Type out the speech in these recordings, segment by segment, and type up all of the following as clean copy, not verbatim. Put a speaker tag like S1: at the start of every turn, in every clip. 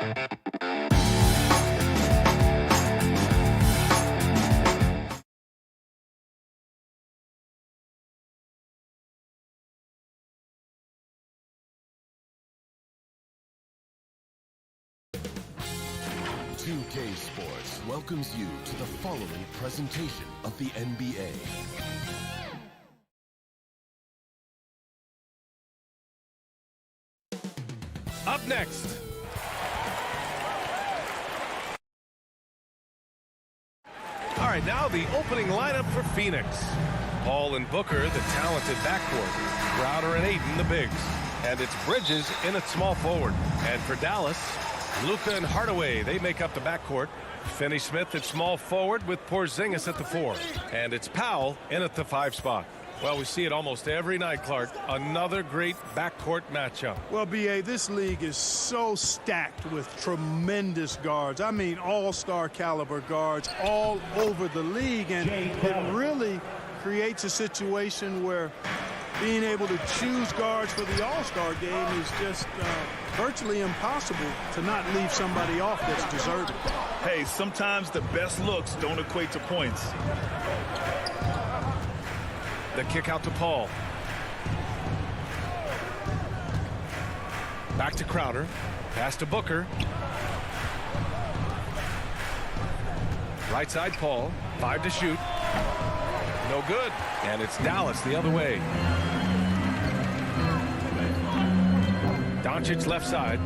S1: 2K Sports welcomes you to the following presentation of the NBA.
S2: Up next. All right, now the opening lineup for Phoenix. Paul and Booker, the talented backcourt. Crowder and Ayton, the bigs. And it's Bridges in at small forward. And for Dallas, Luka and Hardaway, they make up the backcourt. Finney-Smith at small forward with Porzingis at the 4. And it's Powell in at the 5 spot. Well, we see it almost every night, Clark. Another great backcourt matchup.
S3: Well, B.A., this league is so stacked with tremendous guards. I mean, all-star caliber guards all over the league. And it really creates a situation where being able to choose guards for the all-star game is just virtually impossible to not leave somebody off that's deserving.
S4: Hey, sometimes the best looks don't equate to points.
S2: The kick out to Paul. Back to Crowder. Pass to Booker. Right side Paul. 5 to shoot. No good. And it's Dallas the other way. Doncic left side.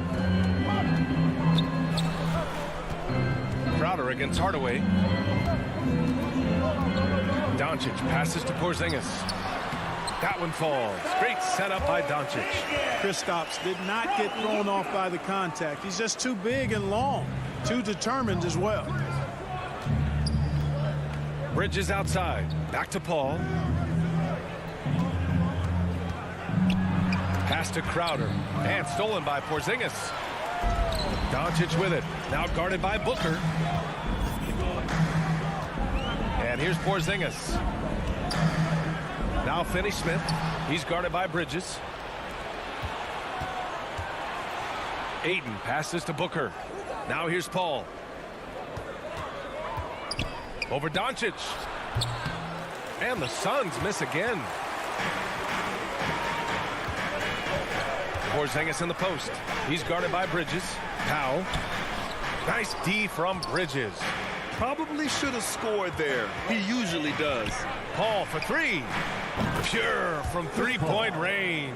S2: Crowder against Hardaway. Doncic passes to Porzingis. That one falls. Great setup by Doncic.
S3: Kristaps did not get thrown off by the contact. He's just too big and long. Too determined as well.
S2: Bridges outside. Back to Paul. Pass to Crowder. And stolen by Porzingis. Doncic with it. Now guarded by Booker. And here's Porzingis. Now Finney-Smith. He's guarded by Bridges. Ayton passes to Booker. Now here's Paul. Over Doncic. And the Suns miss again. Porzingis in the post. He's guarded by Bridges. Powell. Nice D from Bridges.
S4: Probably should have scored there. He usually does.
S2: Paul for 3. Pure from three-point range.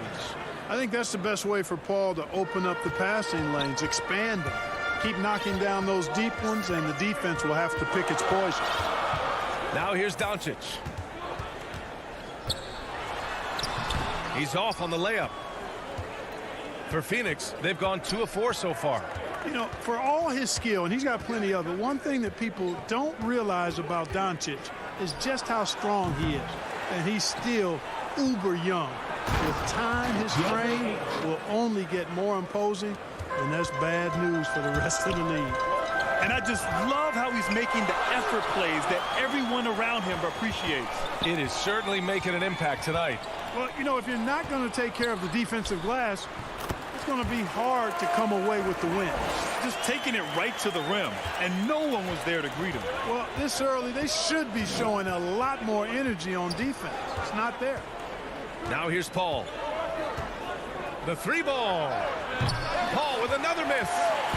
S3: I think that's the best way for Paul to open up the passing lanes, expand them. Keep knocking down those deep ones, and the defense will have to pick its poison.
S2: Now here's Doncic. He's off on the layup. For Phoenix, they've gone 2 of 4 so far.
S3: You know, for all his skill, and he's got plenty of it, one thing that people don't realize about Doncic is just how strong he is. And he's still uber young. With time, his frame will only get more imposing, and that's bad news for the rest of the league.
S4: And I just love how he's making the effort plays that everyone around him appreciates.
S2: It is certainly making an impact tonight.
S3: Well, you know, if you're not going to take care of the defensive glass, it's going to be hard to come away with the win.
S4: Just taking it right to the rim, and no one was there to greet him.
S3: Well, this early, they should be showing a lot more energy on defense. It's not there.
S2: Now here's Paul. The 3 ball. Paul with another miss.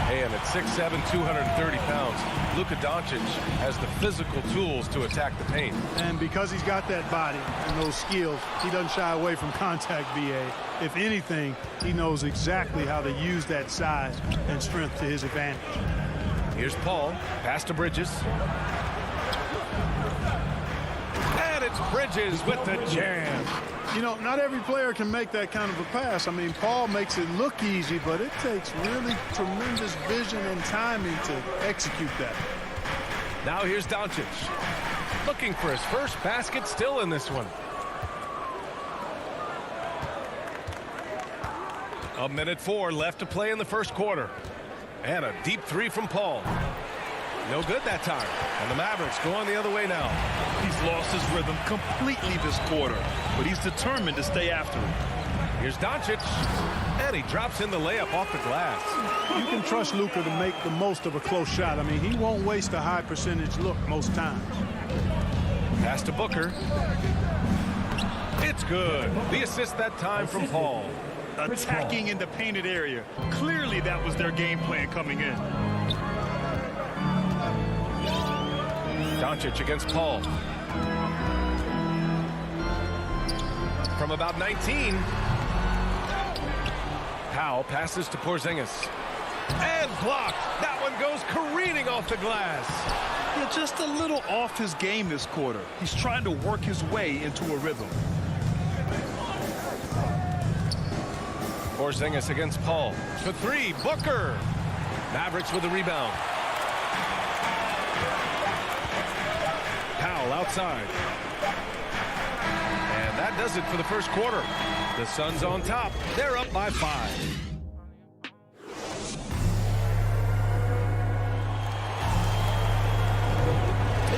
S2: And at 6'7", 230 pounds, Luka Doncic has the physical tools to attack the paint.
S3: And because he's got that body and those skills, he doesn't shy away from contact, B.A. If anything, he knows exactly how to use that size and strength to his advantage.
S2: Here's Paul. Pass to Bridges. And it's Bridges with the jam.
S3: You know, not every player can make that kind of a pass. I mean, Paul makes it look easy, but it takes really tremendous vision and timing to execute that.
S2: Now here's Doncic. Looking for his first basket, still in this one. A minute 4 left to play in the first quarter. And a deep 3 from Paul. No good that time. And the Mavericks going the other way now.
S4: He's lost his rhythm completely this quarter, but he's determined to stay after it.
S2: Here's Doncic, and he drops in the layup off the glass.
S3: You can trust Luka to make the most of a close shot. I mean, he won't waste a high percentage look most times.
S2: Pass to Booker. It's good. The assist that time from Paul.
S4: Attacking in the painted area. Clearly that was their game plan coming in.
S2: Doncic against Paul. From about 19. Powell passes to Porzingis. And blocked. That one goes careening off the glass.
S4: Yeah, just a little off his game this quarter. He's trying to work his way into a rhythm.
S2: Porzingis against Paul. For three, Booker. Mavericks with the rebound. Powell outside. And that does it for the first quarter. The Suns on top. They're up by 5.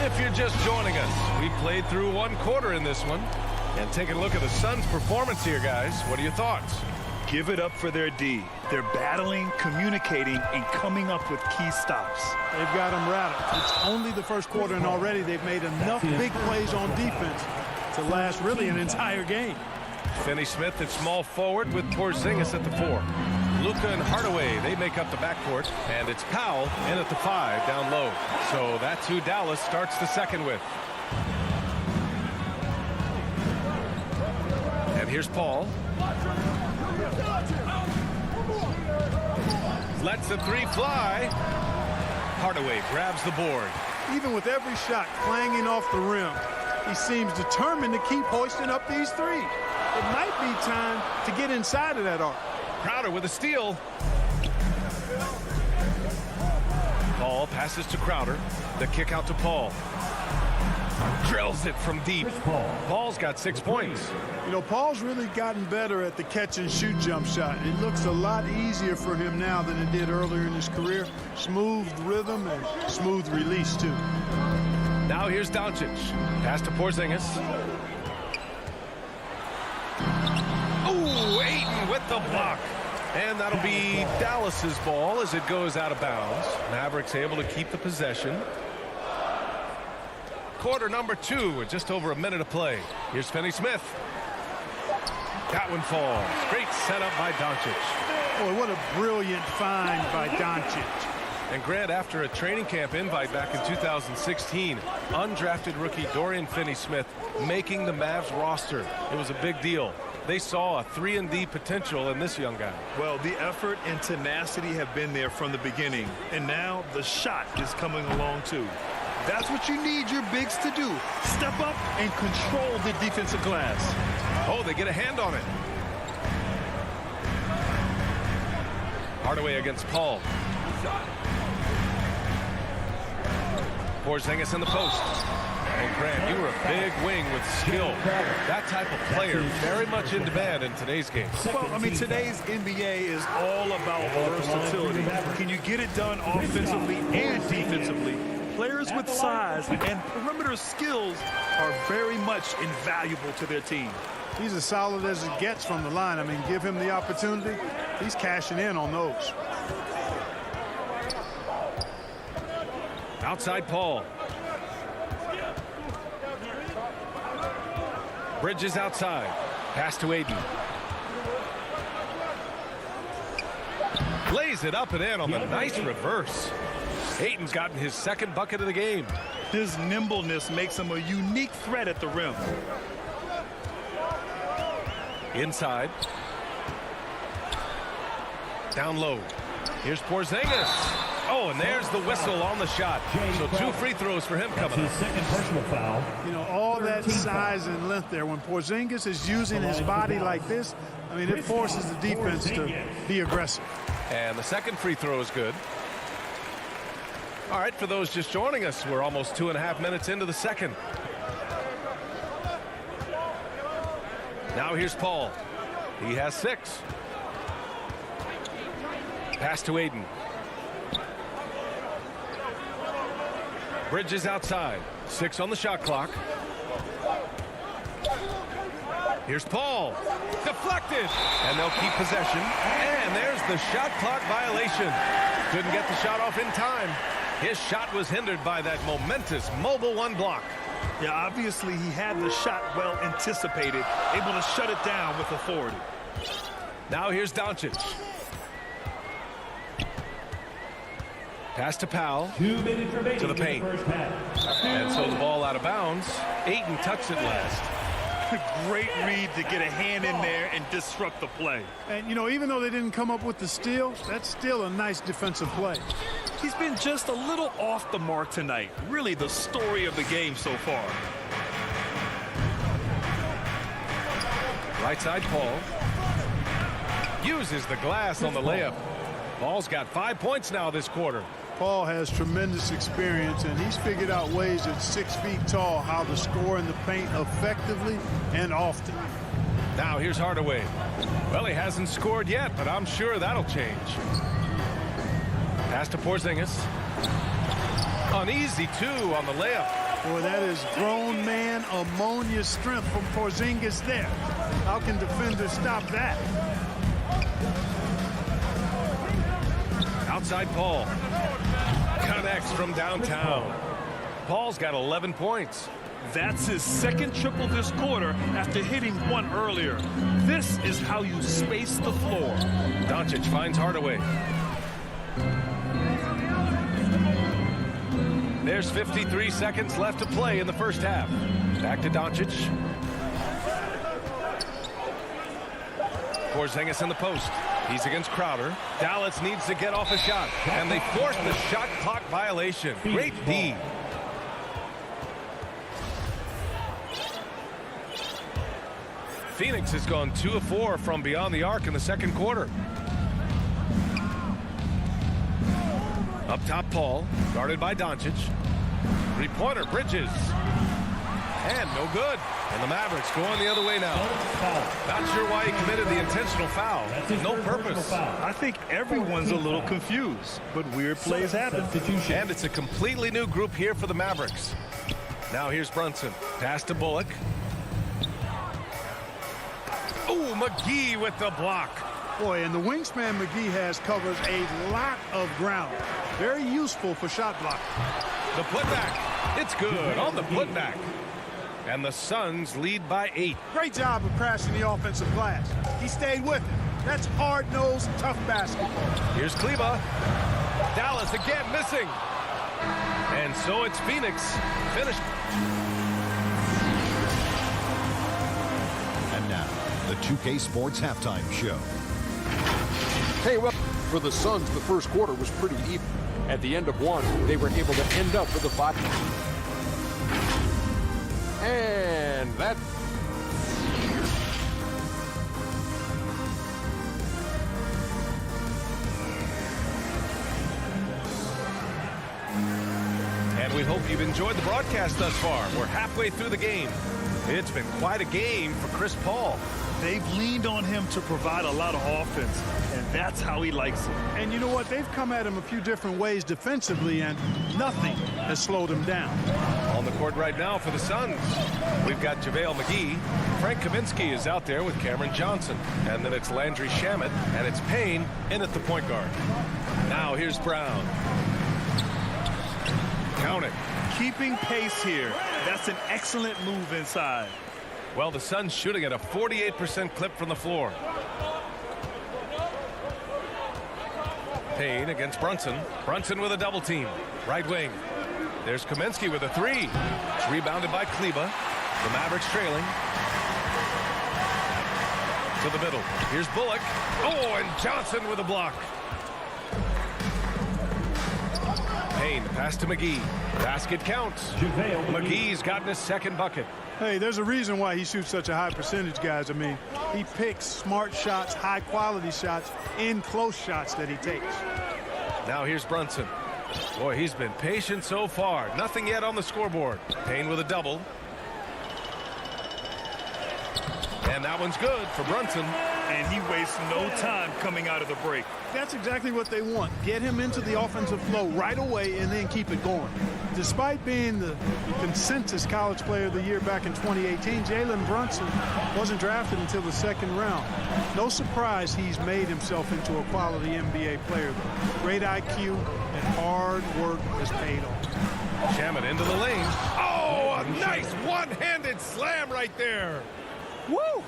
S2: If you're just joining us, we played through one quarter in this one. And taking a look at the Suns' performance here, guys. What are your thoughts?
S4: Give it up for their D. They're battling, communicating, and coming up with key stops.
S3: They've got them rattled. It's only the first quarter, and already they've made enough big plays on defense to last really an entire game.
S2: Finney Smith at small forward with Porzingis at the 4. Luka and Hardaway, they make up the backcourt. And it's Powell in at the 5 down low. So that's who Dallas starts the second with. And here's Paul. Lets the 3 fly. Hardaway grabs the board.
S3: Even with every shot clanging off the rim, he seems determined to keep hoisting up these threes. It might be time to get inside of that arc.
S2: Crowder with a steal. Paul passes to Crowder. The kick out to Paul. Drills it from deep. Paul's got 6 points.
S3: You know, Paul's really gotten better at the catch-and-shoot jump shot. It looks a lot easier for him now than it did earlier in his career. Smooth rhythm and smooth release, too.
S2: Now here's Doncic. Pass to Porzingis. Ooh, Ayton with the block. And that'll be Dallas's ball as it goes out of bounds. Mavericks able to keep the possession. Quarter number 2 with just over a minute of play. Here's Finney Smith. That one falls. Great setup by Doncic.
S3: Boy, what a brilliant find by Doncic.
S2: And Grant, after a training camp invite back in 2016, undrafted rookie Dorian Finney-Smith making the Mavs roster. It was a big deal. They saw a 3-and-D potential in this young guy.
S4: Well, the effort and tenacity have been there from the beginning. And now the shot is coming along, too. That's what you need your bigs to do. Step up and control the defensive glass.
S2: Oh, they get a hand on it. Hardaway against Paul. Porzingis in the post. And Grant, you were a big wing with skill. That type of player very much in demand in today's game.
S4: Well, I mean, today's NBA is all about versatility. Can you get it done offensively and defensively? Players with size and perimeter skills are very much invaluable to their team.
S3: He's as solid as it gets from the line. I mean, give him the opportunity. He's cashing in on those.
S2: Outside Paul. Bridges outside. Pass to Ayton. Lays it up and in on the nice reverse. Ayton's gotten his second bucket of the game.
S4: His nimbleness makes him a unique threat at the rim.
S2: Inside. Down low. Here's Porzingis. Oh, and there's the whistle on the shot. So 2 free throws for him coming up.
S5: Second personal foul.
S3: You know, all that size and length there. When Porzingis is using his body like this, I mean, it forces the defense to be aggressive.
S2: And the second free throw is good. All right, for those just joining us, we're almost 2.5 minutes into the second. Now here's Paul. He has 6. Pass to Ayton. Bridges outside. 6 on the shot clock. Here's Paul. Deflected. And they'll keep possession. And there's the shot clock violation. Couldn't get the shot off in time. His shot was hindered by that momentous mobile one block.
S4: Yeah, obviously he had the shot well anticipated, able to shut it down with authority.
S2: Now here's Doncic. Pass to Powell.
S5: 2 minutes remaining
S2: to the paint.
S5: in the first half.
S2: And so the ball out of bounds. Ayton touched it last.
S4: Great read to get a hand in there and disrupt the play.
S3: And, you know, even though they didn't come up with the steal, that's still a nice defensive play.
S4: He's been just a little off the mark tonight. Really the story of the game so far.
S2: Right side, Paul. Uses the glass on the layup. Paul's got 5 points now this quarter.
S3: Paul has tremendous experience, and he's figured out ways at 6 feet tall how to score in the paint effectively and often.
S2: Now here's Hardaway. Well, he hasn't scored yet, but I'm sure that'll change. Pass to Porzingis. Uneasy, too, on the layup.
S3: Boy, that is grown man ammonia strength from Porzingis there. How can defenders stop that?
S2: Outside Paul. Connects from downtown. Paul's got 11 points.
S4: That's his second triple this quarter after hitting one earlier. This is how you space the floor.
S2: Doncic finds Hardaway. There's 53 seconds left to play in the first half. Back to Doncic. Porzingis in the post. He's against Crowder. Dallas needs to get off a shot, and they force the shot clock violation. Great D. Phoenix has gone 2 of 4 from beyond the arc in the second quarter. Up top, Paul, guarded by Doncic. Three-pointer, Bridges. And no good. And the Mavericks going the other way now. Not sure why he committed the intentional foul. No purpose.
S4: I think everyone's a little confused, but weird plays happen.
S2: And it's a completely new group here for the Mavericks. Now here's Brunson. Pass to Bullock. Ooh, McGee with the block.
S3: Boy, and the wingspan McGee has covers a lot of ground. Very useful for shot block.
S2: The putback. It's good on the putback. And the Suns lead by 8.
S3: Great job of crashing the offensive glass. He stayed with it. That's hard-nosed, tough basketball.
S2: Here's Kleba. Dallas again missing. And so it's Phoenix finished.
S6: And now, the 2K Sports Halftime Show.
S7: Hey, well, for the Suns, the first quarter was pretty even. At the end of one, they were able to end up with a 5. And that.
S2: And we hope you've enjoyed the broadcast thus far. We're halfway through the game. It's been quite a game for Chris Paul.
S4: They've leaned on him to provide a lot of offense, and that's how he likes it.
S3: And you know what? They've come at him a few different ways defensively, and nothing has slowed him down.
S2: On the court right now for the Suns, we've got JaVale McGee. Frank Kaminsky is out there with Cameron Johnson. And then it's Landry Shamet, and it's Payne in at the point guard. Now here's Brown. Count it.
S4: Keeping pace here. That's an excellent move inside.
S2: Well, the Suns shooting at a 48% clip from the floor. Payne against Brunson. Brunson with a double team. Right wing. There's Kaminsky with a 3. It's rebounded by Kleba. The Mavericks trailing. To the middle. Here's Bullock. Oh, and Johnson with a block. Payne, pass to McGee. Basket counts. McGee's gotten his second bucket.
S3: Hey, there's a reason why he shoots such a high percentage, guys. I mean, he picks smart shots, high-quality shots, in close shots that he takes.
S2: Now here's Brunson. Boy, he's been patient so far. Nothing yet on the scoreboard. Payne with a double. And that one's good for Brunson.
S4: And he wastes no time coming out of the break.
S3: That's exactly what they want. Get him into the offensive flow right away and then keep it going. Despite being the consensus college player of the year back in 2018, Jalen Brunson wasn't drafted until the second round. No surprise he's made himself into a quality NBA player. Great IQ and hard work has paid off.
S2: Shamet into the lane. Oh, a nice one-handed slam right there.
S4: Woo!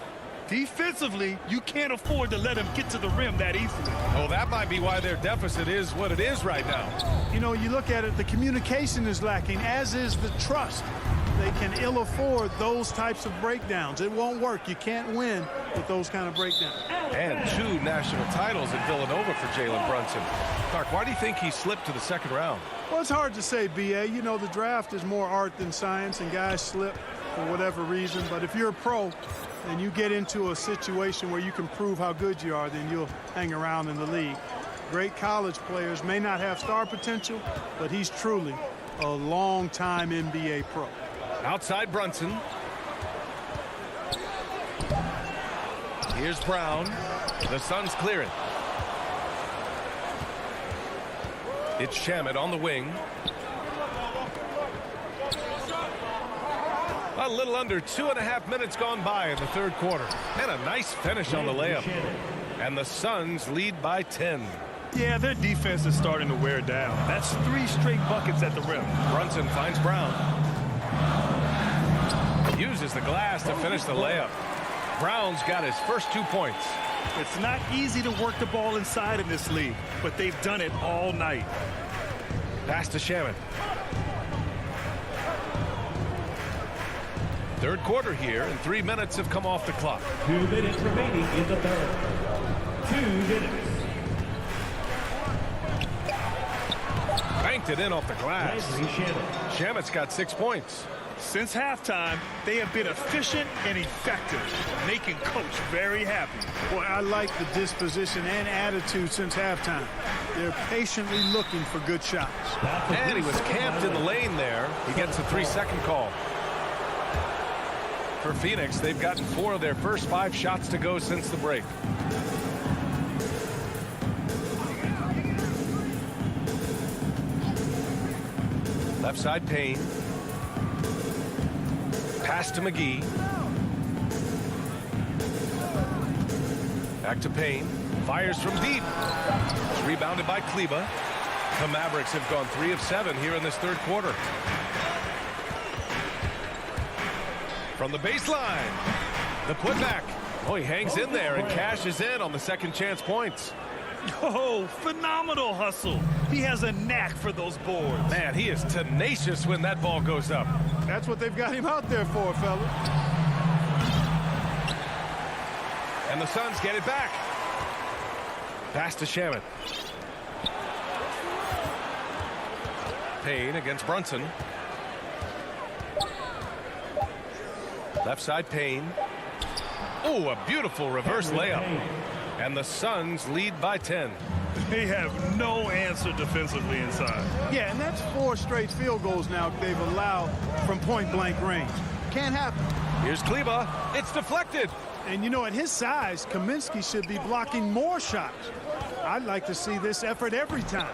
S4: Defensively, you can't afford to let him get to the rim that easily.
S2: Oh, that might be why their deficit is what it is right now.
S3: You know, you look at it, the communication is lacking, as is the trust. They can ill afford those types of breakdowns. It won't work. You can't win with those kind of breakdowns.
S2: And 2 national titles in Villanova for Jalen Brunson. Clark, why do you think he slipped to the second round?
S3: Well, it's hard to say, B.A. You know, the draft is more art than science, and guys slip for whatever reason. But if you're a pro and you get into a situation where you can prove how good you are, then you'll hang around in the league. Great college players may not have star potential, but he's truly a long-time NBA pro.
S2: Outside Brunson. Here's Brown. The Suns clear it. It's Shamet on the wing. A little under 2.5 minutes gone by in the third quarter. And a nice finish on the layup. And the Suns lead by 10.
S4: Yeah, their defense is starting to wear down. That's 3 straight buckets at the rim.
S2: Brunson finds Brown. Uses the glass to finish the layup. Brown's got his first 2 points.
S4: It's not easy to work the ball inside in this league, but they've done it all night.
S2: Pass to Shamet. Third quarter here, and 3 minutes have come off the clock.
S5: 2 minutes remaining in the third. 2 minutes.
S2: Banked it in off the glass. Shamet's got 6 points.
S4: Since halftime, they have been efficient and effective, making Coach very happy.
S3: Boy, I like the disposition and attitude since halftime. They're patiently looking for good shots.
S2: And he was camped in the lane there. He gets a 3-second call. For Phoenix, they've gotten 4 of their first 5 shots to go since the break. Left side Payne. Pass to McGee. Back to Payne. Fires from deep. It's rebounded by Kleba. The Mavericks have gone 3 of 7 here in this third quarter. From the baseline. The putback. Oh, he hangs in there and cashes in on the second chance points.
S4: Oh, phenomenal hustle. He has a knack for those boards.
S2: Man, he is tenacious when that ball goes up.
S3: That's what they've got him out there for, fella.
S2: And the Suns get it back. Pass to Shamet. Payne against Brunson. Left side Payne. Oh, a beautiful reverse layup. And the Suns lead by 10.
S4: They have no answer defensively inside.
S3: Yeah, and that's 4 straight field goals now they've allowed from point-blank range. Can't happen.
S2: Here's Kleba. It's deflected.
S3: And, you know, at his size, Kaminsky should be blocking more shots. I'd like to see this effort every time.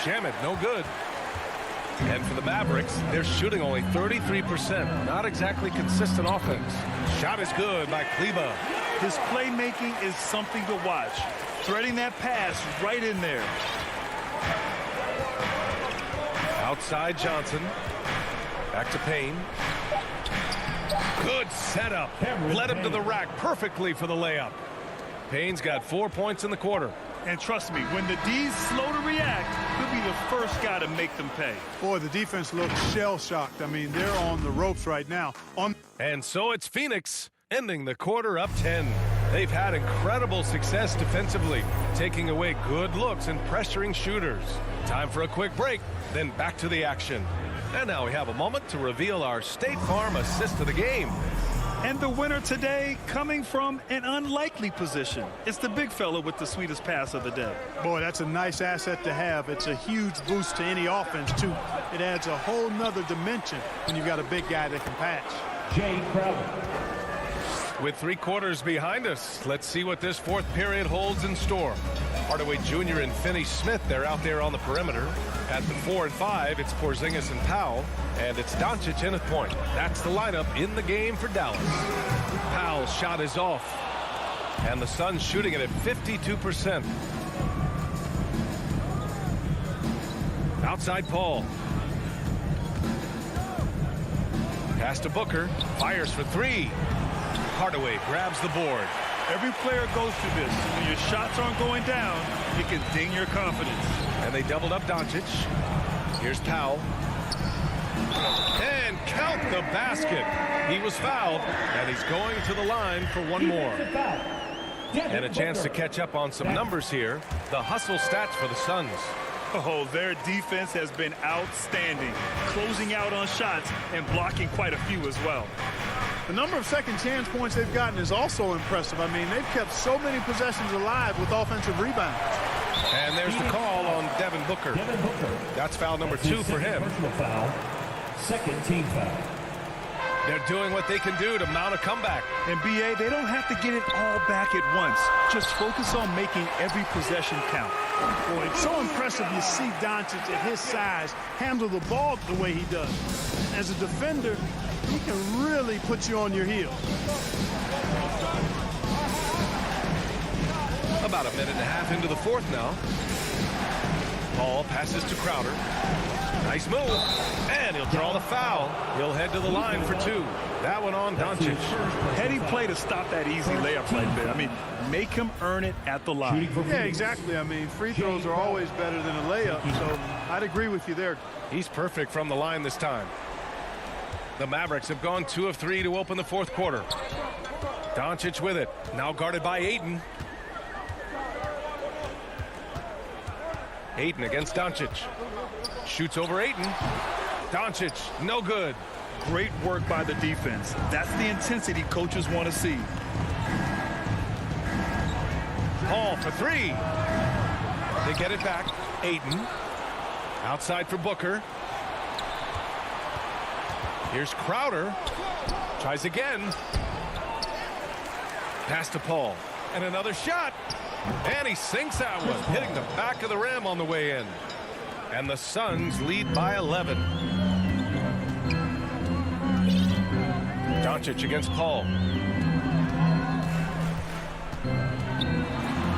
S2: Shamet, no good. And for the Mavericks, they're shooting only 33%. Not exactly consistent offense. Shot is good by Kleba.
S4: His playmaking is something to watch. Threading that pass right in there.
S2: Outside Johnson. Back to Payne. Good setup. Led him to the rack perfectly for the layup. Payne's got 4 points in the quarter.
S4: And trust me, when the D's slow to react, he'll be the first guy to make them pay.
S3: Boy, the defense looks shell-shocked. I mean, they're on the ropes right now.
S2: And so it's Phoenix ending the quarter up 10. They've had incredible success defensively, taking away good looks and pressuring shooters. Time for a quick break, then back to the action. And now we have a moment to reveal our State Farm assist of the game.
S4: And the winner today coming from an unlikely position. It's the big fella with the sweetest pass of the day.
S3: Boy, that's a nice asset to have. It's a huge boost to any offense, too. It adds a whole nother dimension when you've got a big guy that can pass.
S5: Jay Crowder.
S2: With 3 quarters behind us, let's see what this fourth period holds in store. Hardaway Jr. and Finney-Smith, they're out there on the perimeter. At the 4 and 5, it's Porzingis and Powell, and it's Doncic in at point. That's the lineup in the game for Dallas. Powell's shot is off, and the Suns shooting it at 52%. Outside Paul. Pass to Booker, fires for 3. Hardaway grabs the board.
S4: Every player goes through this. When your shots aren't going down, it can ding your confidence.
S2: And they doubled up Doncic. Here's Powell. And count the basket. He was fouled, and he's going to the line for one more. And a chance to catch up on some numbers here. The hustle stats for the Suns.
S4: Oh, their defense has been outstanding, closing out on shots and blocking quite a few as well.
S3: The number of second chance points they've gotten is also impressive. I mean, they've kept so many possessions alive with offensive rebounds.
S2: And there's the call on Devin Booker. That's foul number 2 for him.
S5: Personal foul. Second team foul.
S2: They're doing what they can do to mount a comeback.
S4: And BA, they don't have to get it all back at once. Just focus on making every possession count.
S3: Boy, it's so impressive you see Doncic at his size handle the ball the way he does. As a defender, he can really put you on your heels.
S2: About a minute and a half into the fourth now. Ball passes to Crowder. Nice move. And he'll draw the foul. He'll head to the line for 2. That one on Doncic.
S4: Heady play to stop that easy layup right there. I mean, make him earn it at the line.
S3: Yeah, exactly. I mean, free throws are always better than a layup, so I'd agree with you there.
S2: He's perfect from the line this time. The Mavericks have gone 2 of 3 to open the fourth quarter. Doncic with it. Now guarded by Ayton. Ayton against Doncic. Shoots over Ayton. Doncic, no good.
S4: Great work by the defense. That's the intensity coaches want to see.
S2: Paul for 3. They get it back. Ayton. Outside for Booker. Here's Crowder. Tries again. Pass to Paul. And another shot. And he sinks that one, hitting the back of the rim on the way in. And the Suns lead by 11. Doncic against Paul.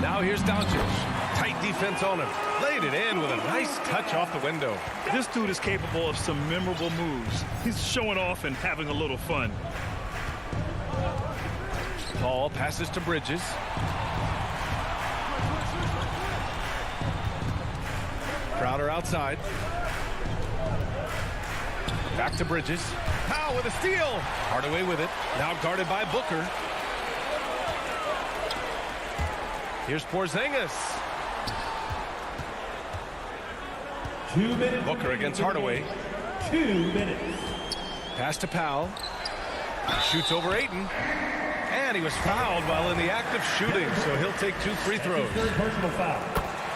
S2: Now here's Doncic. Tight defense on him. Laid it in with a nice touch off the window.
S4: This dude is capable of some memorable moves. He's showing off and having a little fun.
S2: Paul passes to Bridges. Crowder outside. Back to Bridges. Powell with a steal. Hardaway with it. Now guarded by Booker. Here's Porzingis.
S5: 2 minutes.
S2: Booker against Hardaway.
S5: 2 minutes.
S2: Pass to Powell. Shoots over Ayton. And he was fouled while in the act of shooting, so he'll take 2 free throws.
S5: Third personal foul.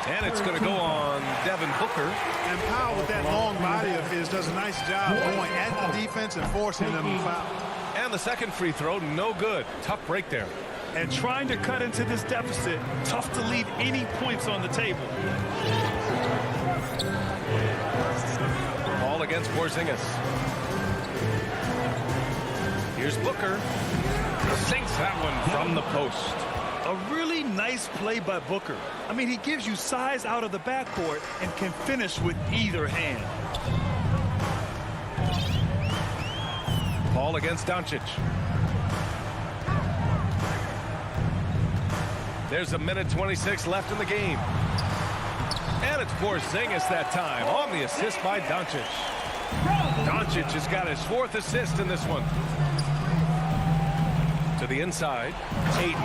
S2: And it's going to go on Devin Booker.
S3: And Powell, with that long body of his, does a nice job going at the defense and forcing them to foul.
S2: And the second free throw, no good. Tough break there.
S4: And trying to cut into this deficit, tough to leave any points on the table.
S2: Ball against Porzingis. Here's Booker. Sinks that one from the post.
S4: A really nice play by Booker. I mean, he gives you size out of the backcourt and can finish with either hand.
S2: Ball against Doncic. There's a minute 26 left in the game. And it's Porzingis that time on the assist by Doncic. Doncic has got his 4th assist in this one. To the inside. Ayton.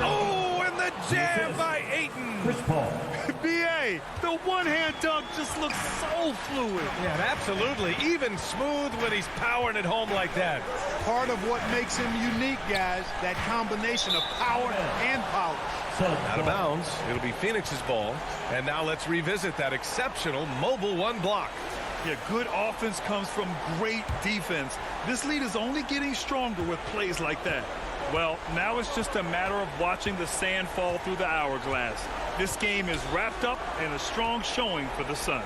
S2: Oh, and the jam by Ayton.
S5: Chris Paul.
S3: B.A., the one-hand dunk just looks so fluid.
S2: Yeah, absolutely. Even smooth when he's powering it home like that.
S3: Part of what makes him unique, guys, that combination of power and polish.
S2: Out of bounds. It'll be Phoenix's ball. And now let's revisit that exceptional mobile 1 block.
S4: Yeah, good offense comes from great defense. This lead is only getting stronger with plays like that. Well, now it's just a matter of watching the sand fall through the hourglass. This game is wrapped up in a strong showing for the Suns.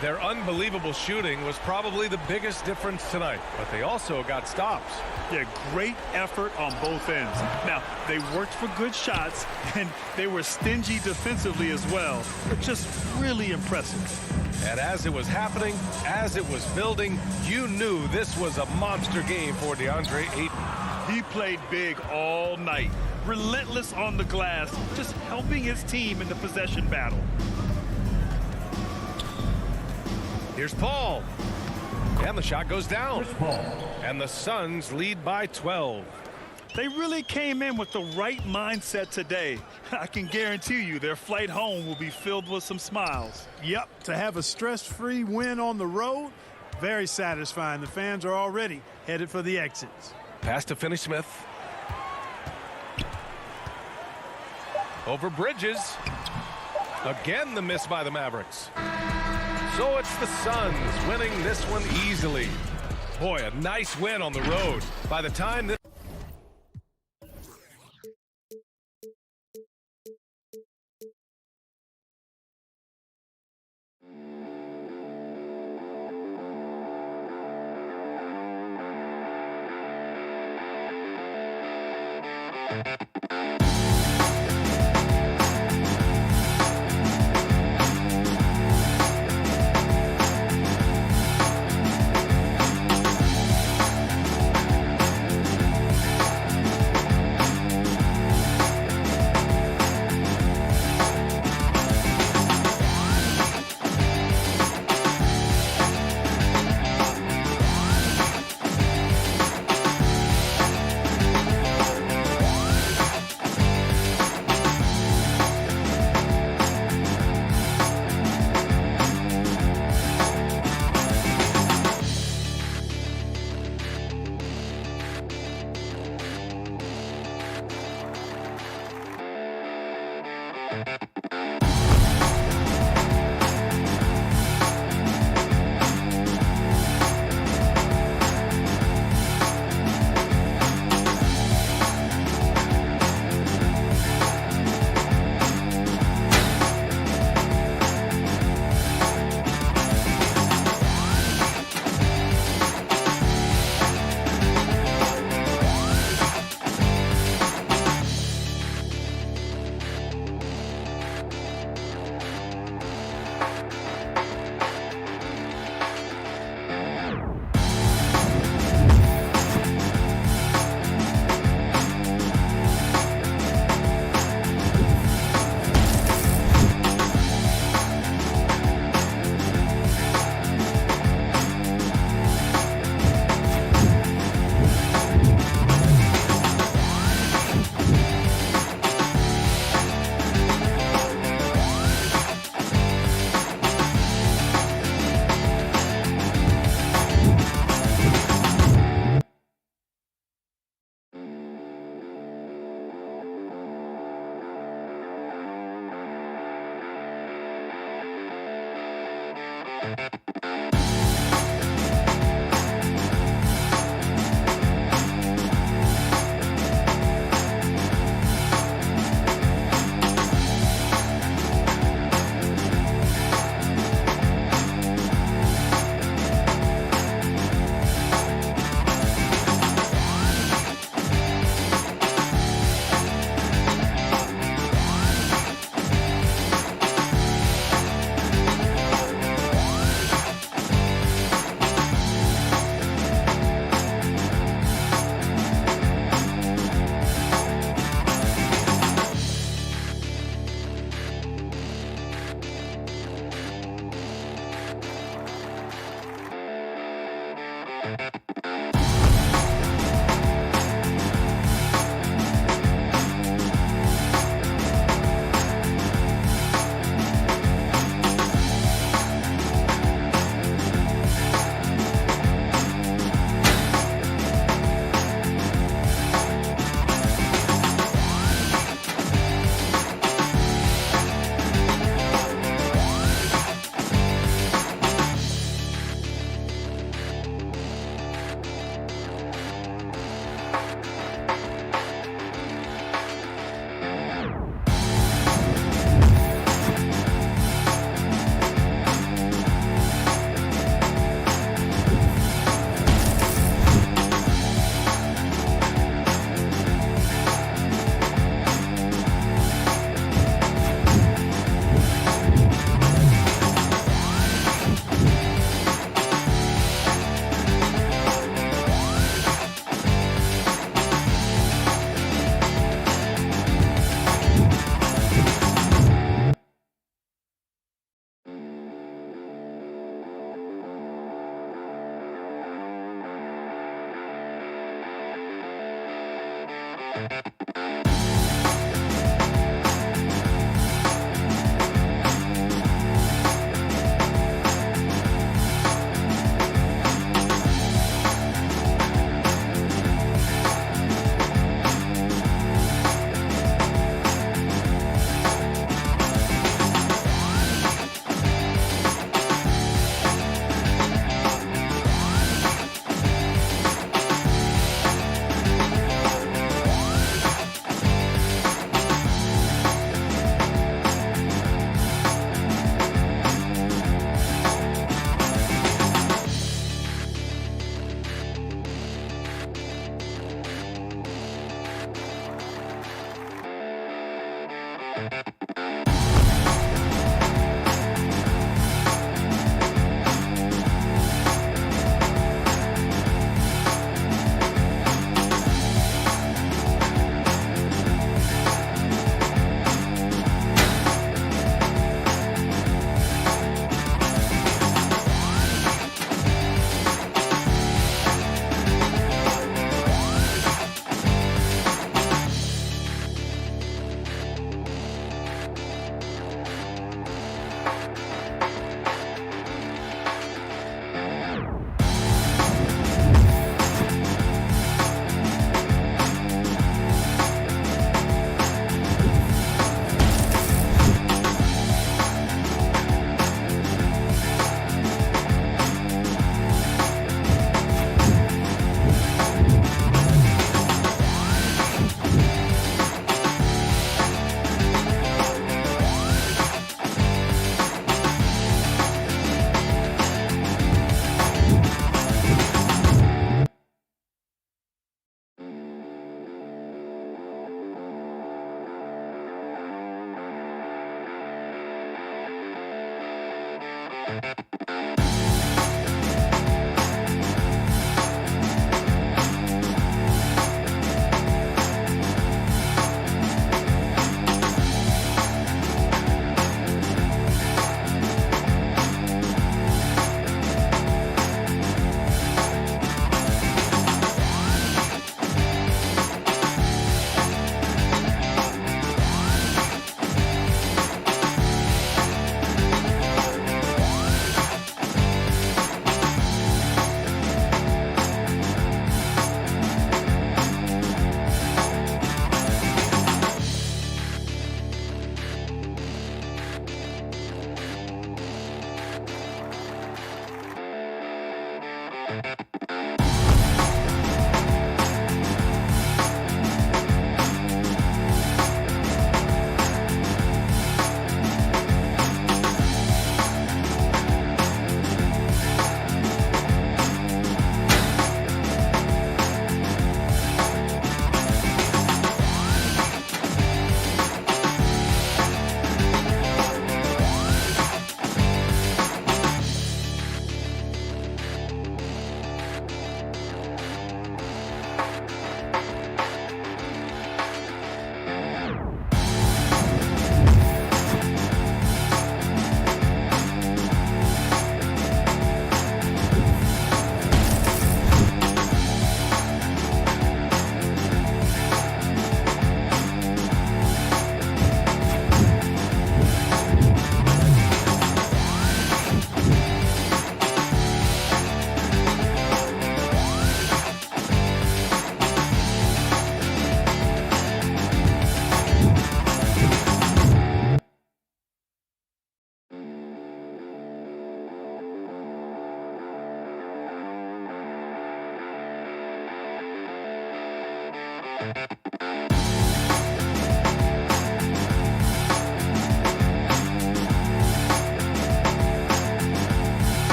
S2: Their unbelievable shooting was probably the biggest difference tonight, but they also got stops.
S4: Yeah, great effort on both ends. Now, they worked for good shots, and they were stingy defensively as well, but just really impressive.
S2: And as it was happening, as it was building, you knew this was a monster game for DeAndre Ayton.
S4: He played big all night, relentless on the glass, just helping his team in the possession battle.
S2: Here's Paul. And the shot goes down. And the Suns lead by 12.
S4: They really came in with the right mindset today. I can guarantee you their flight home will be filled with some smiles.
S3: Yep, to have a stress-free win on the road, very satisfying. The fans are already headed for the exits.
S2: Pass to Finney-Smith. Over Bridges. Again, the miss by the Mavericks. So it's the Suns winning this one easily. Boy, a nice win on the road. By the time this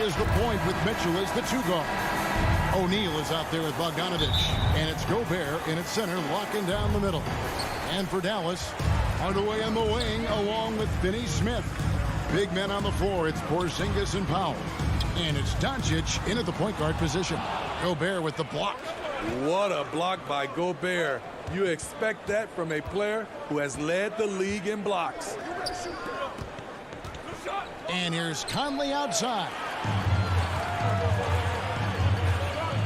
S6: The point with Mitchell as the 2 guard. O'Neal is out there with Bogdanovich, and it's Gobert in its center, locking down the middle. And for Dallas, Hardaway on the wing, along with Finney Smith. Big men on the floor, it's Porzingis and Powell. And it's Doncic in at the point guard position. Gobert with the block.
S8: What a block by Gobert. You expect that from a player who has led the league in blocks.
S6: And here's Conley outside.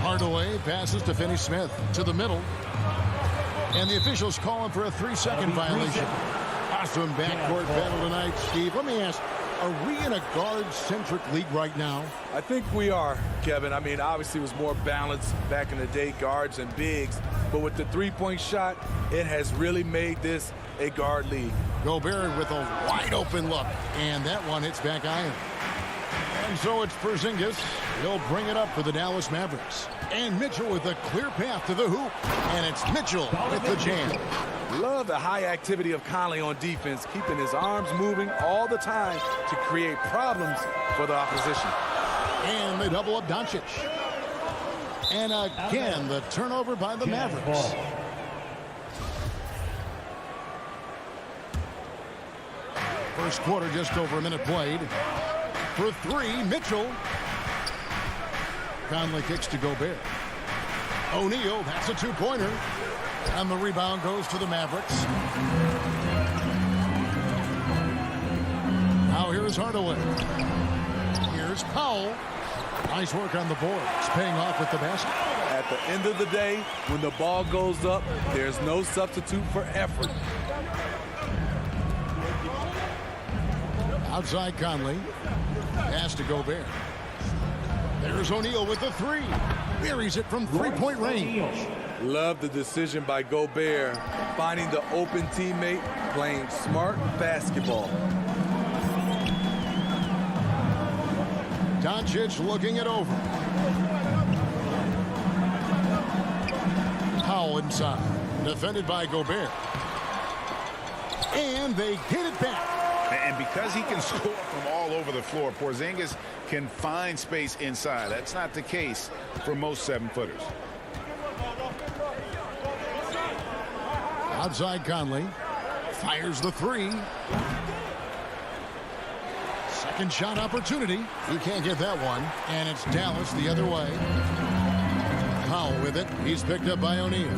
S6: Hardaway passes to Finney Smith to the middle. And the officials calling for a 3-second violation. Awesome backcourt battle tonight, Steve. Let me ask, are we in a guard-centric league right now?
S8: I think we are, Kevin. I mean, obviously it was more balanced back in the day, guards and bigs. But with the three-point shot, it has really made this a guard league.
S6: Gobert with a wide-open look. And that one hits back iron. And so it's Porzingis. He'll bring it up for the Dallas Mavericks. And Mitchell with a clear path to the hoop. And it's Mitchell with the jam.
S8: Love the high activity of Conley on defense, keeping his arms moving all the time to create problems for the opposition.
S6: And they double up Doncic. And again, the turnover by the Mavericks. First quarter, just over a minute played. For 3, Mitchell. Conley kicks to Gobert. O'Neal, that's a 2-pointer. And the rebound goes to the Mavericks. Now here's Hardaway. Here's Powell. Nice work on the boards, paying off with the basket.
S8: At the end of the day, when the ball goes up, there's no substitute for effort.
S6: Outside Conley. Pass to Gobert. There's O'Neal with the 3. Buries it from 3-point range.
S8: Love the decision by Gobert, finding the open teammate, playing smart basketball.
S6: Doncic looking it over. Powell inside. Defended by Gobert. And they get it back.
S9: And because he can score from all over the floor, Porzingis can find space inside. That's not the case for most 7-footers.
S6: Outside Conley. Fires the 3. Second shot opportunity. He can't get that one. And it's Dallas the other way. Powell with it. He's picked up by O'Neal.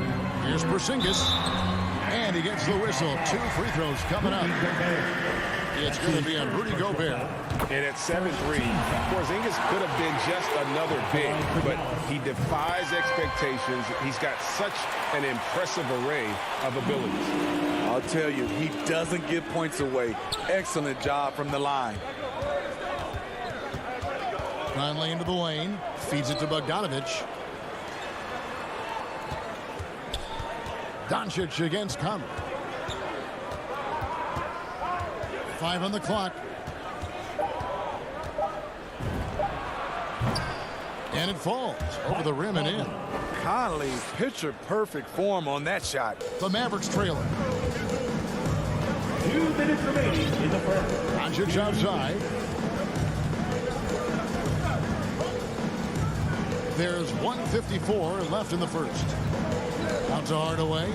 S6: Here's Porzingis. And he gets the whistle. 2 free throws coming up. It's going to be on Rudy Gobert.
S9: And at 7'3", Porzingis could have been just another big, but he defies expectations. He's got such an impressive array of abilities.
S8: I'll tell you, he doesn't give points away. Excellent job from the line.
S6: Conley into the lane. Feeds it to Bogdanovich. Doncic against Conley. 5 on the clock. And it falls over the rim and in.
S8: Conley, picture-perfect form on that shot.
S6: The Mavericks trailing.
S5: 2 minutes remaining in the first.
S6: Doncic outside. There's 1:54 left in the first. Out to Hardaway.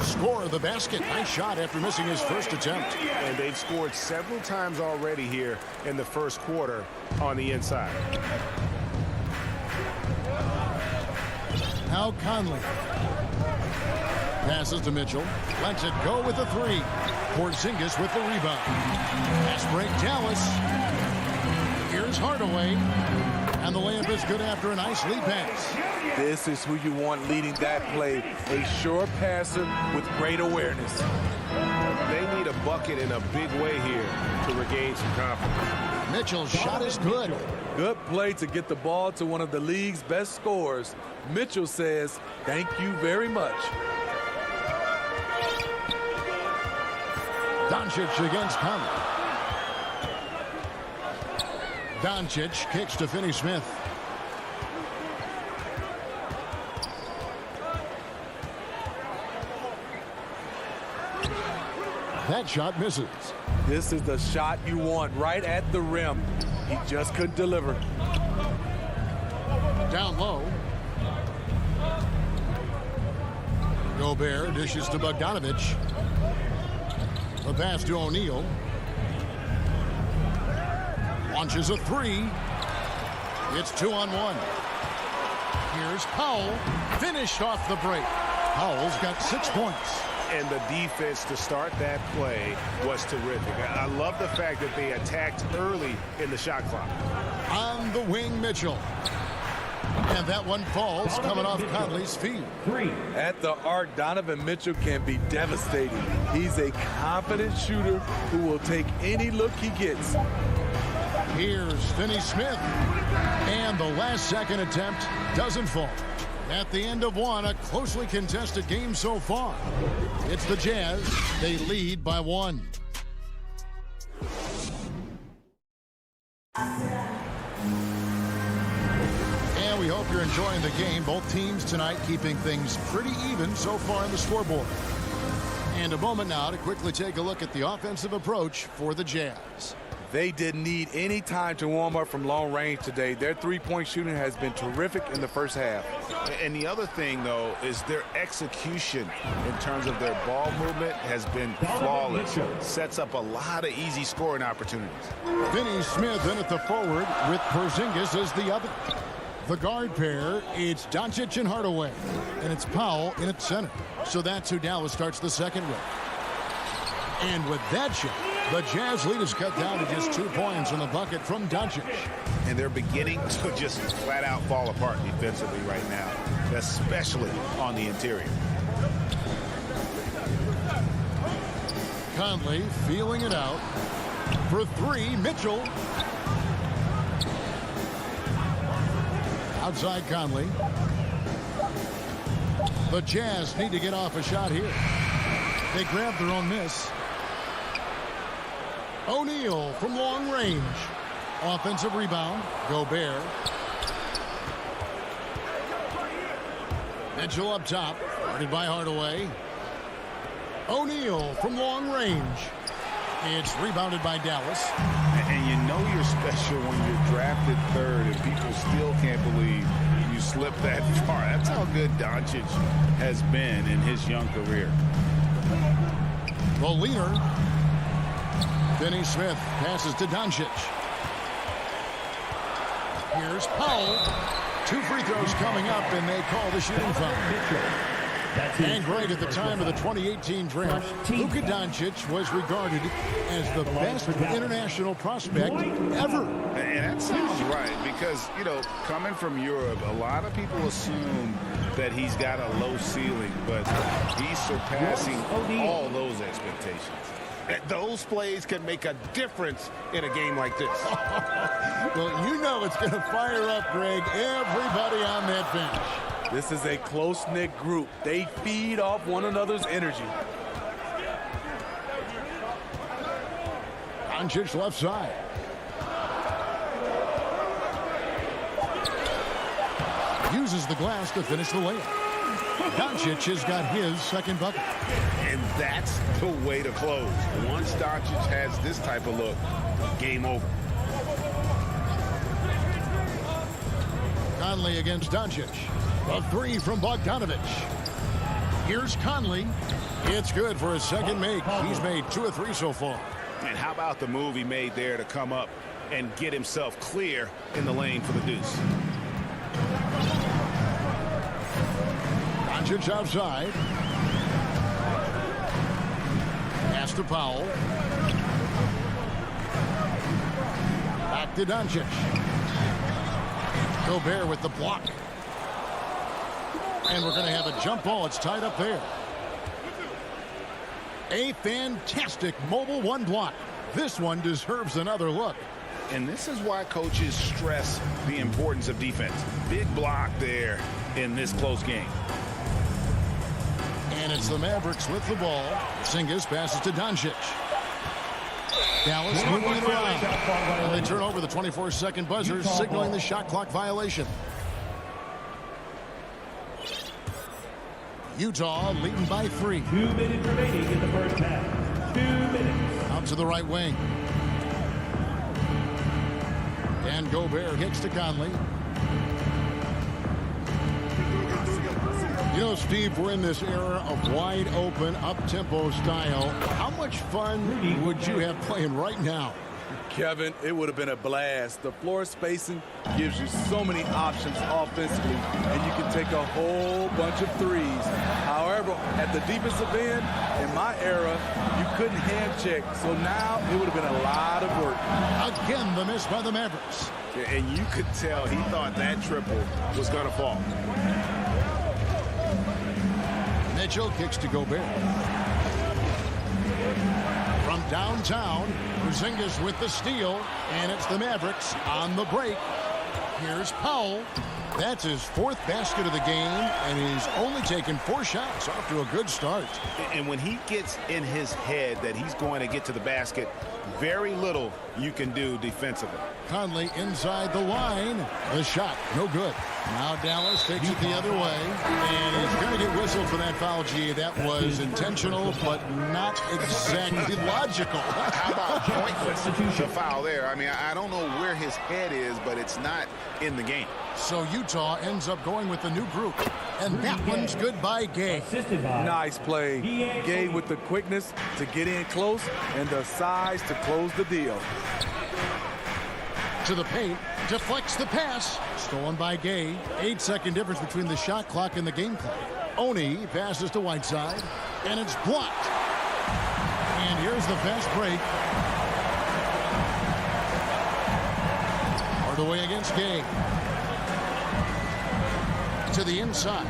S6: Score of the basket. Nice shot after missing his first attempt.
S9: And they've scored several times already here in the first quarter on the inside.
S6: Now Conley. Passes to Mitchell. Lets it go with the 3. Porzingis with the rebound. Pass break Dallas. Here's Hardaway. And the layup is good after a nice lead pass.
S8: This is who you want leading that play. A sure passer with great awareness.
S9: They need a bucket in a big way here to regain some confidence.
S6: Mitchell's shot is good.
S8: Good play to get the ball to one of the league's best scorers. Mitchell says, thank you very much.
S6: Doncic against Conley. Doncic kicks to Finney-Smith. That shot misses.
S8: This is the shot you want right at the rim. He just couldn't deliver.
S6: Down low. Gobert dishes to Bogdanovich. The pass to O'Neal. Launches a three. It's 2-on-1. Here's Powell. Finished off the break. Powell's got 6 points.
S9: And the defense to start that play was terrific. I love the fact that they attacked early in the shot clock.
S6: On the wing, Mitchell. And that one falls coming off Conley's feet.
S8: At the arc, Donovan Mitchell can be devastating. He's a confident shooter who will take any look he gets.
S6: Here's Finney-Smith. And the last second attempt doesn't fall. At the end of one, a closely contested game so far. It's the Jazz. They lead by 1. And we hope you're enjoying the game. Both teams tonight keeping things pretty even so far on the scoreboard. And a moment now to quickly take a look at the offensive approach for the Jazz.
S8: They didn't need any time to warm up from long range today. Their three-point shooting has been terrific in the first half.
S9: And the other thing, though, is their execution in terms of their ball movement has been flawless. Sets up a lot of easy scoring opportunities.
S6: Finney-Smith in at the forward with Porzingis as the other. The guard pair, it's Doncic and Hardaway. And it's Powell in at center. So that's who Dallas starts the second with. And with that shot, the Jazz lead is cut down to just 2 points in the bucket from Doncic.
S9: And they're beginning to just flat out fall apart defensively right now, especially on the interior.
S6: Conley feeling it out. For 3, Mitchell. Outside Conley. The Jazz need to get off a shot here. They grab their own miss. O'Neal from long range. Offensive rebound. Gobert. Mitchell up top. Guarded by Hardaway. O'Neal from long range. It's rebounded by Dallas.
S9: And you know you're special when you're drafted third and people still can't believe you slipped that far. That's how good Doncic has been in his young career.
S6: The leader. Finney-Smith passes to Doncic. Here's Powell. 2 free throws coming up, and they call the shooting foul. And Greg, at the time of the 2018 draft, Luka Doncic was regarded as the best international prospect ever.
S9: And that sounds right because, you know, coming from Europe, a lot of people assume that he's got a low ceiling, but he's surpassing all those expectations. Those plays can make a difference in a game like this.
S6: Well, you know it's going to fire up, Greg, everybody on that bench.
S8: This is a close-knit group. They feed off one another's energy.
S6: Doncic left side. Uses the glass to finish the layup. Doncic has got his second bucket.
S9: And that's the way to close. Once Doncic has this type of look, game over.
S6: Conley against Doncic. A 3 from Bogdanovich. Here's Conley. It's good for his second make. He's made 2 of 3 so far.
S9: And how about the move he made there to come up and get himself clear in the lane for the deuce?
S6: Doncic outside. Pass to Powell. Back to Doncic. Gobert with the block. And we're going to have a jump ball. It's tied up there. A fantastic mobile one block. This one deserves another look.
S9: And this is why coaches stress the importance of defense. Big block there in this close game.
S6: And it's the Mavericks with the ball. Porzingis passes to Doncic. Dallas moving it around. And they turn over the 24-second buzzer, signaling the shot clock violation. Utah leading by 3.
S5: 2 minutes remaining in the first half. 2 minutes.
S6: Out to the right wing. And Gobert hits to Conley. You know, Steve, we're in this era of wide open, up-tempo style. How much fun would you have playing right now?
S8: Kevin, it would have been a blast. The floor spacing gives you so many options offensively, and you can take a whole bunch of threes. However, at the defensive end, in my era, you couldn't hand check. So now it would have been a lot of work.
S6: Again, the miss by the Mavericks.
S9: And you could tell he thought that triple was going to fall.
S6: Mitchell kicks to Gobert. From downtown, Porzingis with the steal, and it's the Mavericks on the break. Here's Powell. That's his 4th basket of the game, and he's only taken 4 shots. Off to a good start.
S9: And when he gets in his head that he's going to get to the basket, very little you can do defensively.
S6: Conley inside the line. The shot, no good. Now Dallas takes it the other way, and he's going to get whistled for that foul, G. That was intentional, but not exactly logical.
S9: How about pointless, the foul there? I mean, I don't know where his head is, but it's not in the game.
S6: So Utah ends up going with the new group, and that one's good by Gay.
S8: Nice play. Gay with the quickness to get in close and the size to close the deal.
S6: To the paint, deflects the pass. Stolen by Gay. 8-second difference between the shot clock and the game clock. Oni passes to Whiteside, and it's blocked. And here's the fast break. Hard away against Gay. To the inside.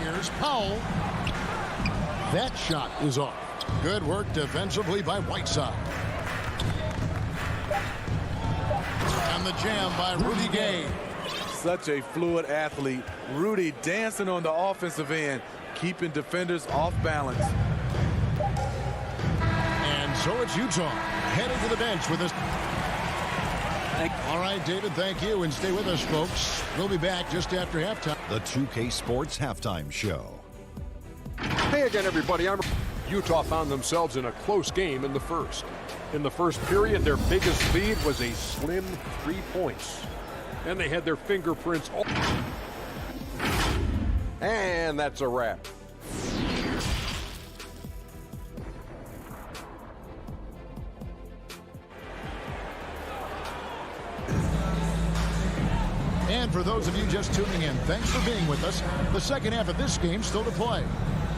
S6: Here's Powell. That shot is off. Good work defensively by Whiteside. And the jam by Rudy Gay.
S8: Such a fluid athlete. Rudy dancing on the offensive end, keeping defenders off balance.
S6: And so it's Utah heading to the bench with us. All right, David, thank you. And stay with us, folks. We'll be back just after halftime.
S10: The 2K Sports Halftime Show.
S7: Hey again, everybody. Utah found themselves in a close game in the first. In the first period, their biggest lead was a slim 3 points. Then they had their fingerprints all. And that's a wrap.
S6: And for those of you just tuning in, thanks for being with us. The second half of this game still to play.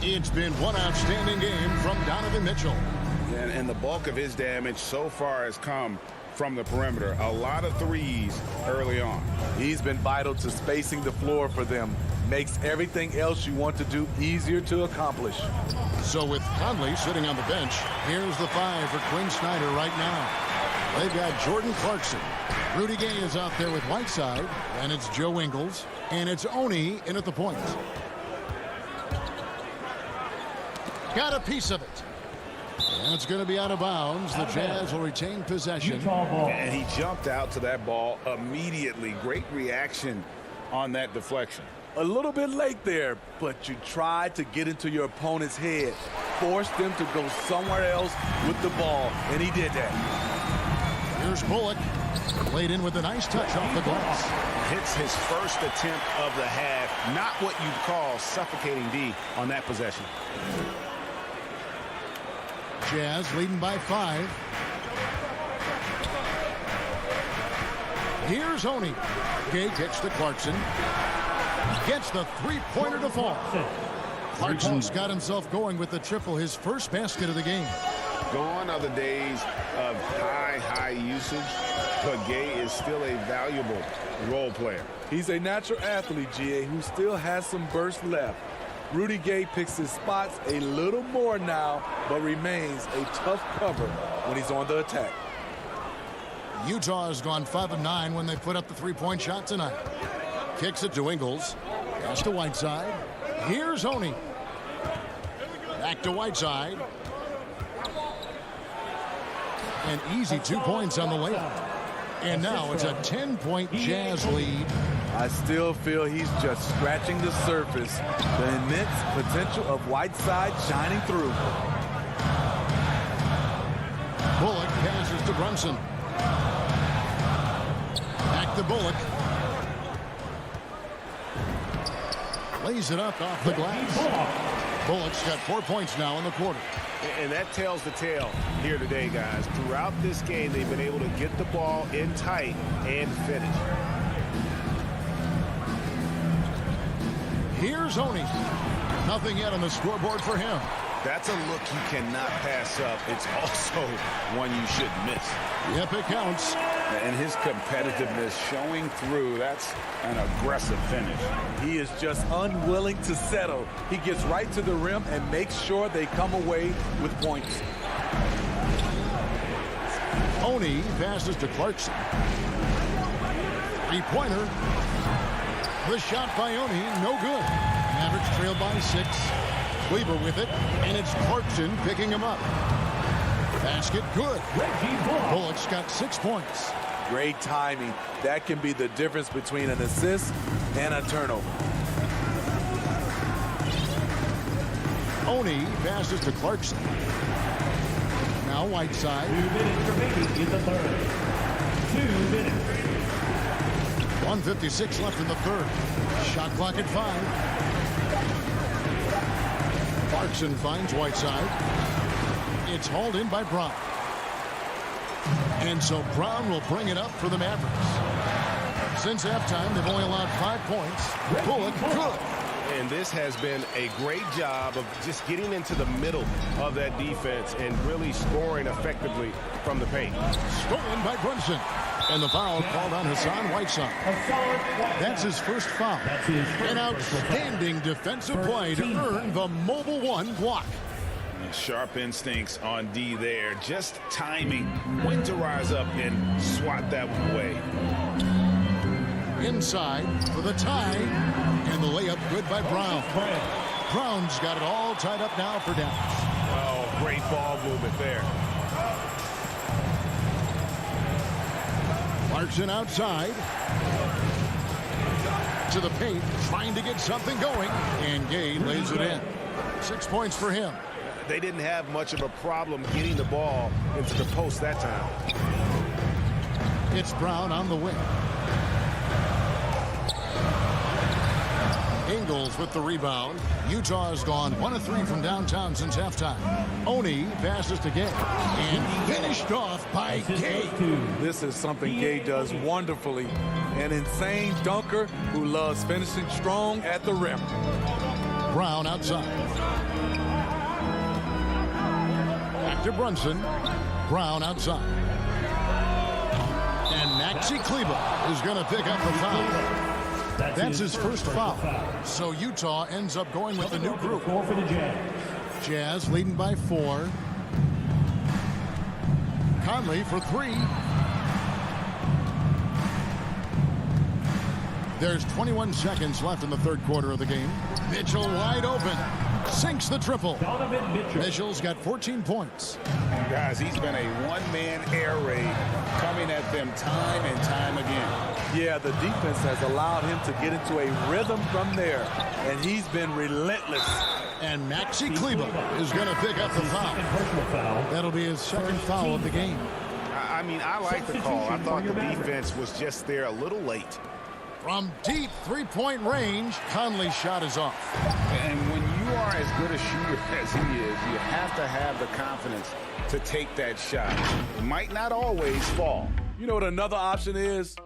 S6: It's been one outstanding game from Donovan Mitchell.
S9: And the bulk of his damage so far has come from the perimeter. A lot of threes early on.
S8: He's been vital to spacing the floor for them. Makes everything else you want to do easier to accomplish.
S6: So with Conley sitting on the bench, here's the 5 for Quinn Snyder right now. They've got Jordan Clarkson. Rudy Gay is out there with Whiteside, and it's Joe Ingles, and it's Oni in at the point. Got a piece of it. And it's going to be out of bounds. The Jazz will retain possession.
S9: And he jumped out to that ball immediately. Great reaction on that deflection.
S8: A little bit late there, but you tried to get into your opponent's head. Forced them to go somewhere else with the ball, and he did that.
S6: Here's Bullock. Played in with a nice touch off the glass.
S9: Hits his first attempt of the half. Not what you'd call suffocating D on that possession.
S6: Jazz leading by 5. Here's Oni. Gay kicks to Clarkson. Gets the three-pointer to fall. Clarkson's got himself going with the triple, his first basket of the game.
S9: Gone are the days of high usage. but Gay is still a valuable role player.
S8: He's a natural athlete, GA, who still has some burst left. Rudy Gay picks his spots a little more now, but remains a tough cover when he's on the attack.
S6: Utah has gone 5 of 9 when they put up the three-point shot tonight. Kicks it to Ingles. Pass to Whiteside. Here's Oney. Back to Whiteside. An easy 2 points on the layup. And now it's a 10-point Jazz lead.
S8: I still feel he's just scratching the surface. The immense potential of Whiteside shining through.
S6: Bullock passes to Brunson. Back to Bullock. Lays it up off the glass. Bullock's got 4 points now in the quarter.
S9: And that tells the tale here today, guys. Throughout this game, they've been able to get the ball in tight and finish.
S6: Here's Oney. Nothing yet on the scoreboard for him.
S9: That's a look you cannot pass up. It's also one you shouldn't miss.
S6: Yep, it counts.
S9: And his competitiveness showing through. That's an aggressive finish.
S8: He is just unwilling to settle. He gets right to the rim and makes sure they come away with points.
S6: Oney passes to Clarkson. Three-pointer. The shot by Oney, no good. Mavericks trail by 6. Weaver with it, and it's Clarkson picking him up. Basket good. Bullock's got 6 points.
S8: Great timing. That can be the difference between an assist and a turnover.
S6: Oney passes to Clarkson. Now Whiteside.
S5: 2 minutes remaining in the third. 2 minutes.
S6: 1:56 left in the third. Shot clock at 5. Clarkson finds Whiteside. It's hauled in by Brown. And so Brown will bring it up for the Mavericks. Since halftime, they've only allowed 5 points. Bullock good.
S9: And this has been a great job of just getting into the middle of that defense and really scoring effectively from the paint.
S6: Stolen by Brunson. And the foul called on Hassan Whiteside. That's his first foul. An outstanding defensive play to earn the Mobile One block.
S9: Sharp instincts on D there. Just timing when to rise up and swat that one away.
S6: Inside for the tie. And the layup good by Brown. Brown's got it all tied up now for Dallas.
S9: Oh, great ball movement there.
S6: Clarkson outside. To the paint, trying to get something going. And Gay lays it in. 6 points for him.
S9: They didn't have much of a problem getting the ball into the post that time.
S6: It's Brown on the wing. Ingles with the rebound. Utah has gone 1 of 3 from downtown since halftime. Oney passes to Gay. And finished off by Gay.
S8: This is something Gay does wonderfully. An insane dunker who loves finishing strong at the rim.
S6: Brown outside. Back to Brunson. Brown outside. And Maxi Kleber is going to pick up the foul. That's his first foul. So Utah ends up going with the new group.
S5: For the Jazz.
S6: Jazz leading by 4. Conley for 3. There's 21 seconds left in the third quarter of the game. Mitchell wide open. Sinks the triple.
S5: Donovan Mitchell.
S6: Mitchell's got 14 points.
S9: And guys, he's been a one-man air raid coming at them time and time again.
S8: Yeah, the defense has allowed him to get into a rhythm from there, and he's been relentless.
S6: And Maxi Kleber is going to pick up the foul. That'll be his second foul of the game.
S9: I mean, I like the call. I thought the defense was just there a little late.
S6: From deep three-point range, Conley's shot is off.
S9: And when you are as good a shooter as he is, you have to have the confidence to take that shot. It might not always fall.
S8: You know what another option is?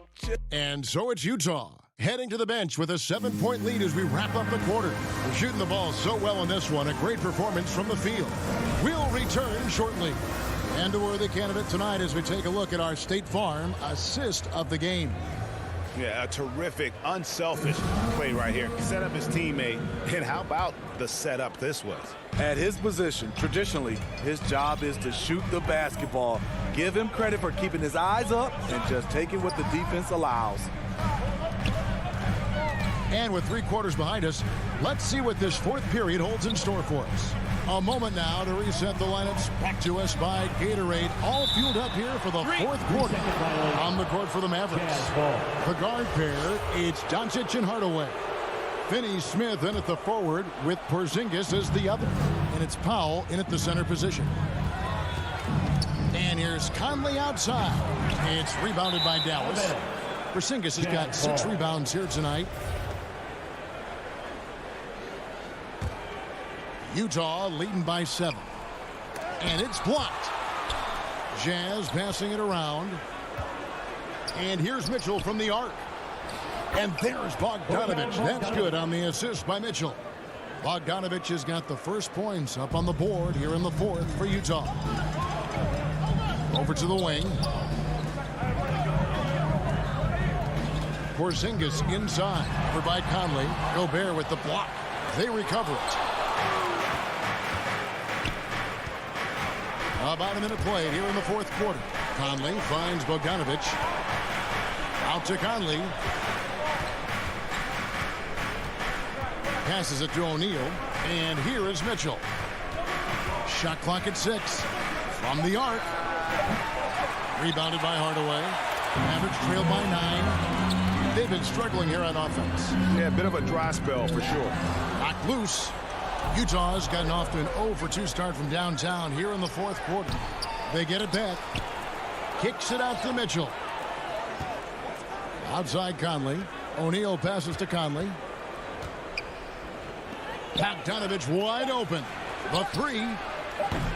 S6: And so it's Utah heading to the bench with a 7-point lead as we wrap up the quarter. We're shooting the ball so well in this one. A great performance from the field. We'll return shortly. And a worthy candidate tonight as we take a look at our State Farm assist of the game.
S9: Yeah, a terrific, unselfish play right here. Set up his teammate, and how about the setup this was?
S8: At his position, traditionally, his job is to shoot the basketball. Give him credit for keeping his eyes up and just taking what the defense allows.
S6: And with 3 quarters behind us, let's see what this 4th period holds in store for us. A moment now to reset the lineups back to us by Gatorade. All fueled up here for the 4th quarter. On the court for the Mavericks. The guard pair, it's Doncic and Hardaway. Finney-Smith in at the forward with Porzingis as the other. And it's Powell in at the center position. And here's Conley outside. It's rebounded by Dallas. Porzingis has got 6 rebounds here tonight. Utah leading by 7. And it's blocked. Jazz passing it around. And here's Mitchell from the arc. And there's Bogdanovich. That's good on the assist by Mitchell. Bogdanovich has got the first points up on the board here in the 4th for Utah. Over to the wing. Porzingis inside. Over by Conley. Gobert with the block. They recover it. About a minute played here in the 4th quarter. Conley finds Bogdanovich. Out to Conley. Passes it to O'Neal. And here is Mitchell. Shot clock at 6. From the arc. Rebounded by Hardaway. Mavericks trail by 9. They've been struggling here on offense.
S9: Yeah, a bit of a dry spell for sure.
S6: Knocked loose. Utah's gotten off to an 0-for-2 start from downtown here in the 4th quarter. They get it back. Kicks it out to Mitchell. Outside Conley. O'Neal passes to Conley. Bogdanovich wide open. The 3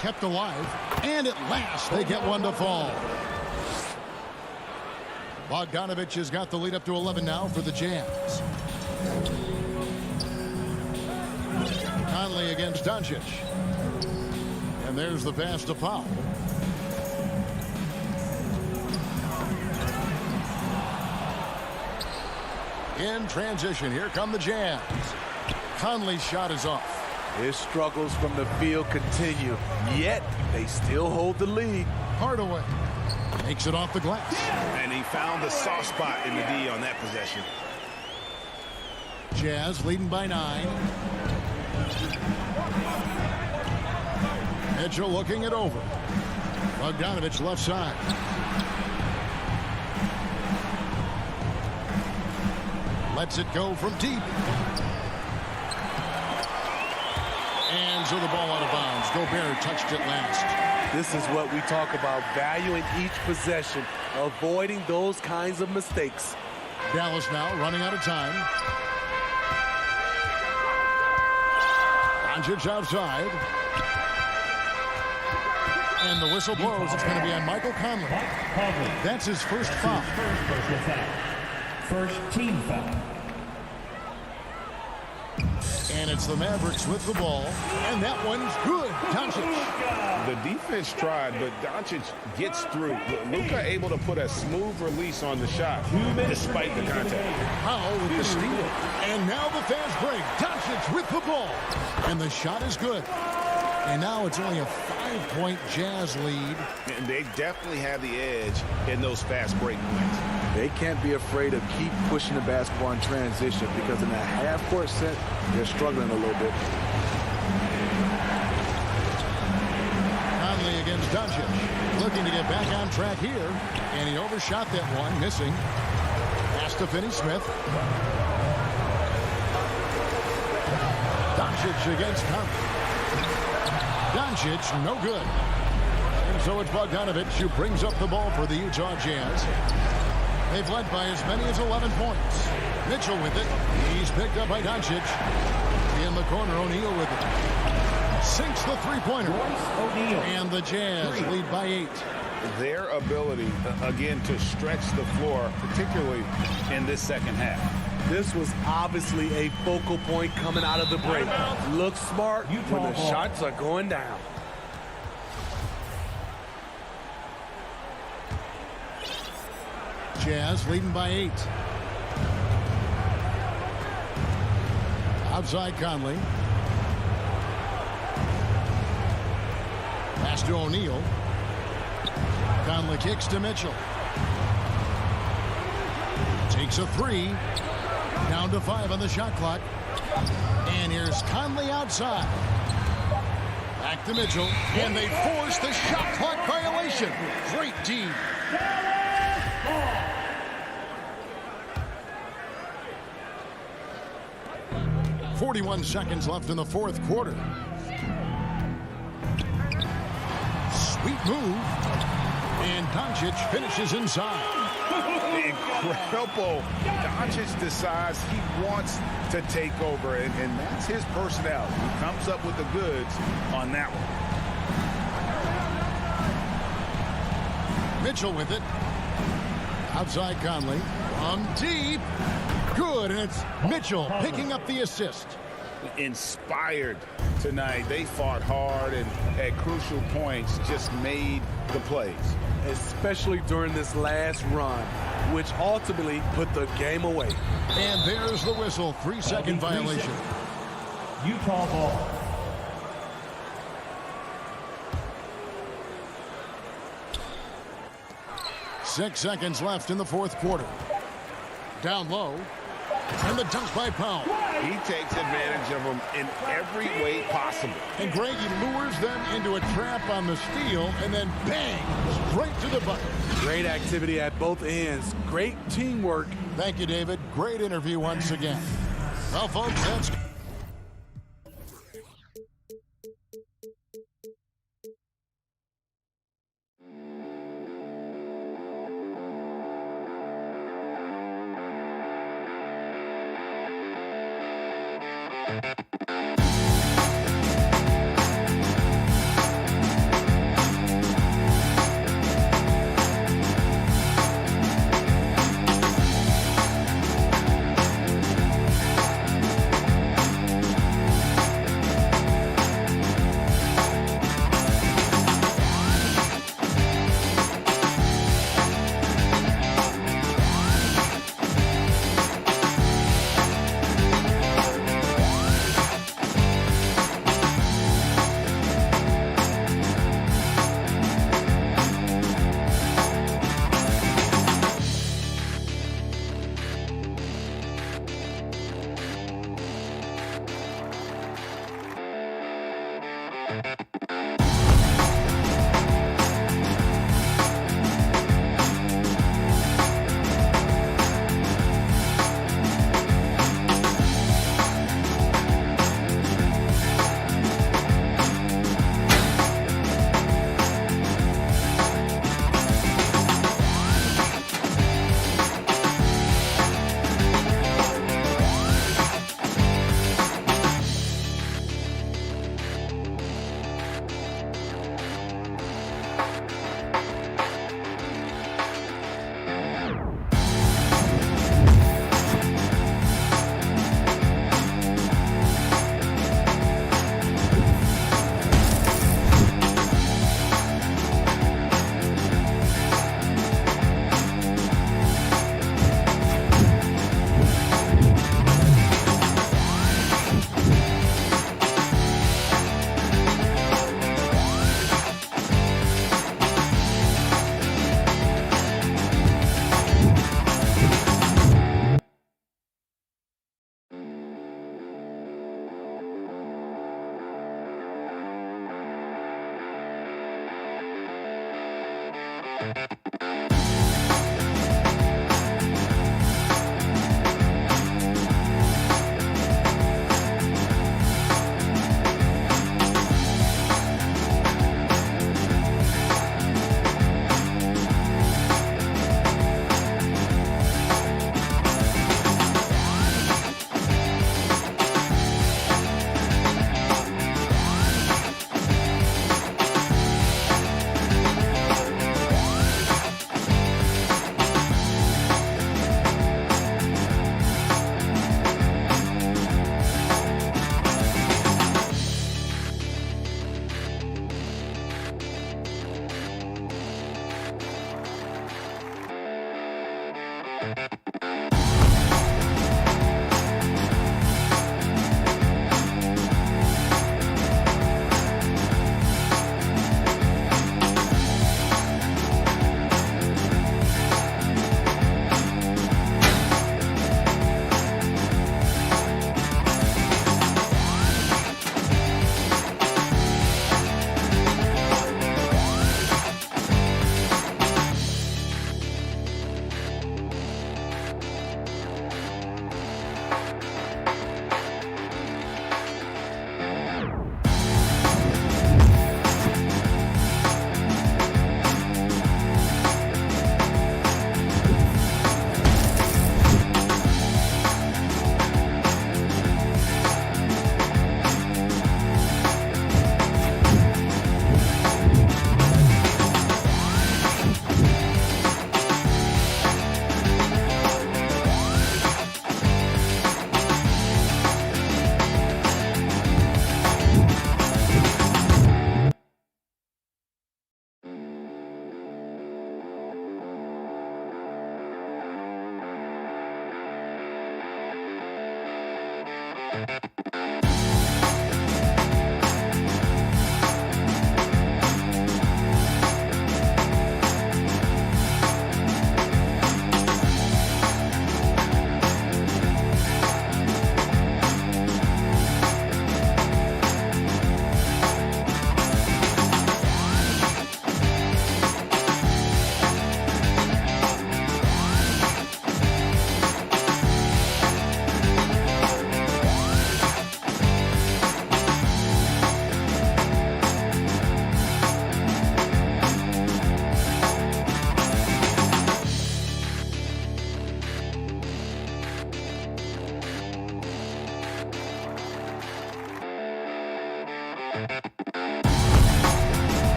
S6: kept alive. And at last they get one to fall. Bogdanovich has got the lead up to 11 now for the Jazz. Conley against Doncic. And there's the pass to Powell. In transition, here come the Jazz. Conley's shot is off.
S8: His struggles from the field continue, yet they still hold the lead. Hardaway
S6: takes it off the glass.
S9: And he found the soft spot in the D on that possession.
S6: Jazz leading by 9. Mitchell looking it over. Bogdanovich left side. Lets it go from deep. And so the ball out of bounds. Gobert touched it last.
S8: This is what we talk about, valuing each possession, avoiding those kinds of mistakes.
S6: Dallas now running out of time. Doncic outside. And the whistle blows. It's going to be on Michael Conley. That's his first foul.
S5: First team foul.
S6: And it's the Mavericks with the ball. And that one's good. Doncic.
S9: The defense tried, but Doncic gets through. Luka able to put a smooth release on the shot despite the contact.
S6: Powell with the steal. And now the fast break. Doncic with the ball. And the shot is good. And now it's only a 5-point Jazz lead.
S9: And they definitely have the edge in those fast break points.
S8: They can't be afraid of keep pushing the basketball in transition because in that half-court set, they're struggling a little bit.
S6: Conley against Doncic. Looking to get back on track here. And he overshot that one, missing. Pass to Finney-Smith. Doncic against Conley. Doncic, no good. And so it's Bogdanovich who brings up the ball for the Utah Jazz. They've led by as many as 11 points. Mitchell with it. He's picked up by Doncic. In the corner, O'Neal with it. Sinks the three-pointer. And the Jazz lead by 8.
S9: Their ability, again, to stretch the floor, particularly in this second half.
S8: This was obviously a focal point coming out of the break. Looks smart when the shots are going down.
S6: Jazz leading by 8. Outside Conley. Pass to O'Neal. Conley kicks to Mitchell. Takes a 3. Down to 5 on the shot clock. And here's Conley outside. Back to Mitchell. And they force the shot clock violation. Great team. 41 seconds left in the fourth quarter. Sweet move. And Doncic finishes inside.
S9: Incredible. Doncic decides he wants to take over, and that's his personality. He comes up with the goods on that one.
S6: Mitchell with it. Outside Conley. From deep. Good, and it's Mitchell picking up the assist.
S9: Inspired tonight. They fought hard and at crucial points just made the plays.
S8: Especially during this last run, which ultimately put the game away.
S6: And there's the whistle. 3-second violation.
S5: Utah ball.
S6: Six seconds left in the fourth quarter. Down low. And the dunk by Powell.
S9: He takes advantage of them in every way possible.
S6: And Greg, he lures them into a trap on the steal, and then bang, straight to the bucket.
S8: Great activity at both ends. Great teamwork.
S6: Thank you, David. Great interview once again. Well, folks, that's...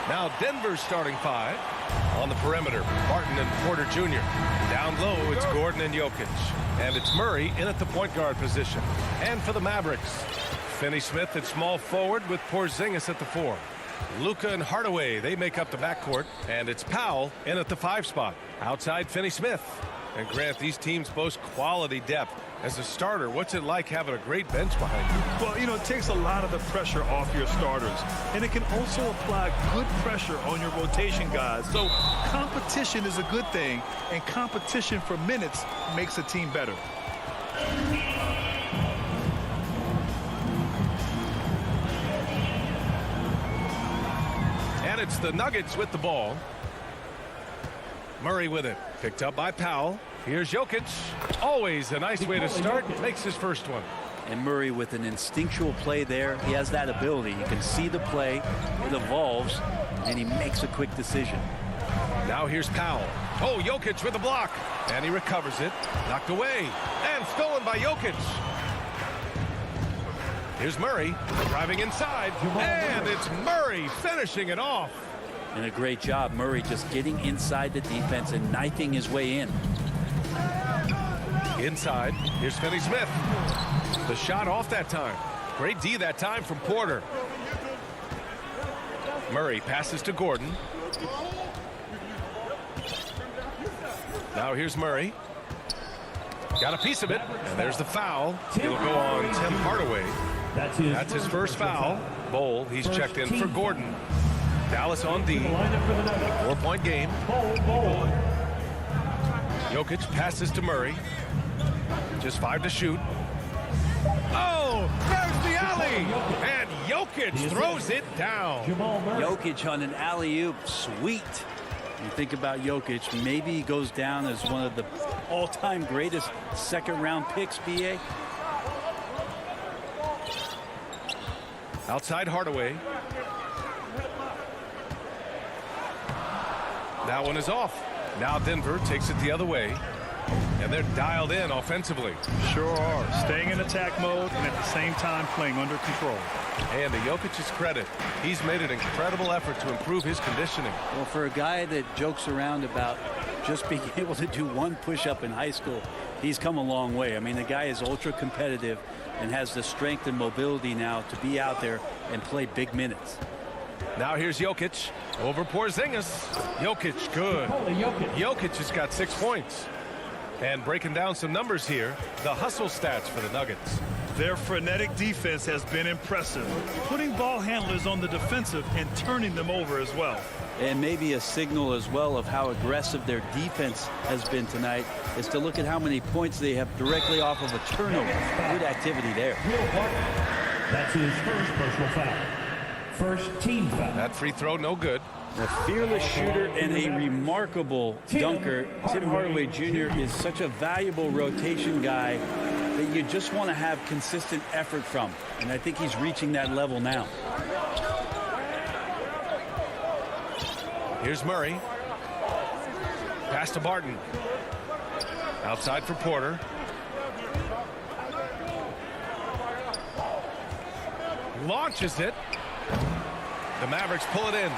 S2: Now Denver's starting 5. On the perimeter, Martin and Porter Jr. Down low, it's Gordon and Jokic. And it's Murray in at the point guard position. And for the Mavericks, Finney-Smith at small forward with Porzingis at the 4. Luka and Hardaway, they make up the backcourt. And it's Powell in at the 5 spot. Outside Finney-Smith. And Grant, these teams boast quality depth. As a starter, what's it like having a great bench behind you?
S4: Well, you know, it takes a lot of the pressure off your starters. And it can also apply good pressure on your rotation guys. So competition is a good thing. And competition for minutes makes a team better.
S2: And it's the Nuggets with the ball. Murray with it. Picked up by Powell. Here's Jokic. Always a nice way to start. Makes his first one.
S11: And Murray with an instinctual play there. He has that ability. You can see the play. It evolves. And he makes a quick decision.
S2: Now here's Powell. Oh, Jokic with a block. And he recovers it. Knocked away. And stolen by Jokic. Here's Murray driving inside. And it's Murray finishing it off.
S11: And a great job. Murray just getting inside the defense and knifing his way in.
S2: Inside, here's Finney-Smith. The shot off that time. Great D that time from Porter. Murray passes to Gordon. Now here's Murray. Got a piece of it, and there's the foul. It'll go on Tim Hardaway. That's his first foul. Bowl, he's checked in for Gordon. Dallas on D. 4-point game. Jokic passes to Murray. Just 5 to shoot. Oh, there's the alley. And Jokic throws it down.
S11: Jokic on an alley-oop. Sweet. You think about Jokic, maybe he goes down as one of the all-time greatest second-round picks, BA.
S2: Outside Hardaway. That one is off. Now Denver takes it the other way. And they're dialed in offensively.
S4: Sure are. Staying in attack mode and at the same time playing under control.
S2: And to Jokic's credit, he's made an incredible effort to improve his conditioning.
S11: Well, for a guy that jokes around about just being able to do one push-up in high school, he's come a long way. I mean, the guy is ultra competitive and has the strength and mobility now to be out there and play big minutes.
S2: Now here's Jokic over Porzingis. Jokic good. Jokic has got 6 points. And breaking down some numbers here, the hustle stats for the Nuggets.
S4: Their frenetic defense has been impressive, putting ball handlers on the defensive and turning them over as well.
S11: And maybe a signal as well of how aggressive their defense has been tonight is to look at how many points they have directly off of a turnover. Good activity there.
S5: That's his first personal foul. First team foul.
S2: That free throw no good.
S11: A fearless shooter and a remarkable dunker. Tim Hardaway Jr. is such a valuable rotation guy that you just want to have consistent effort from. And I think he's reaching that level now.
S2: Here's Murray. Pass to Barton. Outside for Porter. Launches it. The Mavericks pull it in.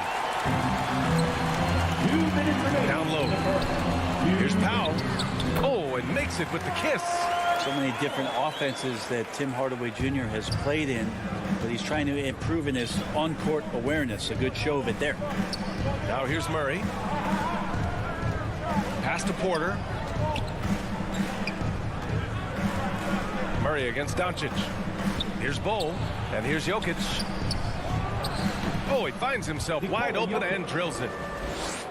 S2: Down low. Here's Powell. Oh, and makes it with the kiss.
S11: So many different offenses that Tim Hardaway Jr. has played in, but he's trying to improve in his on-court awareness. A good show of it there.
S2: Now here's Murray. Pass to Porter. Murray against Doncic. Here's Bowl, and here's Jokic. Oh, he finds himself wide open and drills it.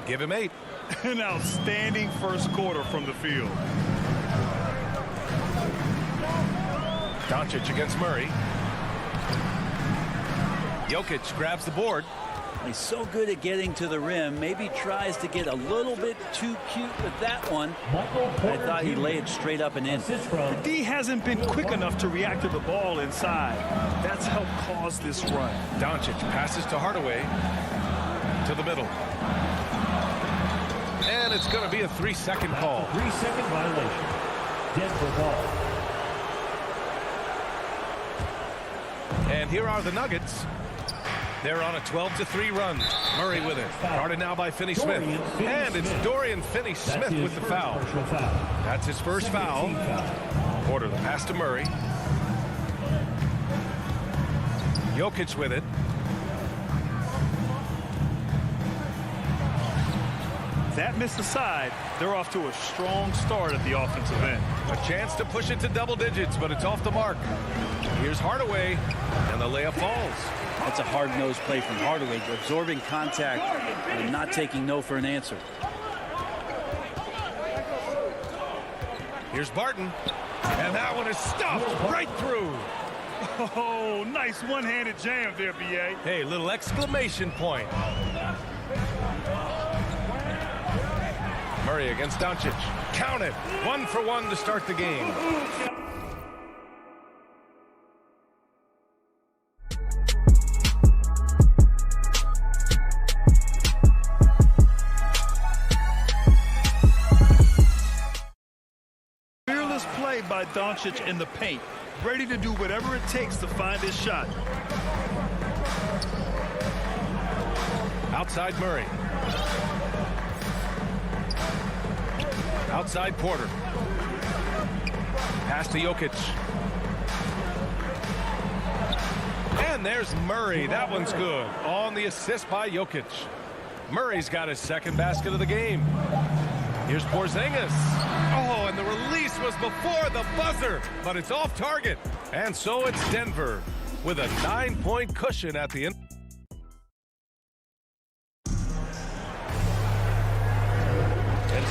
S2: Give him 8.
S4: An outstanding first quarter from the field.
S2: Doncic against Murray. Jokic grabs the board.
S11: He's so good at getting to the rim. Maybe tries to get a little bit too cute with that one. I thought he laid it straight up and in.
S4: The D hasn't been quick enough to react to the ball inside. That's helped cause this run.
S2: Doncic passes to Hardaway. To the middle. And it's going to be a 3-second call.
S5: 3-second violation. Denver ball.
S2: And here are the Nuggets. They're on a 12-3 run. Murray with it. Guarded now by Finney-Smith. And it's Dorian Finney-Smith with the foul. That's his first foul. Porter the pass to Murray. Jokic with it.
S4: That missed aside, they're off to a strong start at the offensive end.
S2: A chance to push it to double digits, but it's off the mark. Here's Hardaway, and the layup falls.
S11: That's a hard-nosed play from Hardaway, absorbing contact and not taking no for an answer.
S2: Here's Barton, and that one is stuffed right through.
S4: Oh, nice one-handed jam there, B.A.
S2: Hey, little exclamation point. Murray against Doncic. Count it. 1 for 1 to start the game.
S4: Fearless play by Doncic in the paint. Ready to do whatever it takes to find his shot.
S2: Outside Murray. Outside Porter. Pass to Jokic. And there's Murray. That one's good. On the assist by Jokic. Murray's got his second basket of the game. Here's Porzingis. Oh, and the release was before the buzzer, but it's off target. And so it's Denver with a 9-point cushion at the end.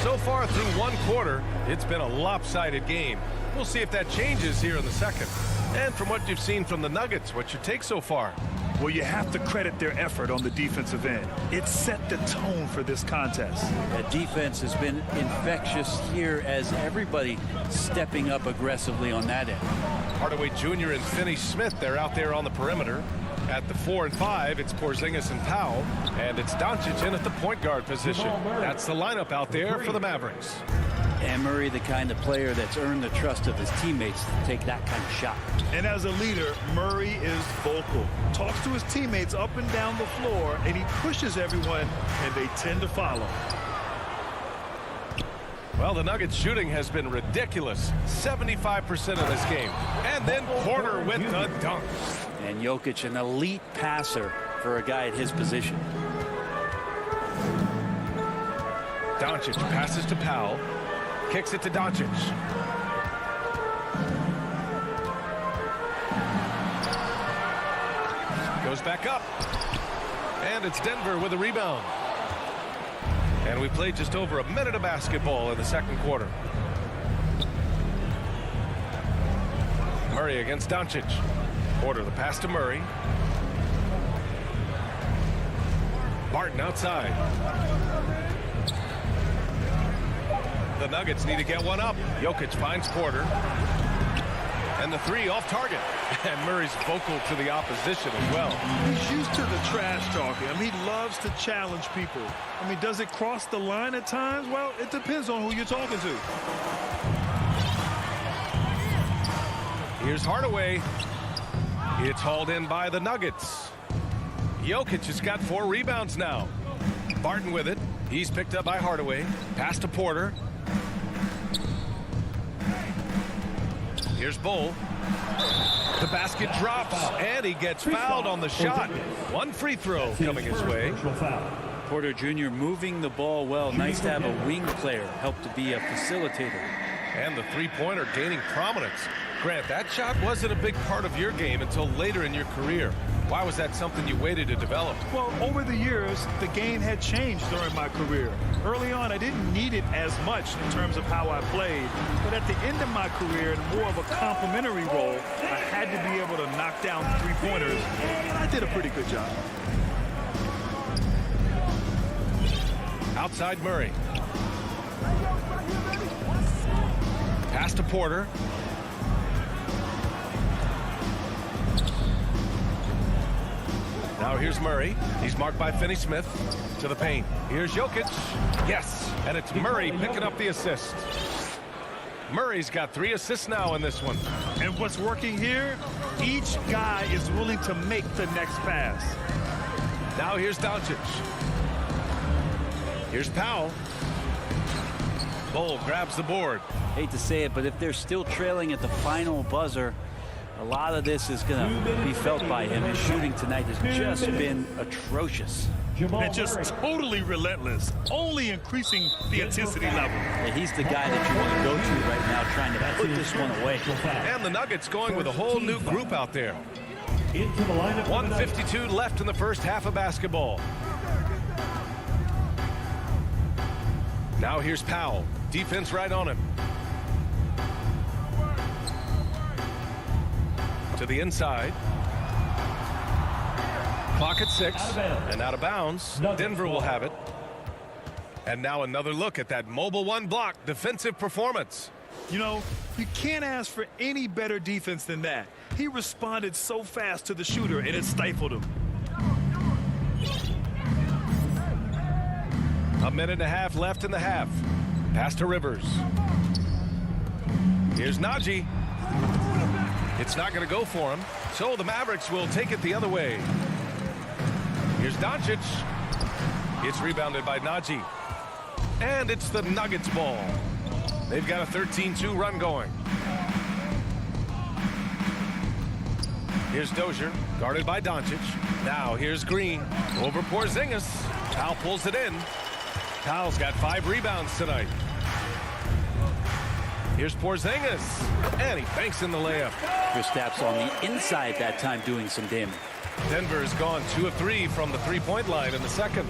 S2: So far through one quarter, it's been a lopsided game. We'll see if that changes here in the second. And from what you've seen from the Nuggets, what's your take so far?
S4: Well, you have to credit their effort on the defensive end. It set the tone for this contest.
S11: That defense has been infectious here as everybody stepping up aggressively on that end.
S2: Hardaway Jr. and Finney-Smith, they're out there on the perimeter. At the 4 and 5, it's Porzingis and Powell, and it's Doncic in at the point guard position. That's the lineup out there for the Mavericks.
S11: And Murray, the kind of player that's earned the trust of his teammates to take that kind of shot.
S4: And as a leader, Murray is vocal. Talks to his teammates up and down the floor, and he pushes everyone, and they tend to follow.
S2: Well, the Nuggets shooting has been ridiculous. 75% of this game. And then Porter with the dunk.
S11: And Jokic, an elite passer for a guy at his position.
S2: Doncic passes to Powell. Kicks it to Doncic. Goes back up. And it's Denver with a rebound. And we played just over a minute of basketball in the second quarter. Murray against Doncic. Porter the pass to Murray. Barton outside. The Nuggets need to get one up. Jokic finds Porter. And the three off target. And Murray's vocal to the opposition as well.
S4: He's used to the trash talking. I mean, he loves to challenge people. I mean, does it cross the line at times? Well, it depends on who you're talking to.
S2: Here's Hardaway. It's hauled in by the Nuggets. Jokic has got 4 rebounds now. Barton with it. He's picked up by Hardaway. Pass to Porter. Here's Bull. The basket drops, and he gets fouled on the shot. 1 free throw coming his way.
S11: Porter Jr. moving the ball well. Nice to have a wing player help to be a facilitator.
S2: And the three-pointer gaining prominence. Grant, that shot wasn't a big part of your game until later in your career. Why was that something you waited to develop?
S4: Well, over the years, the game had changed during my career. Early on, I didn't need it as much in terms of how I played. But at the end of my career, in more of a complementary role, I had to be able to knock down three-pointers, and I did a pretty good job.
S2: Outside Murray. Pass to Porter. Now here's Murray. He's marked by Finney-Smith to the paint. Here's Jokic. Yes, and it's Murray picking up the assist. Murray's got 3 assists now in this one.
S4: And what's working here? Each guy is willing to make the next pass.
S2: Now here's Doncic. Here's Powell. Bol grabs the board.
S11: Hate to say it, but if they're still trailing at the final buzzer, a lot of this is going to be felt by him. His shooting tonight has just been atrocious.
S4: And just totally relentless, only increasing the intensity level.
S11: Yeah, he's the guy that you want to go to right now, trying to put this one away.
S2: And the Nuggets going with a whole new group out there. 1:52 left in the first half of basketball. Now here's Powell. Defense right on him. To the inside. Clock at 6. And out of bounds. Denver will have it. And now another look at that mobile one block defensive performance.
S4: You know, you can't ask for any better defense than that. He responded so fast to the shooter, and it stifled him.
S2: A minute and a half left in the half. Pass to Rivers. Here's Najee. It's not going to go for him, so the Mavericks will take it the other way. Here's Doncic. It's rebounded by Najee. And it's the Nuggets ball. They've got a 13-2 run going. Here's Dozier, guarded by Doncic. Now here's Green, over Porzingis. Powell pulls it in. Powell's got 5 rebounds tonight. Here's Porzingis, and he banks in the layup.
S11: Kristaps on the inside that time doing some damage.
S2: Denver has gone 2 of 3 from the three-point line in the second.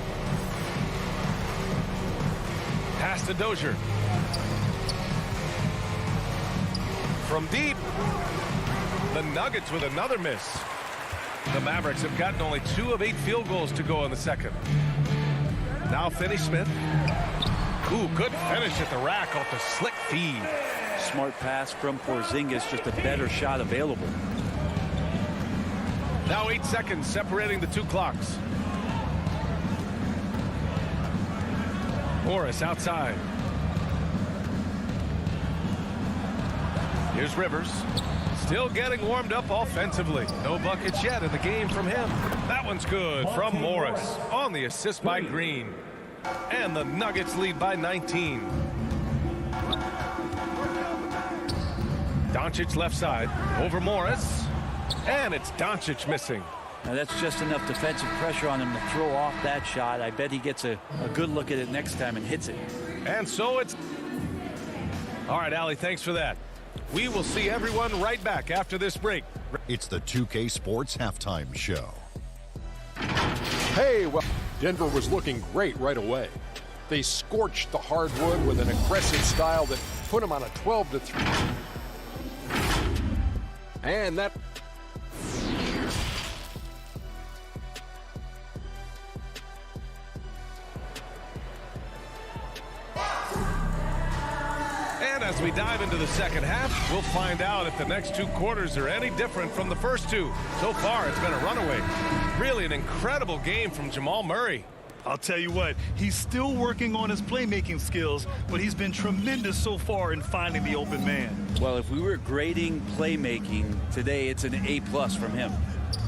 S2: Pass to Dozier. From deep, the Nuggets with another miss. The Mavericks have gotten only 2 of 8 field goals to go in the second. Now Finney-Smith. Ooh, good finish at the rack off the slick feed.
S11: Smart pass from Porzingis, just a better shot available.
S2: Now 8 seconds separating the 2 clocks. Morris outside. Here's Rivers. Still getting warmed up offensively. No buckets yet in the game from him. That one's good from Morris on the assist by Green. And the Nuggets lead by 19. Doncic left side over Morris. And it's Doncic missing.
S11: Now that's just enough defensive pressure on him to throw off that shot. I bet he gets a good look at it next time and hits it.
S2: And so it's... All right, Allie, thanks for that. We will see everyone right back after this break.
S10: It's the 2K Sports Halftime Show.
S7: Hey, well, Denver was looking great right away. They scorched the hardwood with an aggressive style that put them on a 12-3. And that...
S2: And as we dive into the second half, we'll find out if the next 2 quarters are any different from the first 2. So far, it's been a runaway. Really an incredible game from Jamal Murray.
S4: I'll tell you what, he's still working on his playmaking skills, but he's been tremendous so far in finding the open man.
S11: Well, if we were grading playmaking today, it's an A+ from him.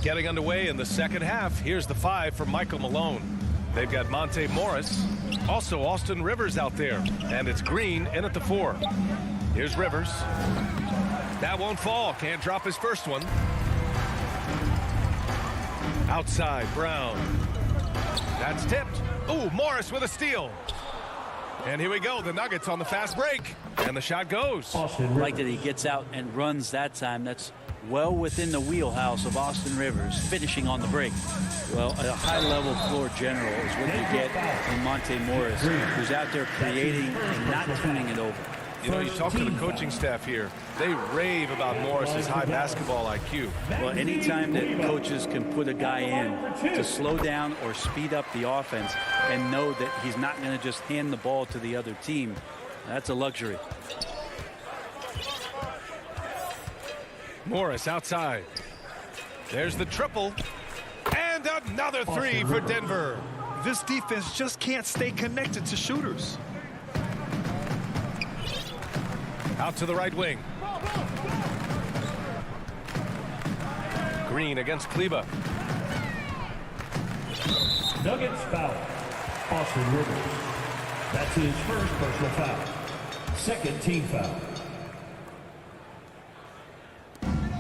S2: Getting underway in the second half, here's the 5 for Michael Malone. They've got Monte Morris, also Austin Rivers out there, and it's Green in at the 4. Here's Rivers. That won't fall, can't drop his first one. Outside, Brown. That's tipped. Ooh, Morris with a steal. And here we go, the Nuggets on the fast break. And the shot goes.
S11: Like that he gets out and runs that time. That's well within the wheelhouse of Austin Rivers, finishing on the break. Well, a high-level floor general is what you get in Monte Morris, who's out there creating and not turning it over.
S2: You know, you talk to the coaching staff here, they rave about Morris's high basketball IQ.
S11: Well, anytime that coaches can put a guy in to slow down or speed up the offense and know that he's not going to just hand the ball to the other team, that's a luxury.
S2: Morris outside. There's the triple. And another 3 for Denver.
S4: This defense just can't stay connected to shooters.
S2: Out to the right wing. Green against Kleba.
S5: Nuggets foul. Austin Rivers. That's his first personal foul. Second team foul.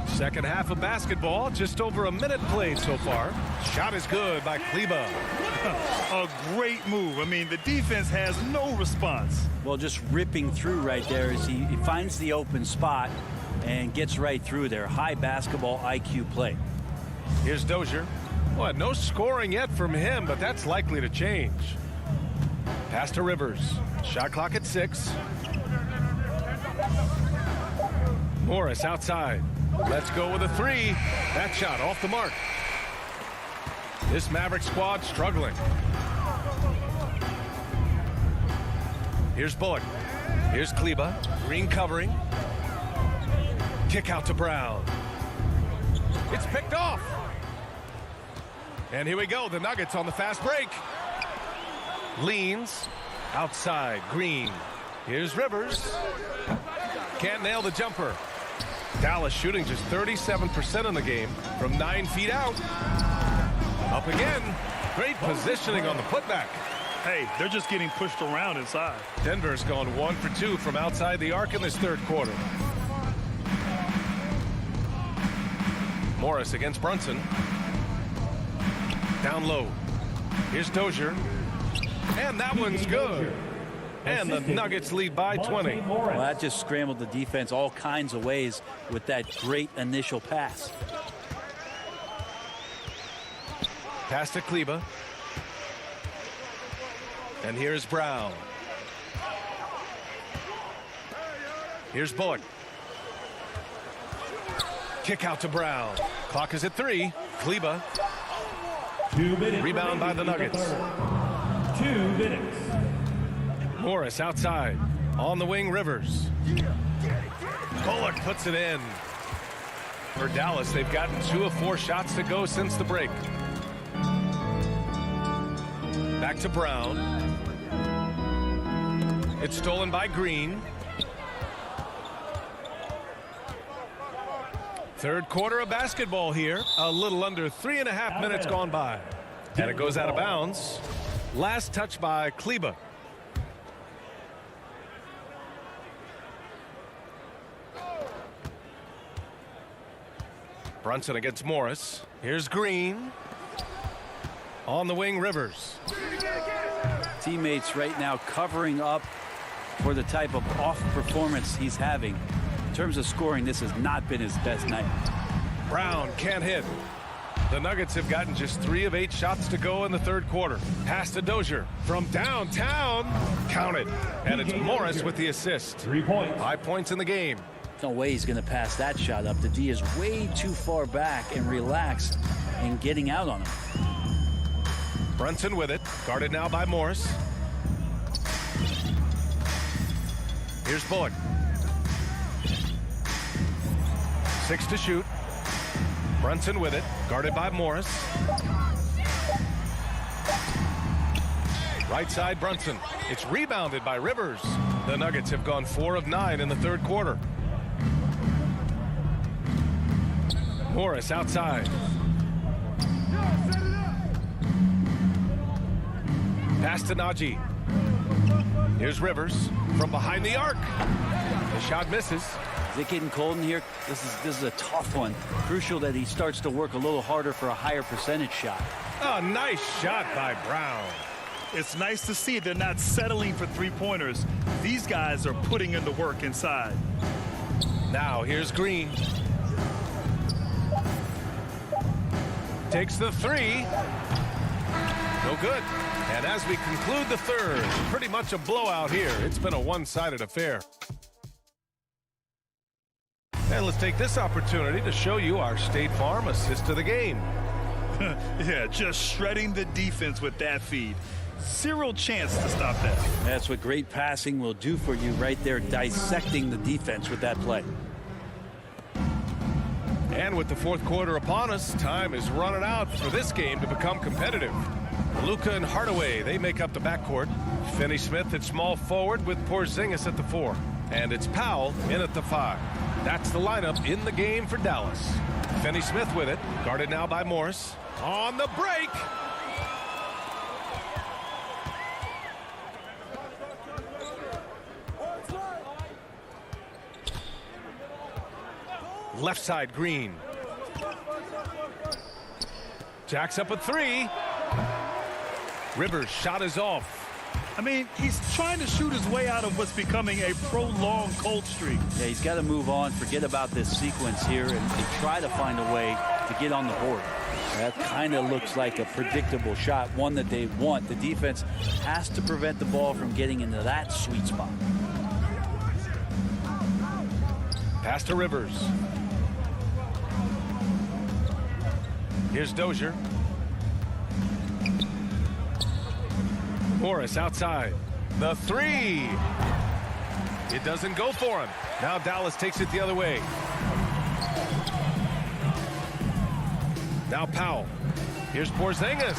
S2: Second half of basketball, just over a minute played so far. Shot is good by Kleba.
S4: A great move. I mean, the defense has no response.
S11: Well, just ripping through right there as he finds the open spot and gets right through there. High basketball IQ play.
S2: Here's Dozier. Well, no scoring yet from him, but that's likely to change. Pass to Rivers. Shot clock at 6. Morris outside. Let's go with a 3. That shot off the mark. This Maverick squad struggling. Here's Bullock. Here's Kleba. Green covering. Kick out to Brown. It's picked off. And here we go. The Nuggets on the fast break. Leans. Outside. Green. Here's Rivers. Can't nail the jumper. Dallas shooting just 37% in the game from 9 feet out. Up again. Great positioning on the putback.
S4: Hey, they're just getting pushed around inside.
S2: Denver's gone 1 for 2 from outside the arc in this third quarter. Morris against Brunson. Down low. Here's Dozier. And that one's good. And the Nuggets lead by 20.
S11: Well, that just scrambled the defense all kinds of ways with that great initial pass.
S2: Pass to Kleba. And here's Brown. Here's Bullock. Kick out to Brown. Clock is at 3. Kleba. Rebound by the Nuggets.
S5: 2 minutes.
S2: Morris outside. On the wing, Rivers. Bullock puts it in. For Dallas, they've gotten 2 of 4 shots to go since the break. Back to Brown. It's stolen by Green. Third quarter of basketball here. A little under 3.5 minutes gone by. And it goes out of bounds. Last touch by Kleba. Brunson against Morris. Here's Green. On the wing, Rivers.
S11: Teammates right now covering up for the type of off performance he's having. In terms of scoring, this has not been his best night.
S2: Brown can't hit. The Nuggets have gotten just 3 of 8 shots to go in the third quarter. Pass to Dozier from downtown. Counted. And it's Morris with the assist.
S5: 3 points.
S2: 5 points in the game.
S11: No way he's going to pass that shot up. The D is way too far back and relaxed in getting out on him.
S2: Brunson with it. Guarded now by Morris. Here's Bullock. 6 to shoot. Brunson with it. Guarded by Morris. Right side, Brunson. It's rebounded by Rivers. The Nuggets have gone 4 of 9 in the third quarter. Morris outside. Pass to Najee. Here's Rivers from behind the arc. The shot misses.
S11: Is it getting cold in here? This is a tough one. Crucial that he starts to work a little harder for a higher percentage shot.
S2: A nice shot by Brown.
S4: It's nice to see they're not settling for 3-pointers. These guys are putting in the work inside.
S2: Now here's Green. Takes the 3. No good. And as we conclude the third, pretty much a blowout here. It's been a one-sided affair. And let's take this opportunity to show you our State Farm assist of the game.
S4: Yeah, just shredding the defense with that feed. Zero chance to stop that.
S11: That's what great passing will do for you right there, dissecting the defense with that play.
S2: And with the fourth quarter upon us, time is running out for this game to become competitive. Luka and Hardaway, they make up the backcourt. Finney-Smith at small forward with Porzingis at the 4. And it's Powell in at the 5. That's the lineup in the game for Dallas. Finney-Smith with it, guarded now by Morris. On the break, Left side, Green. Jacks up a three. Rivers' shot is off.
S4: I mean, he's trying to shoot his way out of what's becoming a prolonged cold streak.
S11: Yeah, he's got to move on, forget about this sequence here, and try to find a way to get on the board. That kind of looks like a predictable shot, one that they want. The defense has to prevent the ball from getting into that sweet spot.
S2: Pass to Rivers. Here's Dozier. Morris outside. The three. It doesn't go for him. Now Dallas takes it the other way. Now Powell. Here's Porzingis.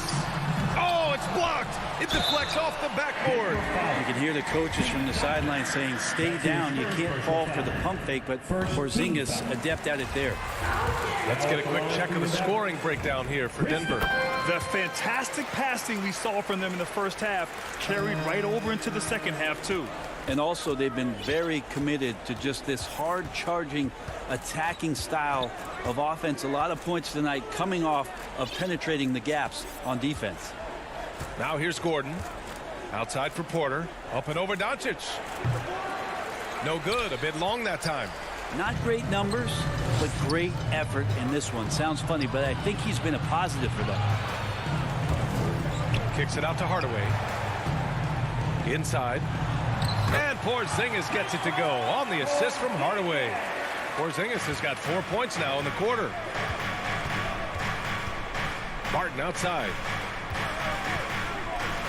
S2: Oh, it's blocked. It deflects off the backboard.
S11: You can hear the coaches from the sideline saying, stay down. You can't fall for the pump fake, but Porzingis adept at it there.
S2: Let's get a quick check of the scoring breakdown here for Denver.
S4: The fantastic passing we saw from them in the first half carried right over into the second half, too.
S11: And also, they've been very committed to just this hard-charging, attacking style of offense. A lot of points tonight coming off of penetrating the gaps on defense.
S2: Now here's Gordon. Outside for Porter. Up and over Doncic. No good. A bit long that time.
S11: Not great numbers, but great effort in this one. Sounds funny, but I think he's been a positive for them.
S2: Kicks it out to Hardaway. Inside. And Porzingis gets it to go on the assist from Hardaway. Porzingis has got 4 points now in the quarter. Barton outside.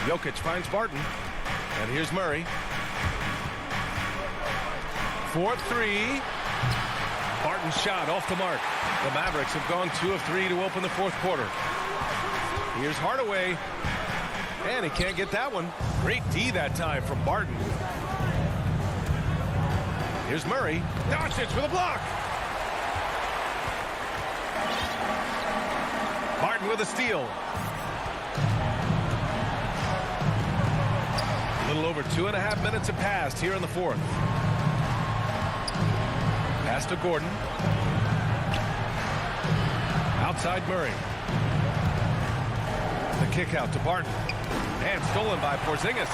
S2: Jokic finds Barton. And here's Murray. 4-3. Barton's shot off the mark. The Mavericks have gone 2 of 3 to open the fourth quarter. Here's Hardaway. And he can't get that one. Great D that time from Barton. Here's Murray. Doncic with a block. Barton with a steal. A little over 2.5 minutes have passed here in the fourth. Pass to Gordon. Outside Murray. The kick out to Barton. And stolen by Porzingis.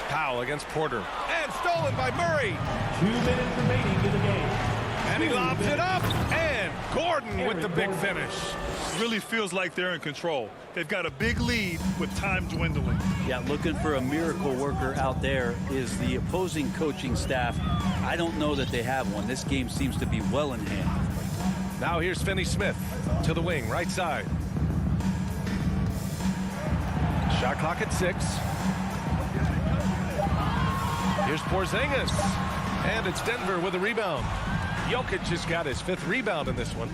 S2: Powell against Porter. And stolen by Murray.
S5: 2 minutes remaining in the game.
S2: And he lobs it up. And Gordon with the big finish.
S4: Really feels like they're in control. They've got a big lead with time dwindling.
S11: Yeah, looking for a miracle worker out there is the opposing coaching staff. I don't know that they have one. This game seems to be well in hand.
S2: Now here's Finney-Smith to the wing, right side. Shot clock at 6. Here's Porzingis. And it's Denver with a rebound. Jokic has got his 5th rebound in this one.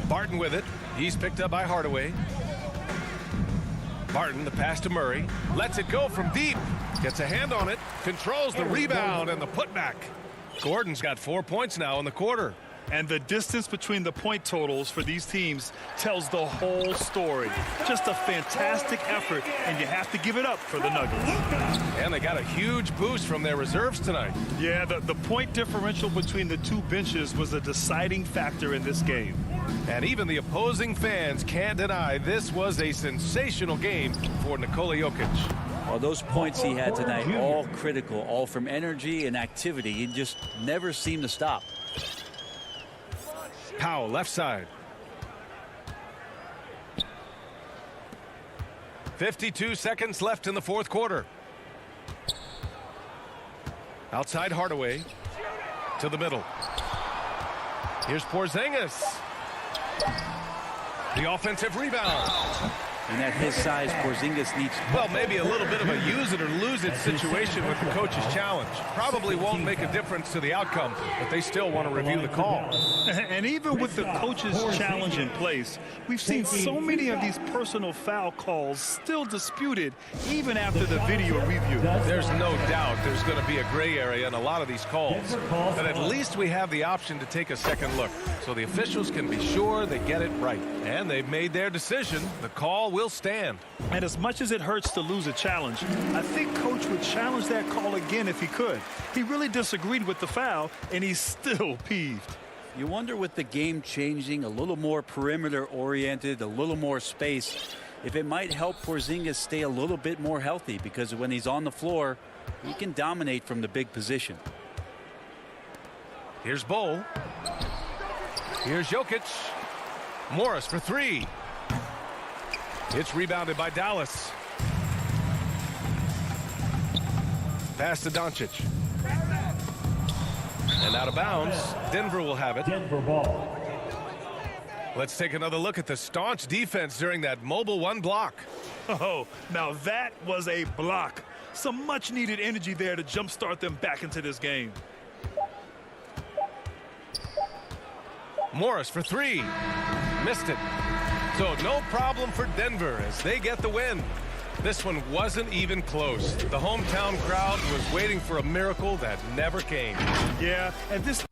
S2: Barton with it. He's picked up by Hardaway. Barton, the pass to Murray. Lets it go from deep. Gets a hand on it. Controls the rebound and the putback. Gordon's got 4 points now in the quarter.
S4: And the distance between the point totals for these teams tells the whole story. Just a fantastic effort, and you have to give it up for the Nuggets.
S2: And they got a huge boost from their reserves tonight.
S4: Yeah, the point differential between the two benches was a deciding factor in this game.
S2: And even the opposing fans can't deny this was a sensational game for Nikola Jokic.
S11: Well, those points he had tonight, all critical, all from energy and activity. He just never seemed to stop.
S2: Powell, left side. 52 seconds left in the fourth quarter. Outside Hardaway to the middle. Here's Porzingis. The offensive rebound.
S11: And at his size, Porzingis needs...
S2: Well, maybe a little bit of a use it or lose it situation with the coach's challenge. Probably won't make a difference to the outcome, but they still want to review the call.
S4: And even with the coach's challenge in place, we've seen so many of these personal foul calls still disputed even after the video review.
S2: There's no doubt there's going to be a gray area in a lot of these calls. But at least we have the option to take a second look so the officials can be sure they get it right. And they've made their decision. The call will will stand.
S4: And as much as it hurts to lose a challenge, I think Coach would challenge that call again if he could. He really disagreed with the foul, and he's still peeved.
S11: You wonder, with the game changing, a little more perimeter-oriented, a little more space, if it might help Porzingis stay a little bit more healthy, because when he's on the floor, he can dominate from the big position.
S2: Here's Bol. Here's Jokic. Morris for three. It's rebounded by Dallas. Pass to Doncic. And out of bounds. Denver will have it.
S5: Denver ball.
S2: Let's take another look at the staunch defense during that mobile one block.
S4: Oh, now that was a block. Some much-needed energy there to jumpstart them back into this game.
S2: Morris for three. Missed it. So no problem for Denver as they get the win. This one wasn't even close. The hometown crowd was waiting for a miracle that never came.
S4: Yeah, and this...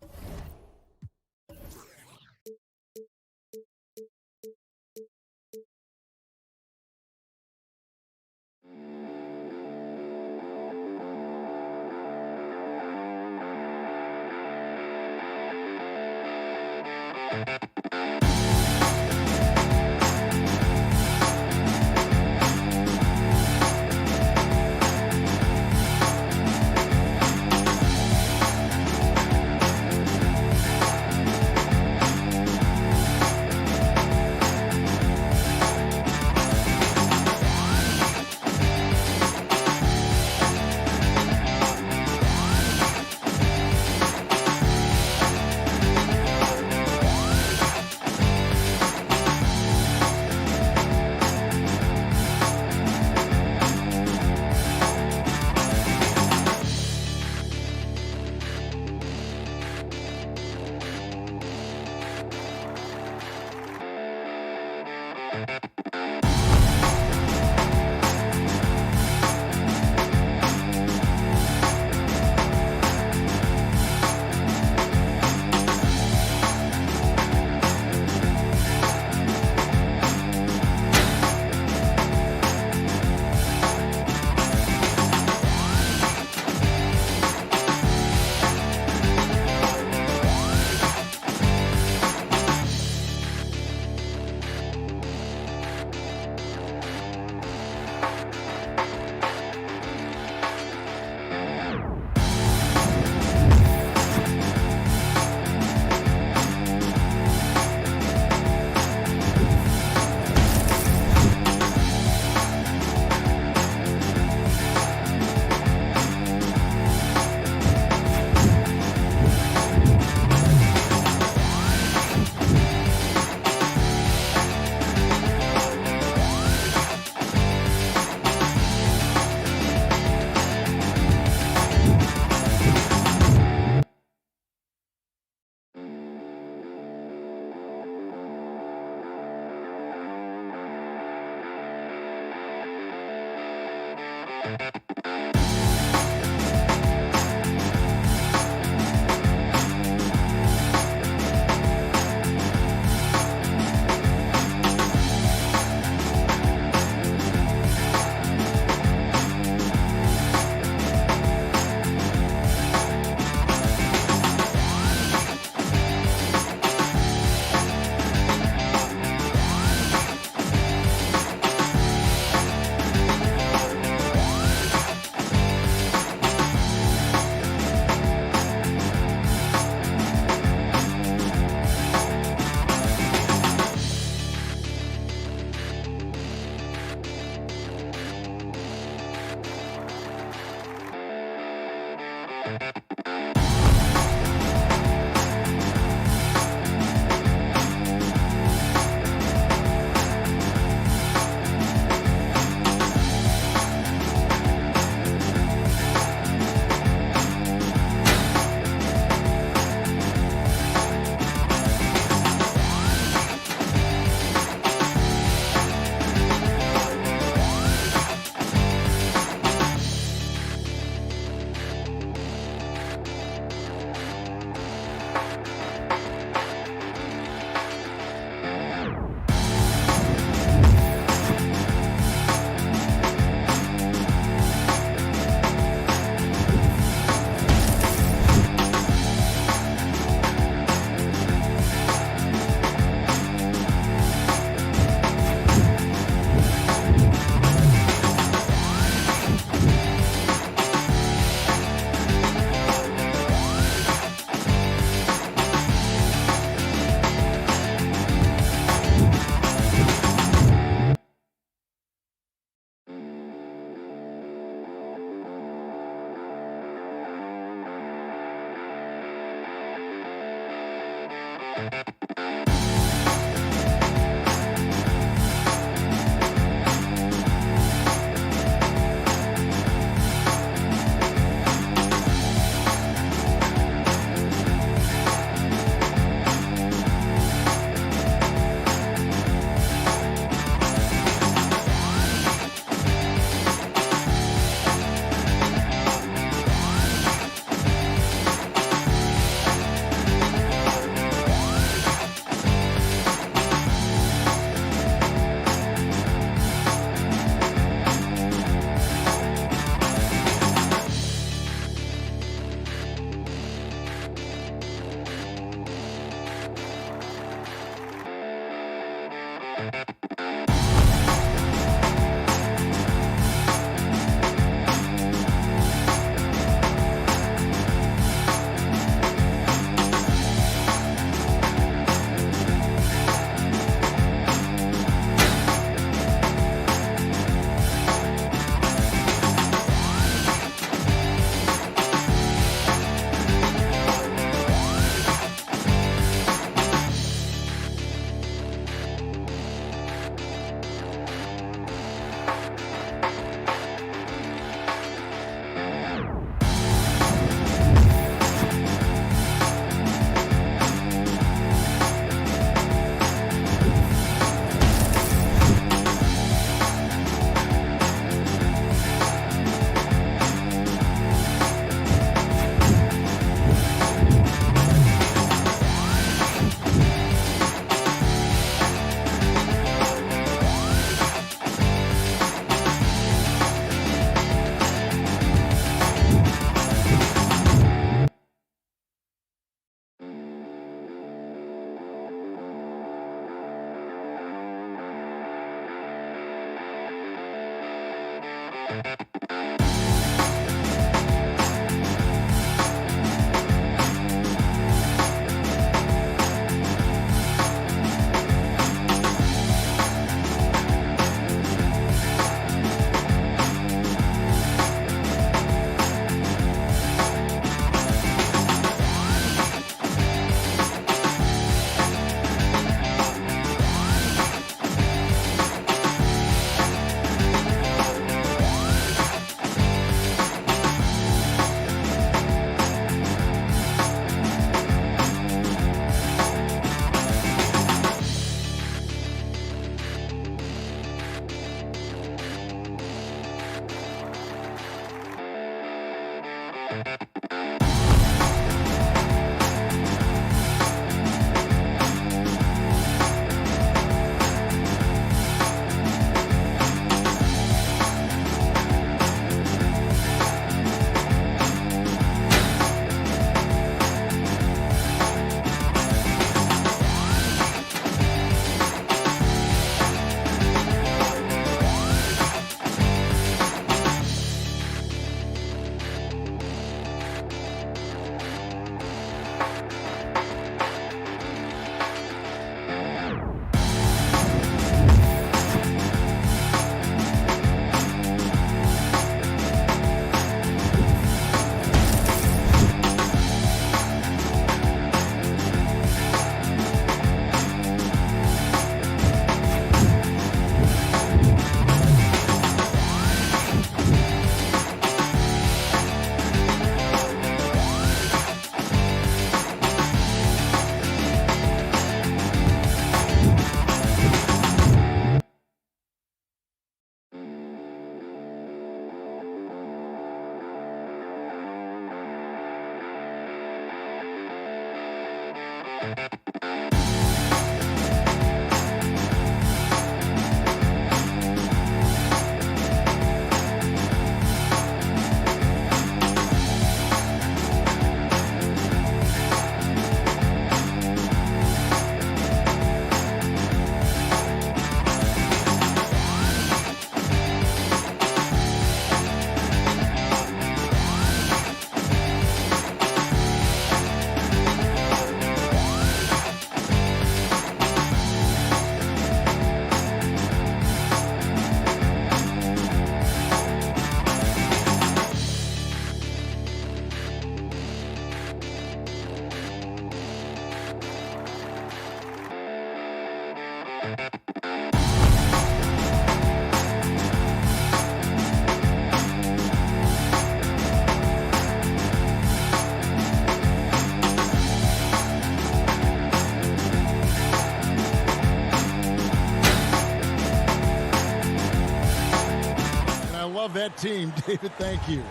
S6: That team, David, thank you.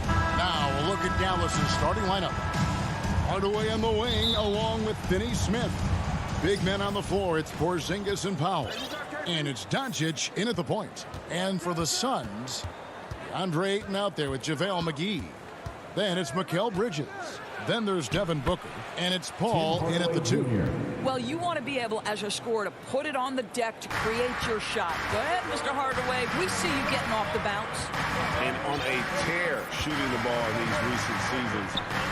S6: Now we'll look at Dallas's starting lineup. Hardaway on the wing along with Finney Smith. Big men on the floor, it's Porzingis and Powell. And it's Doncic in at the point. And for the Suns, Andre Ayton out there with JaVale McGee. Then it's Mikal Bridges. Then there's Devin Booker. And it's Paul in at the 2.
S12: Well, you want to be able, as a scorer, to put it on the deck to create your shot. Go ahead, Mr. Hardaway. We see you getting off the bounce.
S9: And on a tear shooting the ball in these recent seasons,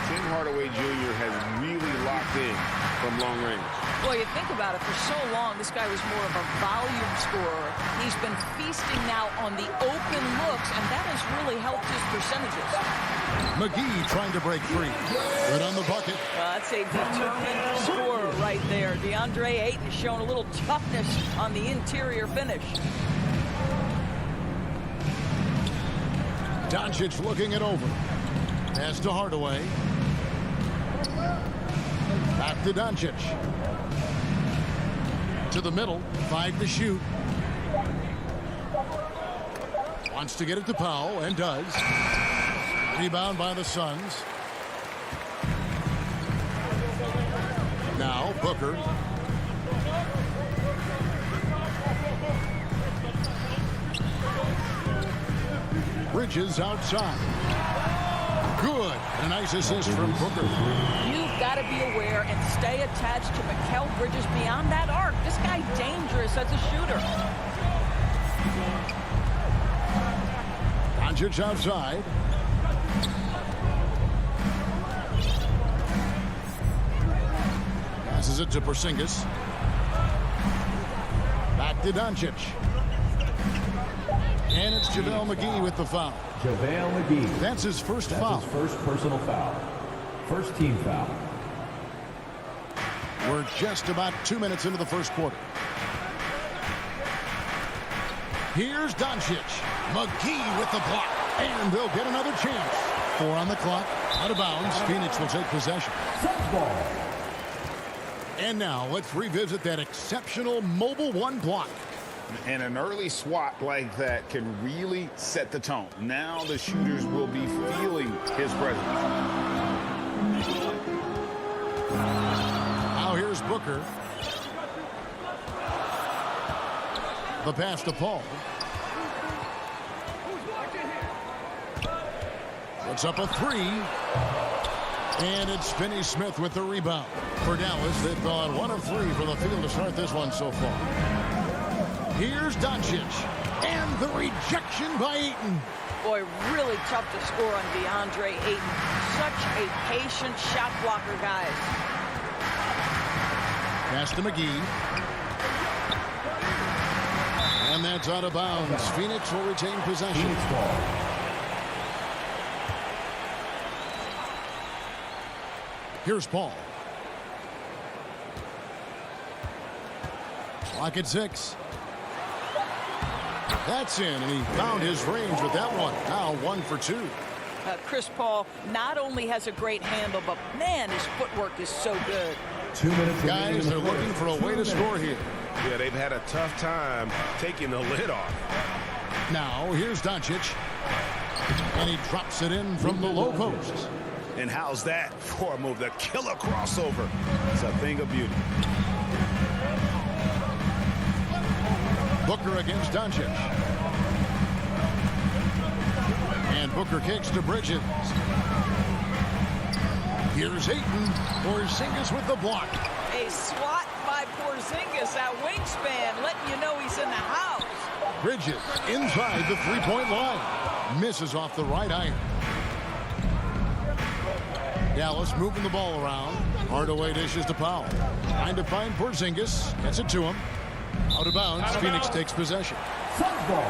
S9: Tim Hardaway Jr. has really locked in from long range.
S12: Well, you think about it, for so long, this guy was more of a volume scorer. He's been feasting now on the open looks, and that has really helped his percentages.
S6: McGee trying to break free. Good on the bucket.
S12: That's a determined scorer right there. DeAndre Ayton has shown a little toughness on the interior finish.
S6: Doncic looking it over. Pass to Hardaway. Back to Doncic. To the middle. 5 to shoot. Wants to get it to Powell and does. Rebound by the Suns. Now Booker. Bridges outside. Good. A nice assist from Booker.
S12: You've got to be aware and stay attached to Mikal Bridges beyond that arc. This guy's dangerous as a shooter.
S6: Doncic outside. Passes it to Porzingis. Back to Doncic. And it's JaVale McGee with the foul.
S5: JaVale McGee.
S6: That's his first foul.
S5: His first personal foul. First team foul.
S6: We're just about 2 minutes into the first quarter. Here's Doncic. McGee with the block. And they'll get another chance. 4 on the clock. Out of bounds. Phoenix will take possession.
S5: Ball.
S6: And now let's revisit that exceptional mobile one block.
S9: And an early swat like that can really set the tone. Now the shooters will be feeling his presence.
S6: Now here's Booker. The pass to Paul. Puts up a 3. And it's Finney-Smith with the rebound. For Dallas, they've gone 1 of 3 from the field to start this one so far. Here's Doncic. And the rejection by Ayton.
S12: Boy, really tough to score on DeAndre Ayton. Such a patient shot blocker, guys.
S6: Pass to McGee. And that's out of bounds. Phoenix will retain possession.
S5: Phoenix ball.
S6: Here's Paul. Clock at 6. That's in, and he found his range with that one. Now 1 for 2.
S12: Chris Paul not only has a great handle, but man, his footwork is so good.
S5: 2 minutes.
S6: Guys, they're looking for a way to score here.
S2: Yeah, they've had a tough time taking the lid off.
S6: Now here's Doncic. And he drops it in from the low post.
S9: And how's that for a move? The killer crossover. It's a thing of beauty.
S6: Booker against Doncic. And Booker kicks to Bridges. Here's Ayton. Porzingis with the block.
S12: A swat by Porzingis, that wingspan, letting you know he's in the house.
S6: Bridges inside the three-point line. Misses off the right iron. Dallas moving the ball around. Hardaway dishes to Powell. Trying to find Porzingis. Gets it to him. Out of bounds. Phoenix takes possession.
S5: Ball.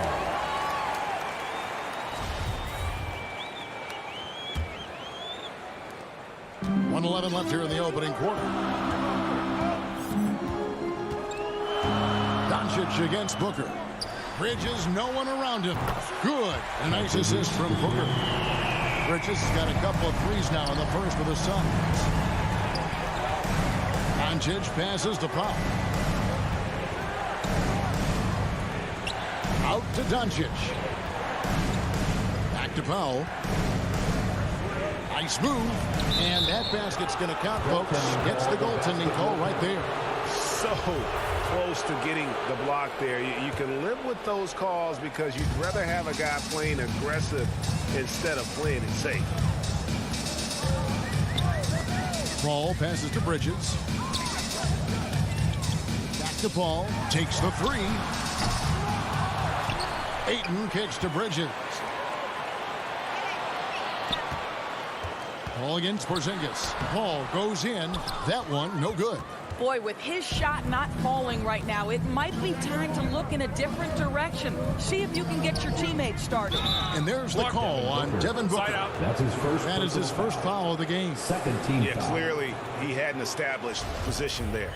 S6: 1:11 left here in the opening quarter. Doncic against Booker. Bridges, no one around him. Good. A nice assist from Booker. Bridges has got a couple of threes now in the first with the Suns. Doncic passes to Powell. Out to Doncic. Back to Powell. Nice move. And that basket's going to count, folks. Gets the goaltending call right there.
S9: So close to getting the block there. You can live with those calls because you'd rather have a guy playing aggressive instead of playing it safe.
S6: Paul passes to Bridges. Back to Paul. Takes the 3. Ayton kicks to Bridges. Paul against Porzingis. Paul goes in. That one, no good.
S12: Boy, with his shot not falling right now, it might be time to look in a different direction. See if you can get your teammates started.
S6: And there's the call on Devin Booker.
S5: That's his first.
S6: That is his first foul of the game.
S5: Second team
S9: Yeah,
S5: foul.
S9: clearly he hadn't established position there.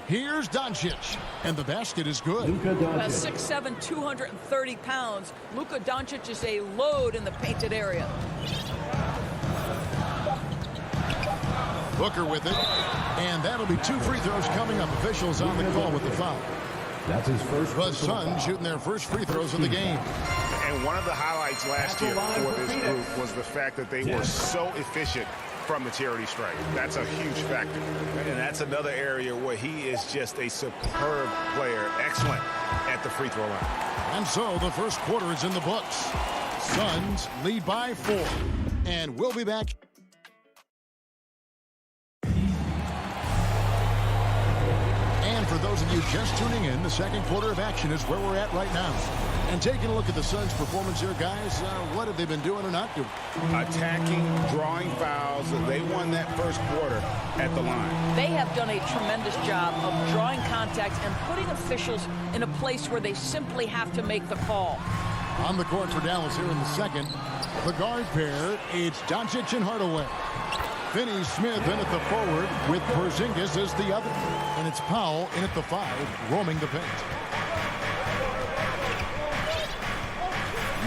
S6: Here's Doncic, and the basket is good.
S5: Luka Doncic.
S12: 6'7", 230 pounds. Luka Doncic is a load in the painted area.
S6: Booker with it, and that'll be 2 free throws coming up. Officials on the call with the foul.
S5: That's his first.
S6: The Suns shooting their first free throws of the game.
S9: And one of the highlights last year for this group was the fact that they were so efficient from the charity stripe. That's a huge factor. And that's another area where he is just a superb player. Excellent at the free throw line.
S6: And so the first quarter is in the books. Suns lead by 4. And we'll be back. And for those those of you just tuning in, the second quarter of action is where we're at right now. And taking a look at the Suns' performance here, guys, what have they been doing or not doing?
S9: Attacking, drawing fouls. They won that first quarter at the line.
S12: They have done a tremendous job of drawing contact and putting officials in a place where they simply have to make the call.
S6: On the court for Dallas here in the second, the guard pair, it's Doncic and Hardaway. Finney-Smith in at the forward with Porzingis as the other. And it's Powell in at the 5, roaming the paint.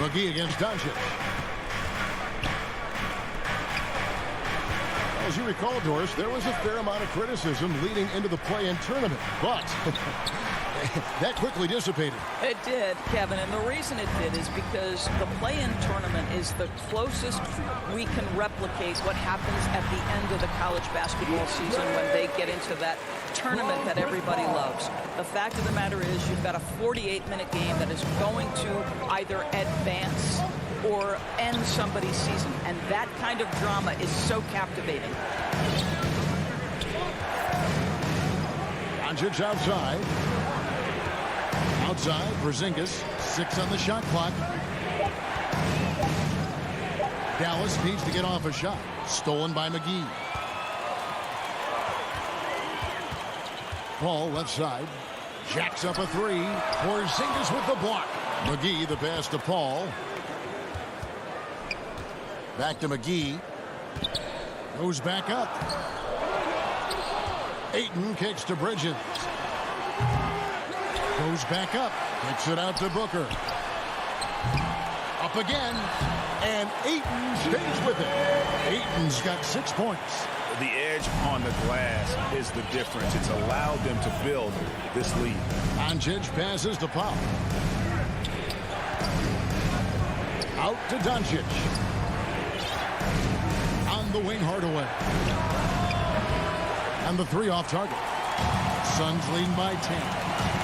S6: McGee against Doncic. As you recall, Doris, there was a fair amount of criticism leading into the play-in tournament, but that quickly dissipated.
S12: It did, Kevin, and the reason it did is because the play-in tournament is the closest we can replicate what happens at the end of the college basketball season when they get into that tournament that everybody loves. The fact of the matter is you've got a 48-minute game that is going to either advance or end somebody's season, and that kind of drama is so captivating.
S6: Doncic outside. Outside, Porzingis, 6 on the shot clock. Dallas needs to get off a shot. Stolen by McGee. Paul left side. Jacks up a 3. Porzingis with the block. McGee the pass to Paul. Back to McGee. Goes back up. Ayton kicks to Bridges. Goes back up. Kicks it out to Booker. Up again. And Ayton stays with it. Ayton's got 6 points.
S9: The edge on the glass is the difference. It's allowed them to build this lead.
S6: Doncic passes to Powell. Out to Doncic. On the wing, Hardaway. And the 3 off target. Suns leading by 10.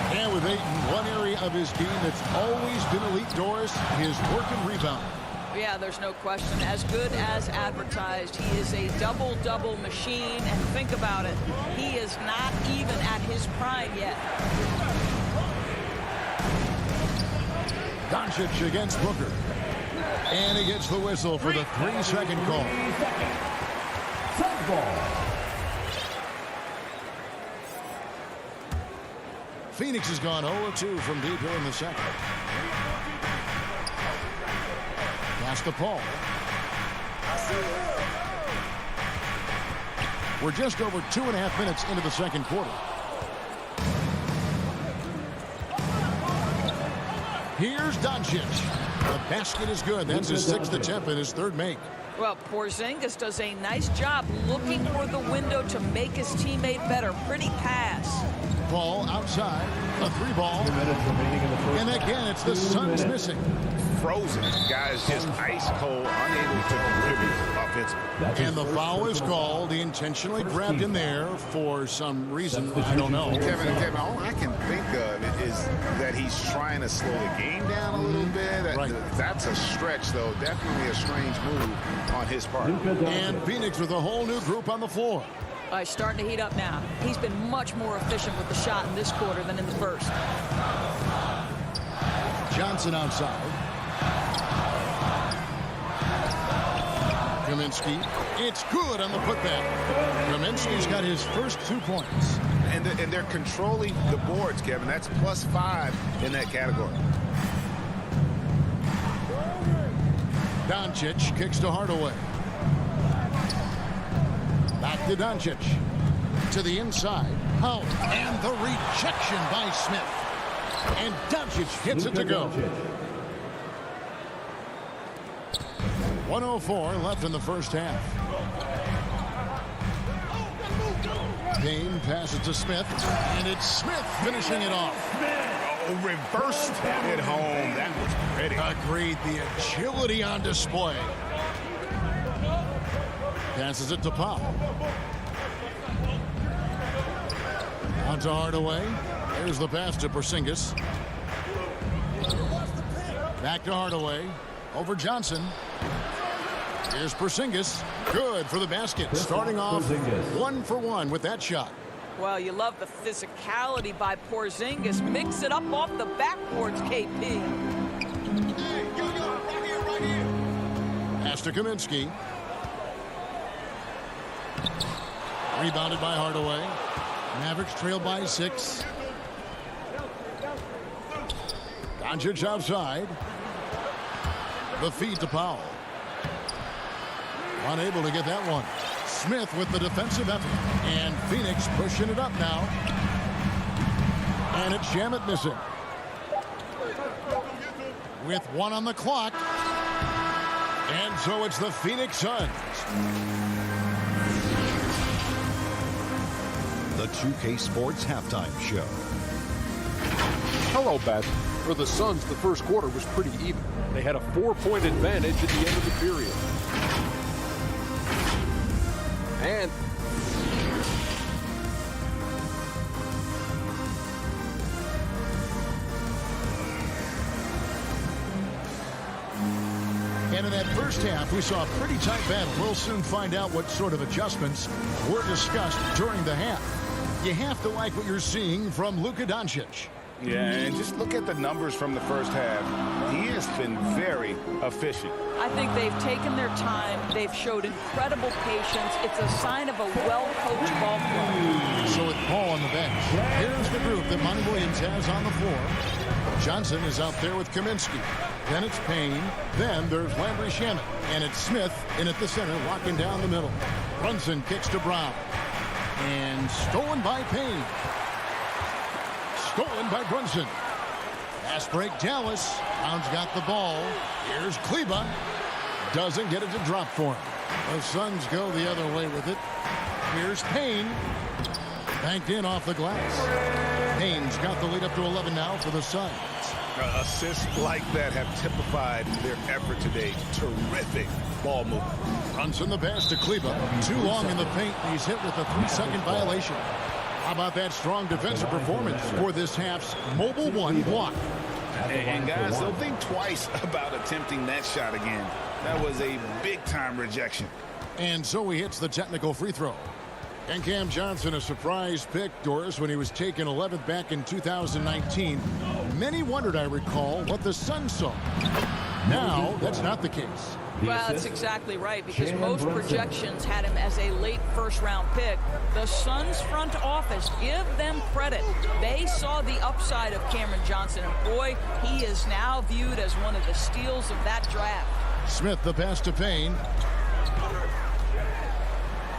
S6: And with Ayton, one area of his game that's always been elite, Doris, his work and rebound.
S12: Yeah, there's no question. As good as advertised, he is a double-double machine. And think about it, he is not even at his prime yet.
S6: Doncic against Booker. And he gets the whistle for the 3-second call.
S5: Suns ball.
S6: Phoenix has gone 0-2 from deep here in the second. Pass to Paul. We're just over 2.5 minutes into the second quarter. Here's Doncic. The basket is good. That's his 6th attempt and his 3rd make.
S12: Well, Porzingis does a nice job looking for the window to make his teammate better. Pretty pass.
S6: Ball outside. A 3 ball. And again, it's the Suns missing.
S9: Frozen. Guys just ice cold, unable to contribute offensively.
S6: And the foul is called. He intentionally grabbed him there for some reason. I don't know.
S9: Kevin, all I can think of is that he's trying to slow the game down a little bit.
S6: Right.
S9: That's a stretch, though. Definitely a strange move on his part.
S6: And Phoenix with a whole new group on the floor.
S12: He's starting to heat up now. He's been much more efficient with the shot in this quarter than in the first.
S6: Johnson outside. Kaminsky. It's good on the putback. Kaminsky's got his first 2 points.
S9: And they're controlling the boards, Kevin. That's +5 in that category.
S6: Doncic kicks to Hardaway. Back to Doncic. To the inside. Powell. And the rejection by Smith. And Doncic hits it to go. 1:04 left in the first half. Payne passes to Smith. And it's Smith finishing it off.
S9: Reversed it home. That was pretty.
S6: Agreed. The agility on display. Passes it to Powell. On to Hardaway. There's the pass to Porzingis. Back to Hardaway. Over Johnson. Here's Porzingis. Good for the basket. Starting off 1 for 1 with that shot.
S12: Well, you love the physicality by Porzingis. Mix it up off the backboards, KP.
S6: Pass to Kaminsky. Rebounded by Hardaway. Mavericks trail by 6. Doncic outside. The feed to Powell. Unable to get that one. Smith with the defensive effort. And Phoenix pushing it up now. And it's Shamet missing. With 1 on the clock. And so it's the Phoenix Suns.
S10: The 2K Sports Halftime Show.
S7: Hello, Beth. For the Suns, the first quarter was pretty even. They had a 4-point advantage at the end of the period. And
S6: in that first half, we saw a pretty tight battle. We'll soon find out what sort of adjustments were discussed during the half. You have to like what you're seeing from Luka Doncic.
S9: Yeah, and just look at the numbers from the first half. He has been very efficient.
S12: I think they've taken their time. They've showed incredible patience. It's a sign of a well-coached ball club.
S6: So with Paul on the bench, here's the group that Monty Williams has on the floor. Johnson is out there with Kaminsky. Then it's Payne. Then there's Landry Shamet. And it's Smith in at the center, walking down the middle. Brunson kicks to Brown. And stolen by Payne. Stolen by Brunson. Pass break, Dallas. Brown's got the ball. Here's Kleba. Doesn't get it to drop for him. The Suns go the other way with it. Here's Payne. Banked in off the glass. Payne's got the lead up to 11 now for the Suns.
S9: Assists like that have typified their effort today. Terrific ball movement.
S6: Brunson the pass to Kleba. Too long in the paint. He's hit with a 3-second violation. How about that strong defensive performance for this half's mobile 1 block?
S9: And guys, they'll think twice about attempting that shot again. That was a big-time rejection.
S6: And so he hits the technical free throw. And Cam Johnson, a surprise pick, Doris, when he was taken 11th back in 2019. Many wondered, I recall, what the Suns saw. Now, that's not the case.
S12: Well, that's exactly right, because most projections had him as a late first-round pick. The Suns front office, give them credit. They saw the upside of Cameron Johnson, and boy, he is now viewed as one of the steals of that draft.
S6: Smith, the pass to Payne.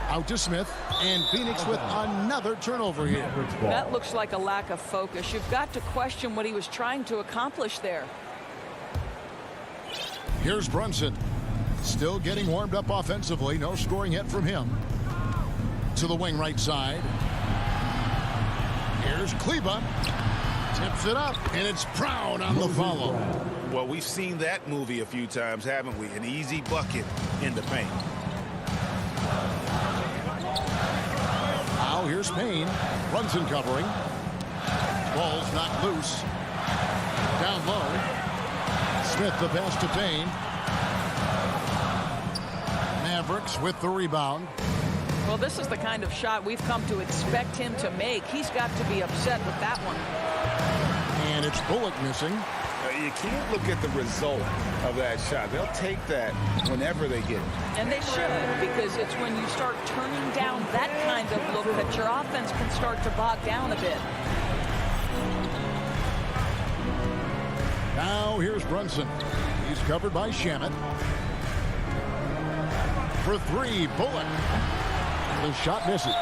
S6: Out to Smith, and Phoenix with another turnover here.
S12: That looks like a lack of focus. You've got to question what he was trying to accomplish there.
S6: Here's Brunson. Still getting warmed up offensively. No scoring yet from him. To the wing right side. Here's Kleba. Tips it up, and it's Brown on the follow.
S9: Well, we've seen that movie a few times, haven't we? An easy bucket in the paint.
S6: Now here's Payne. Brunson covering. Ball's knocked loose. Down low. Smith the pass to Payne. Mavericks with the rebound.
S12: Well, this is the kind of shot we've come to expect him to make. He's got to be upset with that one.
S6: And it's Bullock missing.
S9: You can't look at the result of that shot. They'll take that whenever they get it.
S12: And they should, because it's when you start turning down that kind of look that your offense can start to bog down a bit.
S6: Now here's Brunson. He's covered by Shamet. For 3, Bullock. The shot misses.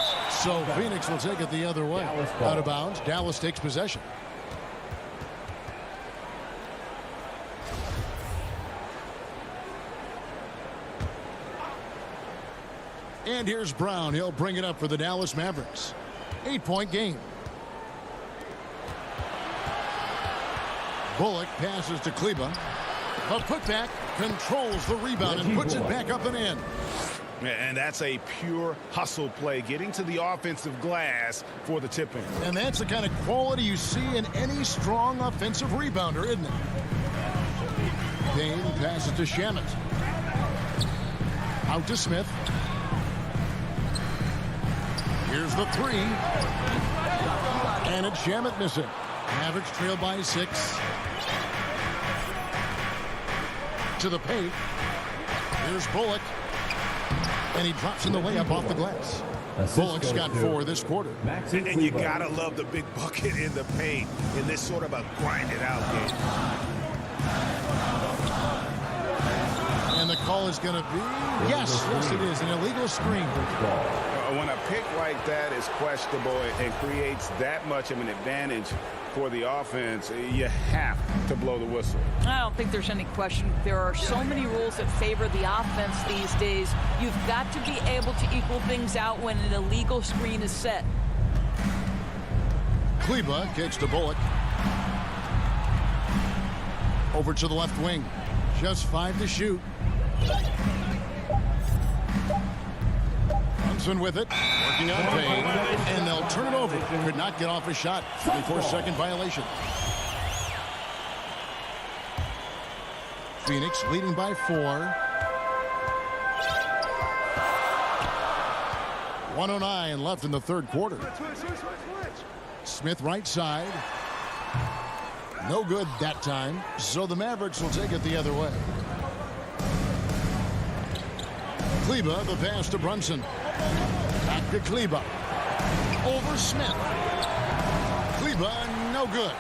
S6: So Phoenix will take it the other way. Out of bounds. Dallas takes possession. And here's Brown. He'll bring it up for the Dallas Mavericks. 8-point game. Bullock passes to Kleba. A putback, controls the rebound and puts it back up and in.
S9: And that's a pure hustle play, getting to the offensive glass for the tip-in.
S6: And that's the kind of quality you see in any strong offensive rebounder, isn't it? Payne passes to Shamet. Out to Smith. Here's the three. And it's Shamet missing. Mavericks trail by 6. To the paint. Here's Bullock. And he drops in the layup off the glass. Bullock's got 4 this quarter.
S9: And you gotta love the big bucket in the paint in this sort of a grind-it-out game.
S6: And the call is going to be, yes, it is, an illegal screen.
S9: When a pick like that is questionable and creates that much of an advantage for the offense, you have to blow the whistle.
S12: I don't think there's any question. There are so many rules that favor the offense these days. You've got to be able to equal things out when an illegal screen is set.
S6: Kleba kicks to Bullock. Over to the left wing. Just 5 to shoot. Brunson with it. Working on Payne. And they'll turn it over. Could not get off a shot. 24-second violation. Phoenix leading by 4. 1:09 left in the third quarter. Smith right side. No good that time. So the Mavericks will take it the other way. Kleba, the pass to Brunson. Back to Kleba. Over Smith. Kleba, no good.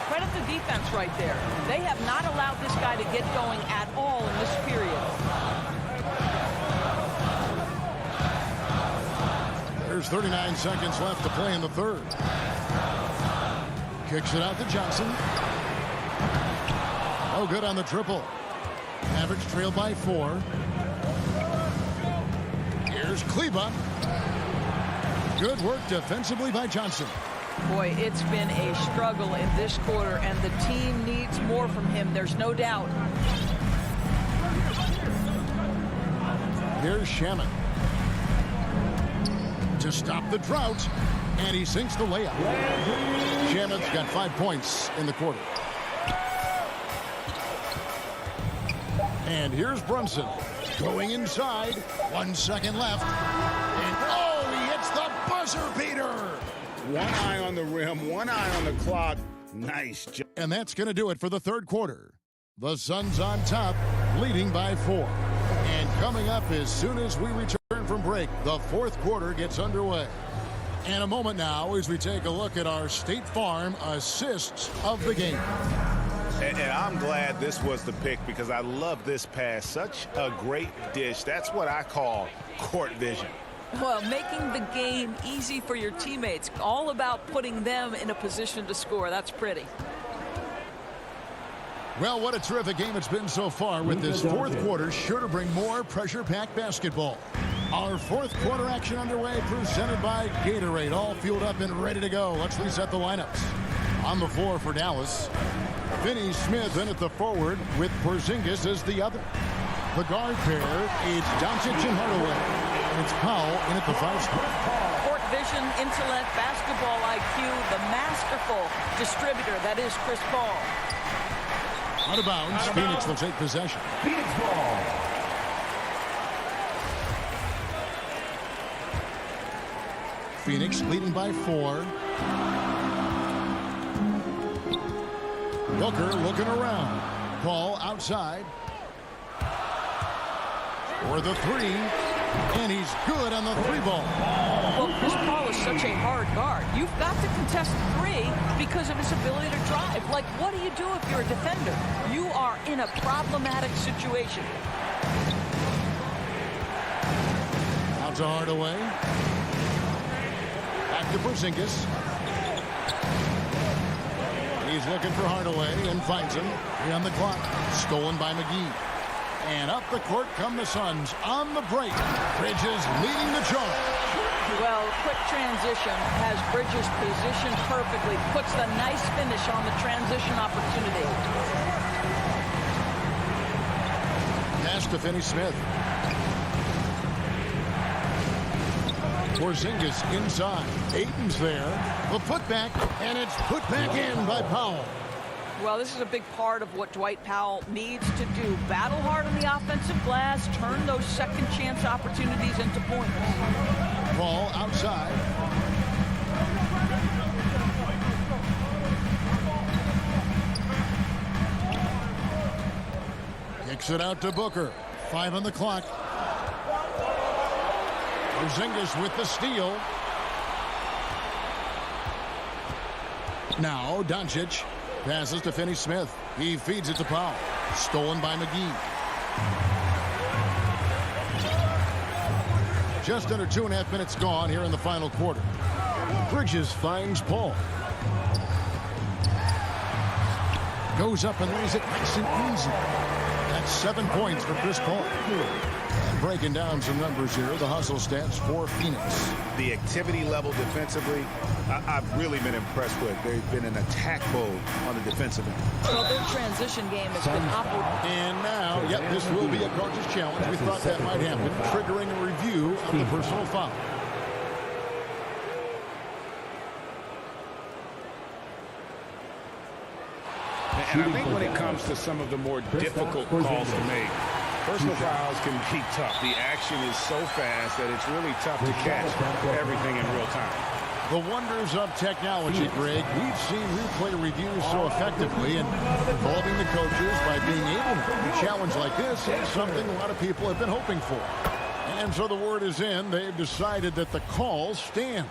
S12: Credit the defense right there. They have not allowed this guy to get going at all in this period.
S6: There's 39 seconds left to play in the third. Kicks it out to Johnson. No good on the triple. Mavericks trail by 4. Here's Kleba. Good work defensively by Johnson.
S12: Boy, it's been a struggle in this quarter, and the team needs more from him. There's no doubt.
S6: Here's Shamet. To stop the drought, and he sinks the layup. Shamet's got 5 points in the quarter. And here's Brunson going inside. 1 second left. And oh, he hits the buzzer beater.
S9: One eye on the rim, one eye on the clock. Nice job.
S6: And that's going to do it for the third quarter. The Suns on top, leading by 4. And coming up as soon as we return from break, the fourth quarter gets underway. And a moment now as we take a look at our State Farm assists of the game.
S9: And I'm glad this was the pick because I love this pass. Such a great dish. That's what I call court vision.
S12: Well, making the game easy for your teammates. All about putting them in a position to score. That's pretty.
S6: Well, what a terrific game it's been so far with this fourth quarter. Sure to bring more pressure-packed basketball. Our fourth quarter action underway, presented by Gatorade. All fueled up and ready to go. Let's reset the lineups. On the floor for Dallas, Finney Smith in at the forward with Porzingis as the other. The guard pair, it's Doncic and Hardaway. And it's Powell in at the 5 spot.
S12: Court vision, intellect, basketball IQ, the masterful distributor that is Chris Paul.
S6: Out of bounds, Phoenix will take possession.
S5: Phoenix ball.
S6: Phoenix leading by 4. Booker looking around. Paul outside. For the 3. And he's good on the 3 ball.
S12: Well, Chris Paul is such a hard guard. You've got to contest 3 because of his ability to drive. Like, what do you do if you're a defender? You are in a problematic situation.
S6: Out to Hardaway. Back to Porzingis. He's looking for Hardaway and finds him. 3 on the clock. Stolen by McGee. And up the court come the Suns on the break. Bridges leading the charge.
S12: Well, quick transition has Bridges positioned perfectly. Puts the nice finish on the transition opportunity.
S6: Pass to Finney Smith. Porzingis inside. Ayton's there. The putback, and it's put back in by Powell.
S12: Well, this is a big part of what Dwight Powell needs to do. Battle hard on the offensive glass, turn those second chance opportunities into points.
S6: Ball outside. Kicks it out to Booker. 5 on the clock. Porzingis with the steal. Now Doncic passes to Finney-Smith. He feeds it to Powell. Stolen by McGee. Just under 2.5 minutes gone here in the final quarter. Bridges finds Paul. Goes up and lays it nice and easy. That's 7 points for Chris Paul. And breaking down some numbers here, the hustle stats for Phoenix.
S9: The activity level defensively, I've really been impressed with. They've been in attack mode on the defensive end.
S12: Well, their transition game has been operable.
S6: And now, yep, this will be a coach's challenge. We thought that might happen, triggering a review of the personal foul.
S9: And I think when it comes to some of the more difficult calls to make, personal fouls can be tough. The action is so fast that it's really tough to catch everything in real time.
S6: The wonders of technology, Greg. We've seen replay reviews so effectively, and involving the coaches by being able to a challenge like this is something a lot of people have been hoping for. And so the word is in. They've decided that the call stands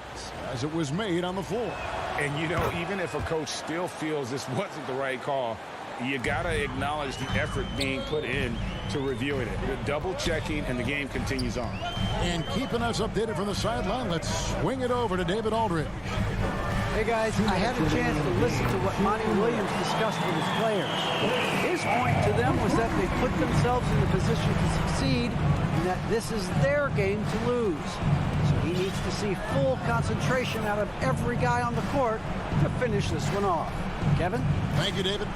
S6: as it was made on the floor.
S9: And, you know, even if a coach still feels this wasn't the right call, you got to acknowledge the effort being put in to reviewing it. You're double checking, and the game continues on.
S6: And keeping us updated from the sideline, let's swing it over to David Aldridge.
S13: Hey, guys, I had a chance to listen to what Monty Williams discussed with his players. His point to them was that they put themselves in the position to succeed and that this is their game to lose. So he needs to see full concentration out of every guy on the court to finish this one off. Kevin?
S6: Thank you, David.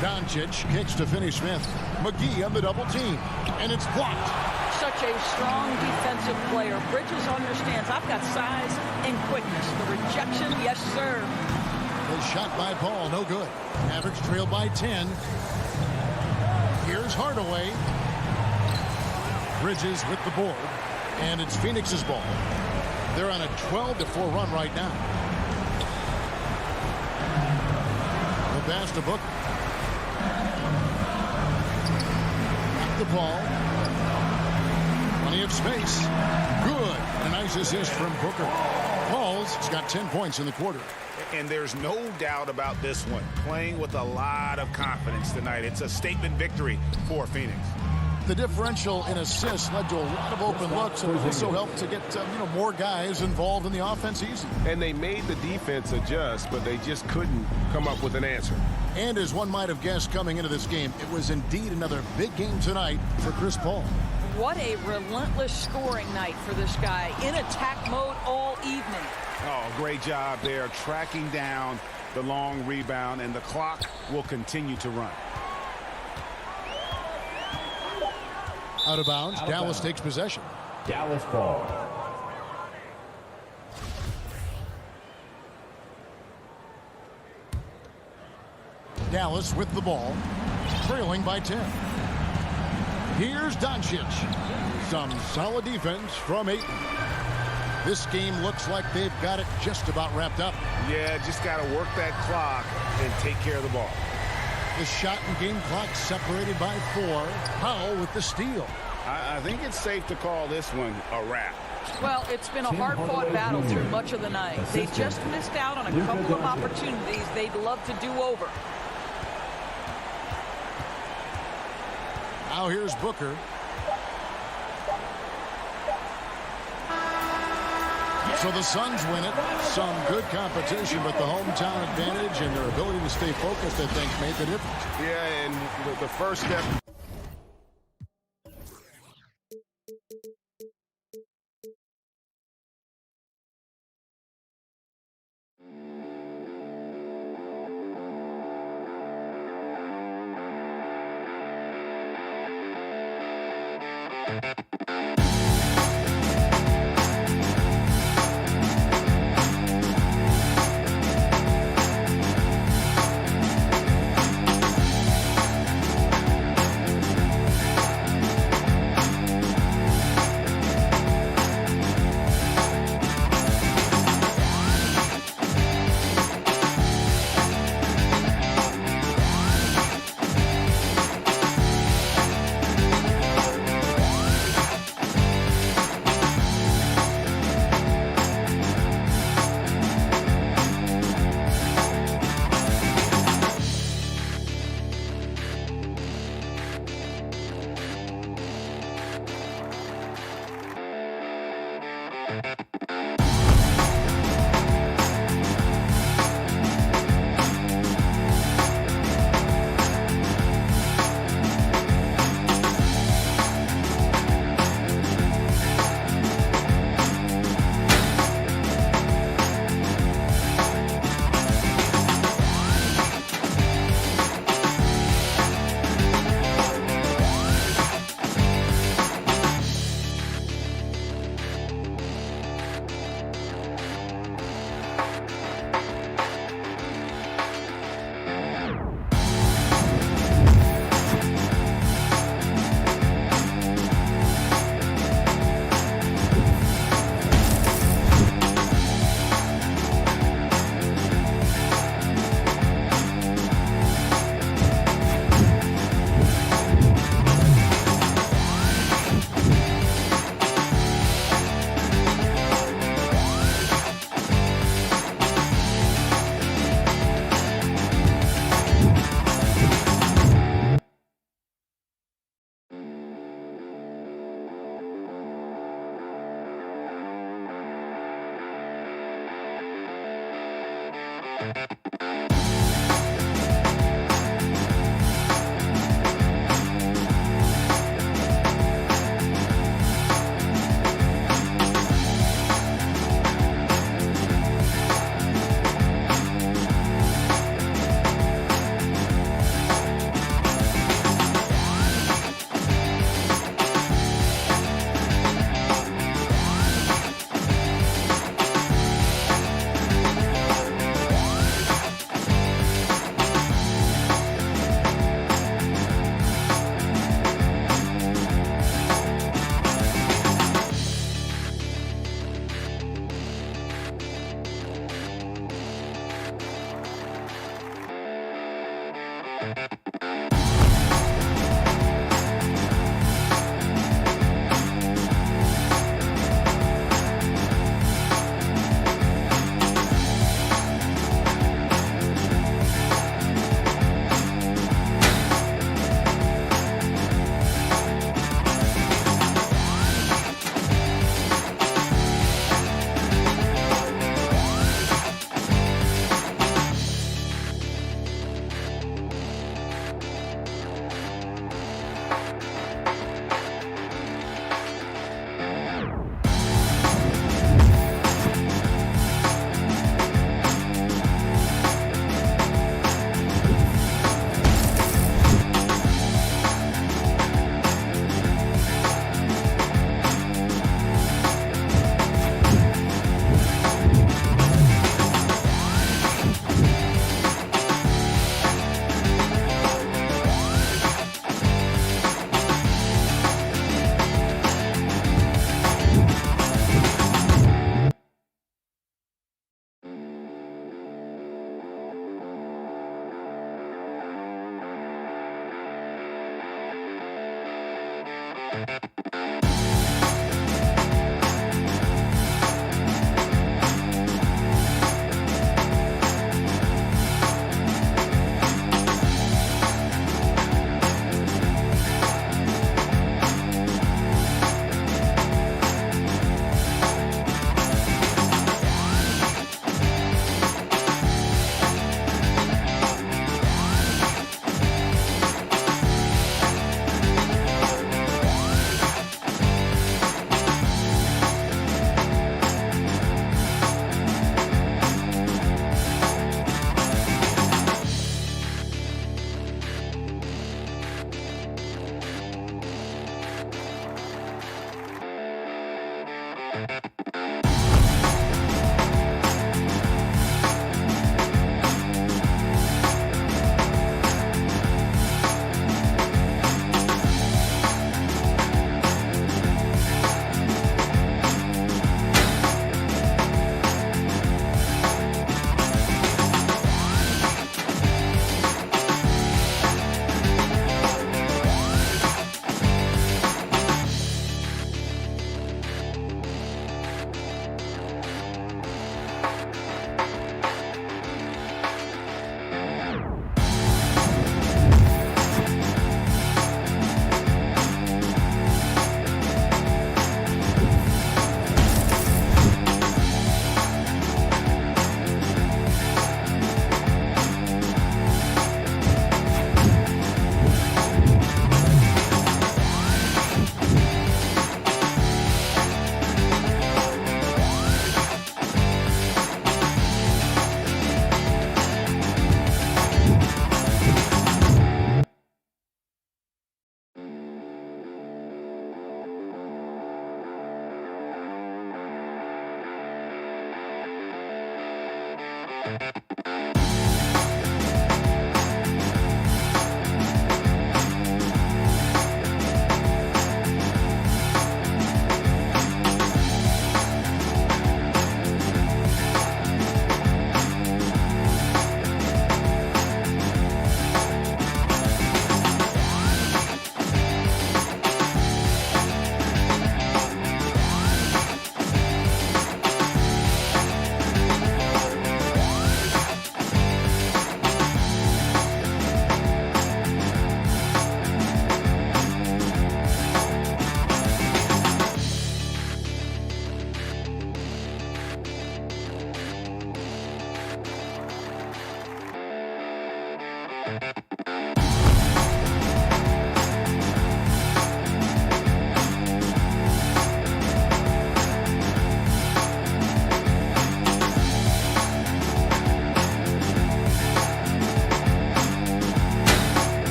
S6: Doncic kicks to Finney-Smith. McGee on the double team, and it's blocked.
S12: Such a strong defensive player. Bridges understands I've got size and quickness. The rejection, yes, sir.
S6: The shot by Paul, no good. Mavericks trailed by 10. Here's Hardaway. Bridges with the board, and it's Phoenix's ball. They're on a 12-4 run right now. The pass to Booker. Back the ball. Plenty of space. Good. A nice assist from Booker. Paul's got 10 points in the quarter.
S9: And there's no doubt about this one. Playing with a lot of confidence tonight. It's a statement victory for Phoenix.
S6: The differential in assists led to a lot of open looks, and also helped to get more guys involved in the offense easy.
S2: And they made the defense adjust, but they just couldn't come up with an answer.
S6: And as one might have guessed coming into this game, it was indeed another big game tonight for Chris Paul.
S12: What a relentless scoring night for this guy. In attack mode all evening.
S9: Oh, great job there, tracking down the long rebound, and the clock will continue to run.
S6: Out of bounds. Dallas takes possession.
S5: Dallas ball.
S6: Dallas with the ball, trailing by 10. Here's Doncic. Some solid defense from Ayton. This game looks like they've got it just about wrapped up.
S9: Yeah, just got to work that clock and take care of the ball.
S6: The shot and game clock separated by 4. Powell with the steal.
S9: I think it's safe to call this one a wrap.
S12: Well, it's been a hard-fought battle through much of the night. They just missed out on a couple of opportunities they'd love to do over.
S6: Now here's Booker. So the Suns win it. Some good competition, but the hometown advantage and their ability to stay focused, I think, made the difference.
S2: Yeah, and the first step.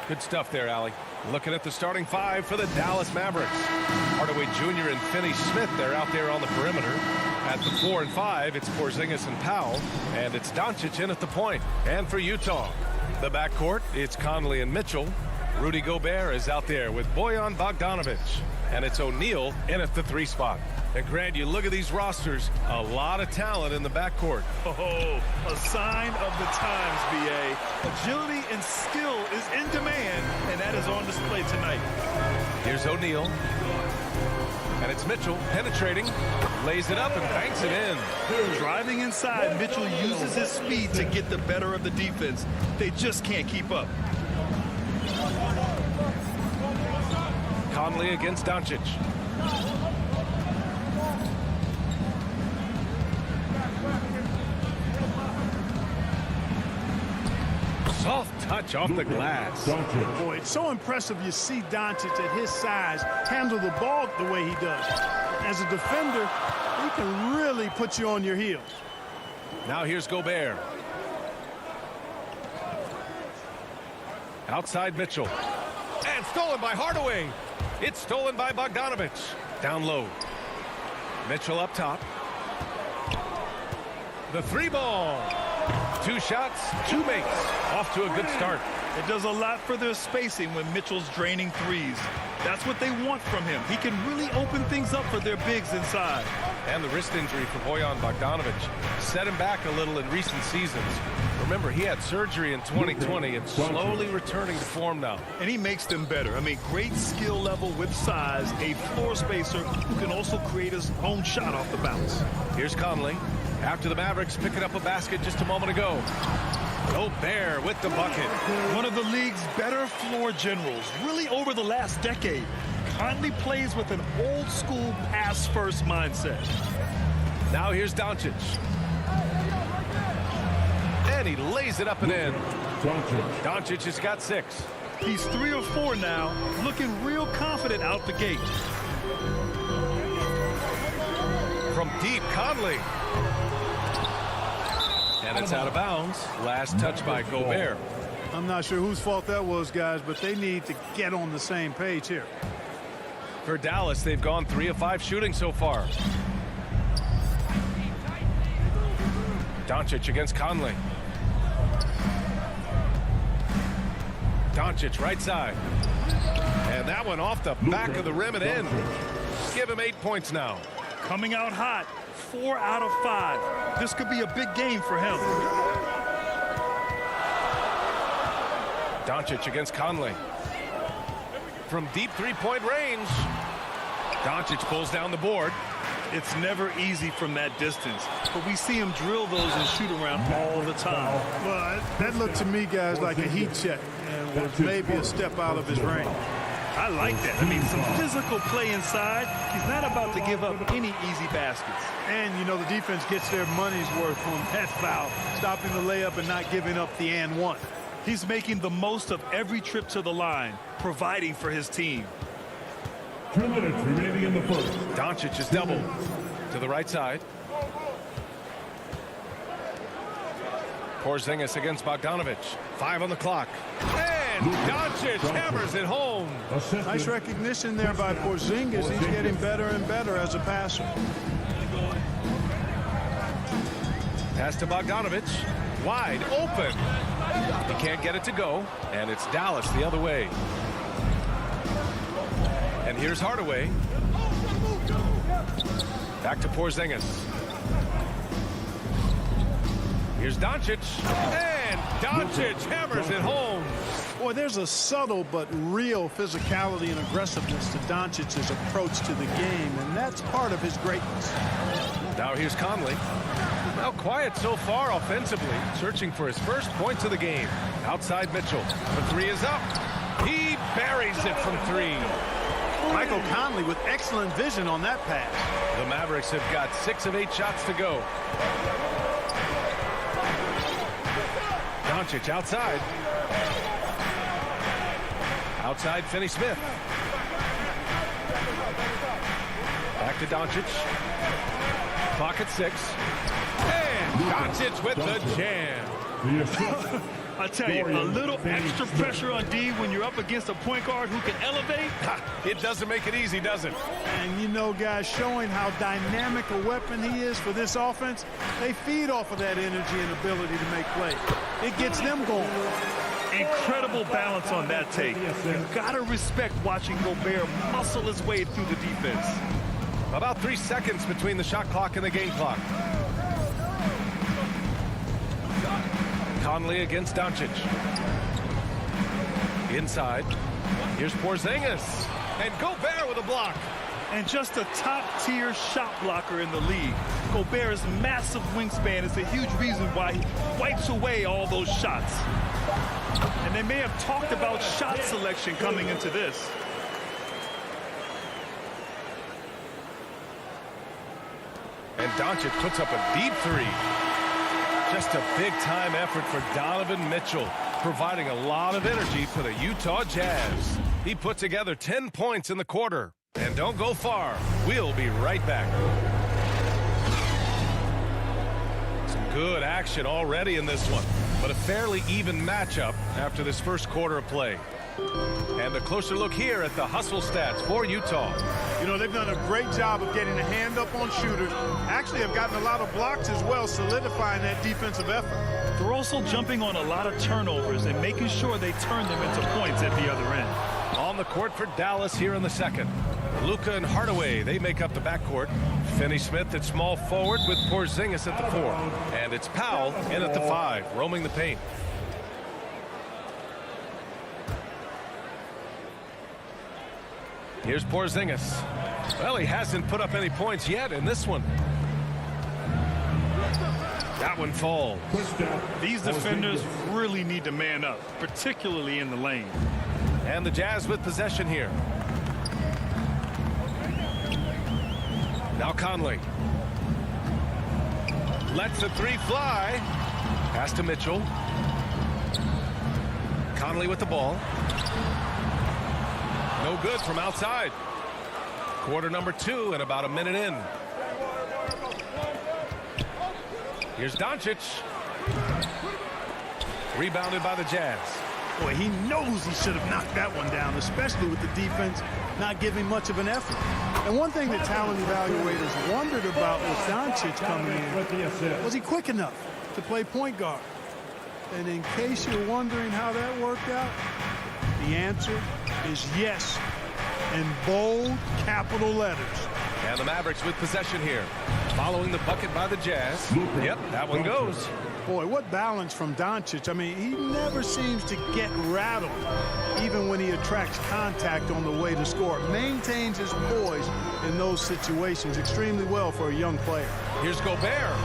S2: Good stuff there, Allie. Looking at the starting five for the Dallas Mavericks. Hardaway Jr. and Finney Smith, they're out there on the perimeter. At the 4 and 5, it's Porzingis and Powell. And it's Doncic in at the point. And for Utah, the backcourt, it's Conley and Mitchell. Rudy Gobert is out there with Bojan Bogdanovic. And it's O'Neal in at the 3 spot. And Grant, you look at these rosters, a lot of talent in the backcourt.
S4: Oh, a sign of the times, BA. Agility and skill is in demand, and that is on display tonight.
S2: Here's O'Neal. And it's Mitchell penetrating, lays it up and banks it in.
S4: Driving inside, Mitchell uses his speed to get the better of the defense. They just can't keep up.
S2: Conley against Doncic. Soft touch off the glass.
S3: Boy, it's so impressive you see Doncic at his size handle the ball the way he does. As a defender, he can really put you on your heels.
S2: Now here's Gobert. Outside Mitchell. And stolen by Hardaway. It's stolen by Bogdanovic. Down low. Mitchell up top. The 3 ball. 2 shots, 2 makes. Off to a good start.
S4: It does a lot for their spacing when Mitchell's draining threes. That's what they want from him. He can really open things up for their bigs inside.
S2: And the wrist injury for Bojan Bogdanovic set him back a little in recent seasons. Remember, he had surgery in 2020 and slowly returning to form now.
S4: And he makes them better. I mean, great skill level with size, a floor spacer who can also create his own shot off the bounce.
S2: Here's Conley. After the Mavericks picking up a basket just a moment ago. Gobert with the bucket.
S4: One of the league's better floor generals, really over the last decade. Conley plays with an old-school pass-first mindset.
S2: Now here's Doncic. And he lays it up and in. Doncic has got 6.
S4: He's 3 or 4 now, looking real confident out the gate.
S2: From deep, Conley. And it's out of bounds. Last touch by Gobert.
S3: I'm not sure whose fault that was, guys, but they need to get on the same page here.
S2: For Dallas, they've gone 3 of 5 shooting so far. Doncic against Conley. Doncic right side. And that one off the back of the rim and in. Give him 8 points now.
S4: Coming out hot. 4 out of 5. This could be a big game for him.
S2: Doncic against Conley. From deep 3-point range. Doncic pulls down the board.
S4: It's never easy from that distance, but we see him drill those and shoot around all the time.
S3: Well, that looked to me, guys, like a heat check and was maybe a step out of his range.
S4: I like that. I mean, some physical play inside. He's not about to give up any easy baskets.
S3: And, you know, the defense gets their money's worth on that foul, stopping the layup and not giving up the and one.
S4: He's making the most of every trip to the line, providing for his team.
S5: 2 minutes remaining in the first.
S2: Doncic is doubled to the right side. Porzingis against Bogdanovic. 5 on the clock. And Doncic hammers it home.
S3: Nice recognition there by Porzingis. He's getting better and better as a passer.
S2: Pass to Bogdanovich. Wide open. He can't get it to go. And it's Dallas the other way. And here's Hardaway. Back to Porzingis. Here's Doncic. And Doncic hammers it home.
S3: Boy, there's a subtle but real physicality and aggressiveness to Doncic's approach to the game, and that's part of his greatness.
S2: Now here's Conley. Now quiet so far offensively, searching for his first points of the game. Outside Mitchell. The three is up. He buries it from three.
S3: Michael Conley with excellent vision on that pass.
S2: The Mavericks have got 6 of 8 shots to go. Doncic outside. Outside Finney-Smith. Back to Doncic. Clock at 6. And Doncic with the jam.
S4: I tell you, a little extra pressure on D when you're up against a point guard who can elevate.
S2: It doesn't make it easy, does it?
S3: And you know, guys, showing how dynamic a weapon he is for this offense, they feed off of that energy and ability to make plays. It gets them going.
S4: Incredible balance on that take. You've got to respect watching Gobert muscle his way through the defense.
S2: About 3 seconds between the shot clock and the game clock. Conley against Doncic. Inside. Here's Porzingis. And Gobert with a block.
S4: And just a top-tier shot blocker in the league. Gobert's massive wingspan is a huge reason why he wipes away all those shots. And they may have talked about shot selection coming into this.
S2: And Doncic puts up a deep three. Just a big-time effort for Donovan Mitchell, providing a lot of energy for the Utah Jazz. He put together 10 points in the quarter. And don't go far. We'll be right back. Some good action already in this one, but a fairly even matchup after this first quarter of play. And a closer look here at the hustle stats for Utah.
S3: You know, they've done a great job of getting a hand up on shooters. Actually have gotten a lot of blocks as well, solidifying that defensive effort.
S4: They're also jumping on a lot of turnovers and making sure they turn them into points at the other end.
S2: On the court for Dallas here in the second. Luka and Hardaway, they make up the backcourt. Finney-Smith at small forward with Porzingis at the 4. And it's Powell in at the 5, roaming the paint. Here's Porzingis. Well, he hasn't put up any points yet in this one. That one falls.
S4: These defenders really need to man up, particularly in the lane.
S2: And the Jazz with possession here. Now Conley. Lets the three fly. Pass to Mitchell. Conley with the ball. No good from outside. Quarter number 2 and about a minute in. Here's Doncic. Rebounded by the Jazz.
S3: Boy, he knows he should have knocked that one down, especially with the defense not giving much of an effort. And one thing that talent evaluators wondered about with Doncic coming in, was he quick enough to play point guard? And in case you're wondering how that worked out, the answer is yes, in bold capital letters.
S2: And the Mavericks with possession here. Following the bucket by the Jazz. Yep, that one goes.
S3: Boy, what balance from Doncic. I mean, he never seems to get rattled, even when he attracts contact on the way to score. Maintains his poise in those situations extremely well for a young player.
S2: Here's Gobert.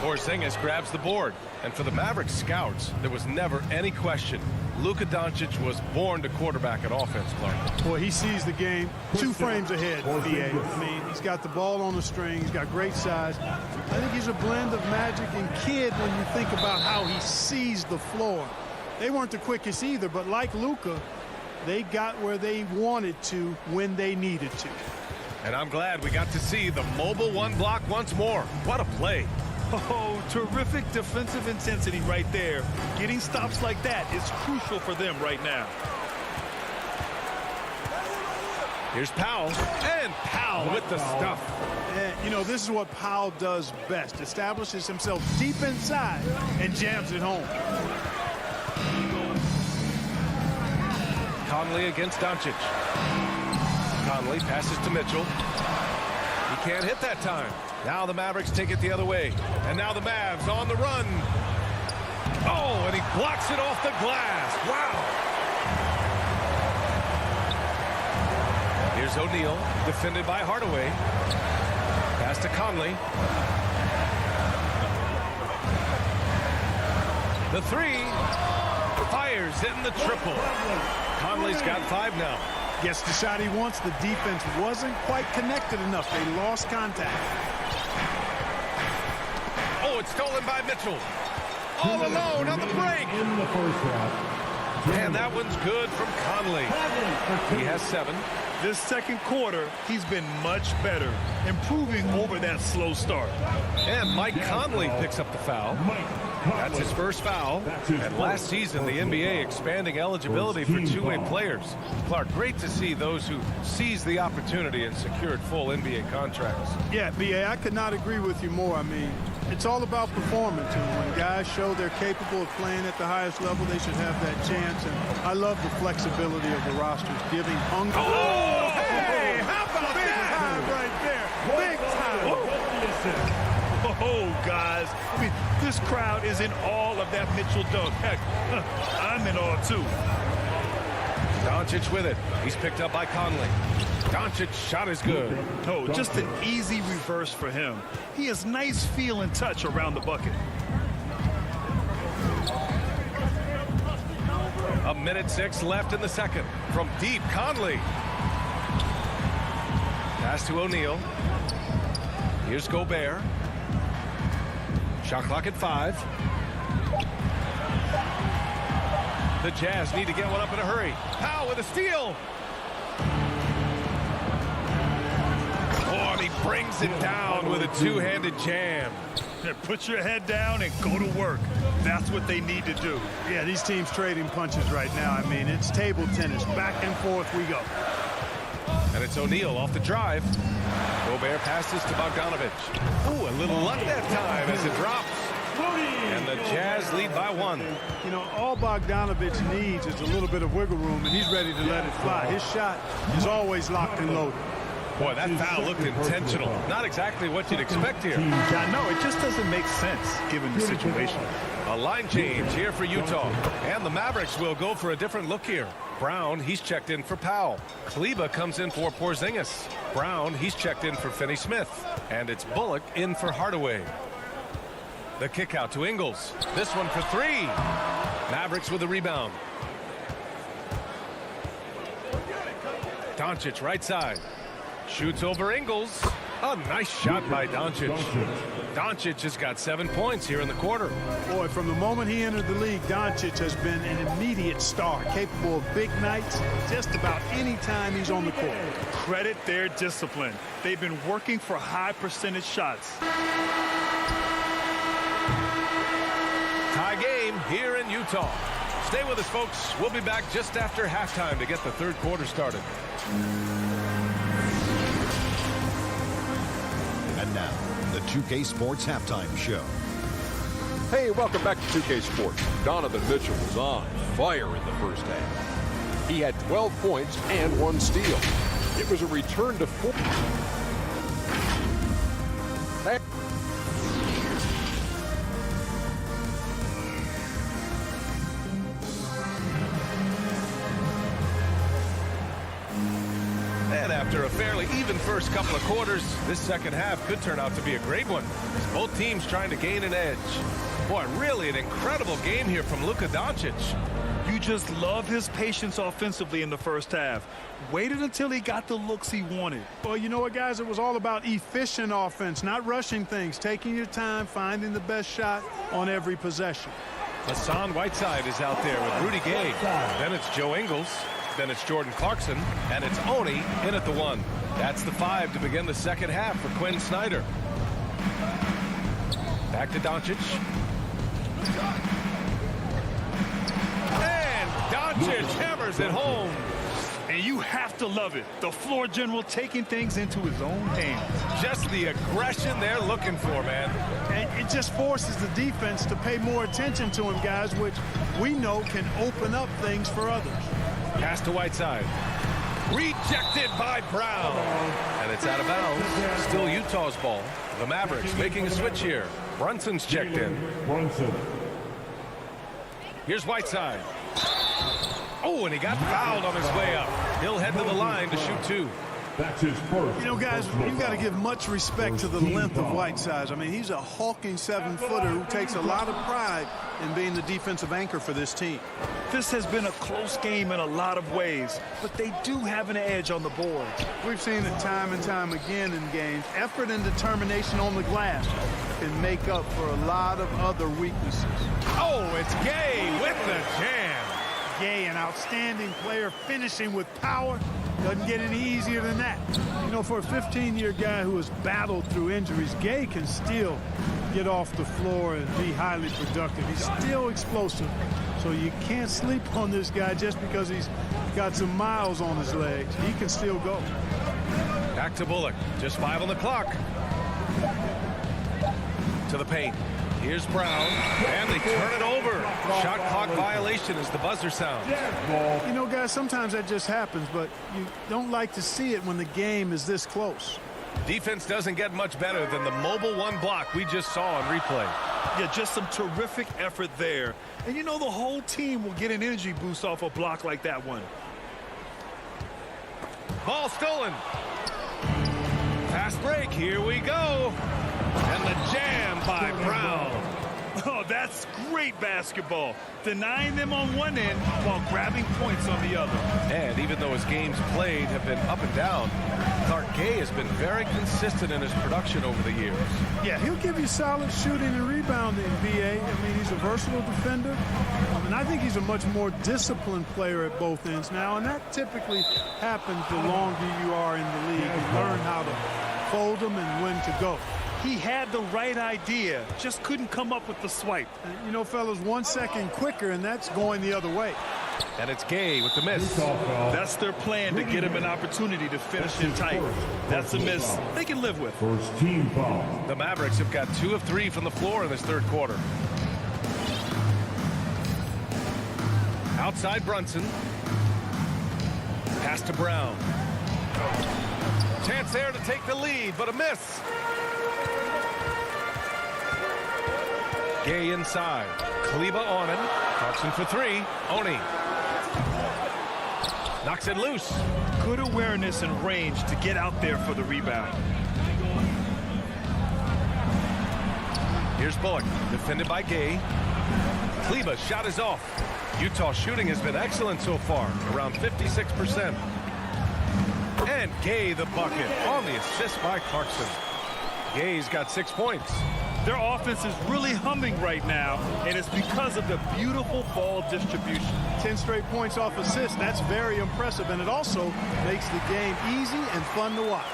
S2: Porzingis grabs the board. And for the Mavericks scouts, there was never any question. Luka Doncic was born to quarterback at offense, Clark.
S3: Boy, he sees the game 2 frames ahead, BA. I mean, he's got the ball on the string. He's got great size. I think he's a blend of magic and kid when you think about how he sees the floor. They weren't the quickest either, but like Luka, they got where they wanted to when they needed to.
S2: And I'm glad we got to see the mobile one block once more. What a play.
S4: Oh, terrific defensive intensity right there. Getting stops like that is crucial for them right now.
S2: Here's Powell, and Powell with the stuff.
S3: And, you know, this is what Powell does best. Establishes himself deep inside and jams it home.
S2: Conley against Doncic. Conley passes to Mitchell. He can't hit that time. Now the Mavericks take it the other way. And now the Mavs on the run. Oh, and he blocks it off the glass. Wow. Here's O'Neal, defended by Hardaway. Pass to Conley. The three. Fires in the triple. Conley's got 5 now.
S3: Gets the shot he wants. The defense wasn't quite connected enough. They lost contact.
S2: Oh, it's stolen by Mitchell. All alone on the break.
S5: In the first half.
S2: And that one's good from Conley. He has 7.
S4: This second quarter, he's been much better, improving over that slow start.
S2: And Mike Conley picks up the foul. That's his first foul. And last season, the NBA expanding eligibility for two-way players. Clark, great to see those who seized the opportunity and secured full NBA contracts.
S3: Yeah, B.A., I could not agree with you more. I mean, it's all about performance. And when guys show they're capable of playing at the highest level, they should have that chance. And I love the flexibility of the rosters, giving hunger.
S2: Oh, hey, how about
S3: big time right there. Big time.
S4: Oh, guys. I mean, this crowd is in awe of that Mitchell dunk. Heck, I'm in awe, too.
S2: Doncic with it. He's picked up by Conley. Doncic's shot is good.
S4: Oh, just an easy reverse for him. He has nice feel and touch around the bucket.
S2: A minute 6 left in the second. From deep, Conley. Pass to O'Neal. Here's Gobert. Shot clock at 5. The Jazz need to get one up in a hurry. Powell with a steal. Oh, and he brings it down with a two-handed jam.
S4: Put your head down and go to work. That's what they need to do.
S3: Yeah, these teams trading punches right now. I mean, it's table tennis. Back and forth we go.
S2: And it's O'Neal off the drive. Gobert passes to Bogdanovich. Ooh, a little luck that time as it drops. And the Jazz lead by 1.
S3: You know, all Bogdanovich needs is a little bit of wiggle room, and he's ready to let it fly. His shot is always locked and loaded.
S2: Boy, that foul looked intentional. Not exactly what you'd expect here.
S4: Yeah, no, it just doesn't make sense given the situation.
S2: A line change here for Utah. And the Mavericks will go for a different look here. Brown, he's checked in for Powell. Kleba comes in for Porzingis. Brown, he's checked in for Finney-Smith. And it's Bullock in for Hardaway. The kick out to Ingles. This one for 3. Mavericks with a rebound. Doncic right side. Shoots over Ingles. A nice shot by Doncic. Doncic has got 7 points here in the quarter.
S3: Boy, from the moment he entered the league, Doncic has been an immediate star, capable of big nights just about any time he's on the court.
S4: Credit their discipline. They've been working for high percentage shots.
S2: Tie game here in Utah. Stay with us, folks. We'll be back just after halftime to get the third quarter started.
S10: And now, the 2K Sports Halftime Show.
S7: Hey, welcome back to 2K Sports. Donovan Mitchell was on fire in the first half. He had 12 points and 1 steal. It was a return to 4.
S2: And after a fairly even first couple of quarters, this second half could turn out to be a great one. Both teams trying to gain an edge. Boy, really an incredible game here from Luka Doncic.
S4: You just love his patience offensively in the first half. Waited until he got the looks he wanted.
S3: Well, you know what, guys? It was all about efficient offense, not rushing things, taking your time, finding the best shot on every possession.
S2: Hassan Whiteside is out there with Rudy Gay. Then it's Joe Ingles. Then it's Jordan Clarkson. And it's Oni in at the 1. That's the 5 to begin the second half for Quinn Snyder. Back to Doncic. And Doncic hammers it home.
S4: And you have to love it. The floor general taking things into his own hands.
S2: Just the aggression they're looking for, man.
S3: And it just forces the defense to pay more attention to him, guys, which we know can open up things for others.
S2: Pass to Whiteside. Rejected by Brown. And it's out of bounds. Still Utah's ball. The Mavericks making a switch here. Brunson's checked in. Here's Whiteside. Oh, and he got fouled on his way up. He'll head to the line to shoot two.
S5: That's his first.
S3: You know, guys, you've got to give much respect to the length of Whiteside. I mean, he's a hulking 7-footer who takes a lot of pride in being the defensive anchor for this team.
S4: This has been a close game in a lot of ways, but they do have an edge on the boards.
S3: We've seen it time and time again in games. Effort and determination on the glass can make up for a lot of other weaknesses.
S2: Oh, it's Gay with the jam.
S3: Gay, an outstanding player, finishing with power. Doesn't get any easier than that. You know, for a 15-year guy who has battled through injuries, Gay can still get off the floor and be highly productive. He's still explosive, so you can't sleep on this guy just because he's got some miles on his legs. He can still go.
S2: Back to Bullock. Just 5 on the clock. To the paint. Here's Brown, and they turn it over. Shot clock violation as the buzzer sounds.
S3: You know, guys, sometimes that just happens, but you don't like to see it when the game is this close.
S2: Defense doesn't get much better than the mobile one block we just saw on replay.
S4: Yeah, just some terrific effort there. And you know, the whole team will get an energy boost off a block like that one.
S2: Ball stolen. Fast break, here we go. And the jam by Brown.
S4: Oh, that's great basketball. Denying them on one end while grabbing points on the other.
S2: And even though his games played have been up and down, Clark Gay has been very consistent in his production over the years.
S3: Yeah, he'll give you solid shooting and rebounding, B.A. I mean, he's a versatile defender. And I think he's a much more disciplined player at both ends now, and that typically happens the longer you are in the league. You learn how to fold them and when to go.
S4: He had the right idea, just couldn't come up with the swipe.
S3: You know, fellas, 1 second quicker, and that's going the other way.
S2: And it's Gay with the miss.
S4: That's their plan, to get him an opportunity to finish in tight. That's a miss they can live with.
S5: First team foul.
S2: The Mavericks have got 2 of 3 from the floor in this third quarter. Outside Brunson. Pass to Brown. Chance there to take the lead, but a miss. Gay inside. Kleba on him. Clarkson for 3. Oni. Knocks it loose.
S4: Good awareness and range to get out there for the rebound.
S2: Here's Bullock. Defended by Gay. Kleba shot is off. Utah shooting has been excellent so far. Around 56%. And Gay the bucket on the assist by Clarkson. Gay's got 6 points.
S4: Their offense is really humming right now, and it's because of the beautiful ball distribution.
S3: 10 straight points off assists. That's very impressive, and it also makes the game easy and fun to watch.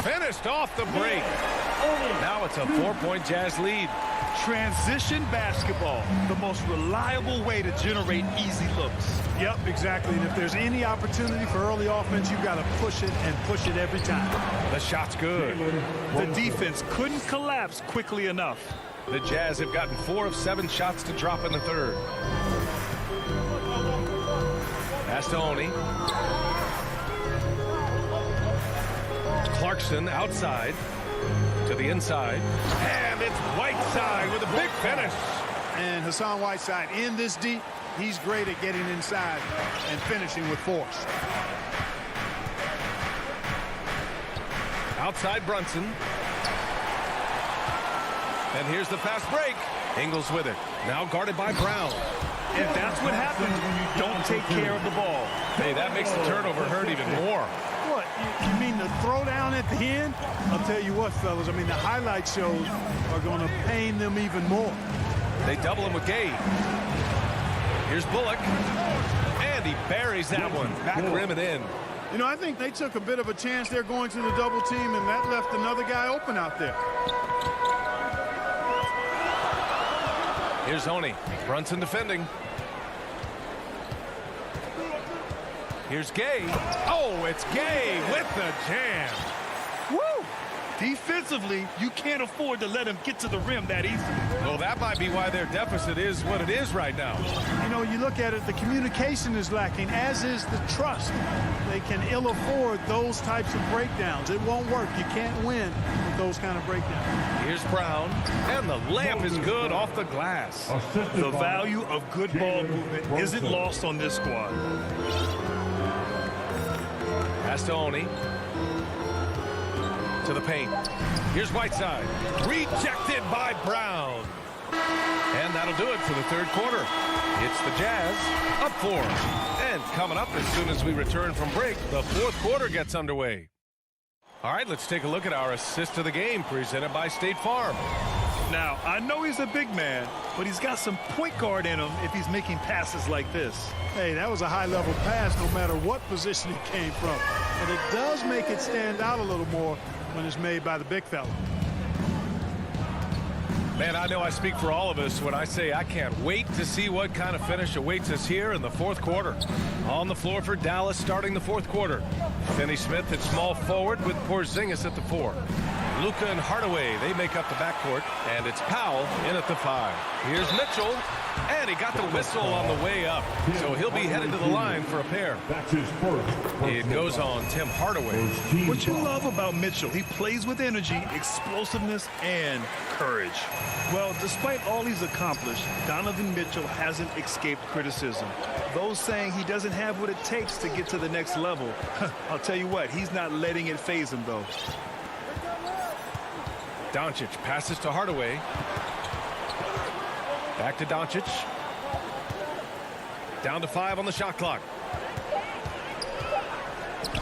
S2: Finished off the break. Now it's a 4-point Jazz lead.
S4: Transition basketball, the most reliable way to generate easy looks.
S3: Yep, exactly. And if there's any opportunity for early offense, you've got to push it and push it every time.
S2: The shot's good.
S4: The defense couldn't collapse quickly enough.
S2: The Jazz have gotten 4 of 7 shots to drop in the third. Pass to Oni. Clarkson outside to the inside. And it's Whiteside with a big finish.
S3: And Hassan Whiteside in this deep, he's great at getting inside and finishing with force.
S2: Outside Brunson. And here's the fast break. Ingles with it. Now guarded by Brown.
S4: And that's what happens when you don't take care of the ball.
S2: Hey, that makes the turnover hurt even more.
S3: What, you mean the throwdown at the end? I'll tell you what, fellas, I mean, the highlight shows are going to pain them even more.
S2: They double him with Gay. Here's Bullock. And he buries that one. Back rim and in.
S3: You know, I think they took a bit of a chance there going to the double team, and that left another guy open out there.
S2: Here's Oni. Brunson defending. Here's Gay. Oh, it's Gay with the jam.
S4: Woo! Defensively, you can't afford to let him get to the rim that easily.
S2: Well, that might be why their deficit is what it is right now.
S3: You know, you look at it, the communication is lacking, as is the trust. They can ill afford those types of breakdowns. It won't work. You can't win with those kind of breakdowns.
S2: Here's Brown, and the layup is good off the glass.
S4: The value of good ball movement isn't lost on this squad.
S2: Pass to Oni. To the paint. Here's Whiteside. Rejected by Brown. And that'll do it for the third quarter. It's the Jazz up 4. And coming up as soon as we return from break, the fourth quarter gets underway. All right, let's take a look at our assist of the game presented by State Farm.
S4: Now, I know he's a big man, but he's got some point guard in him if he's making passes like this.
S3: Hey, that was a high-level pass no matter what position it came from. But it does make it stand out a little more when it's made by the big fella.
S2: Man, I know I speak for all of us when I say I can't wait to see what kind of finish awaits us here in the fourth quarter. On the floor for Dallas starting the fourth quarter. Finney Smith at small forward with Porzingis at the 4. Luka and Hardaway, they make up the backcourt, and it's Powell in at the 5. Here's Mitchell, and he got the whistle on the way up, so he'll be headed to the line for a pair. It goes on Tim Hardaway.
S4: What you love about Mitchell, he plays with energy, explosiveness, and courage. Well, despite all he's accomplished, Donovan Mitchell hasn't escaped criticism. Those saying he doesn't have what it takes to get to the next level, I'll tell you what, he's not letting it faze him, though.
S2: Doncic passes to Hardaway. Back to Doncic. Down to 5 on the shot clock.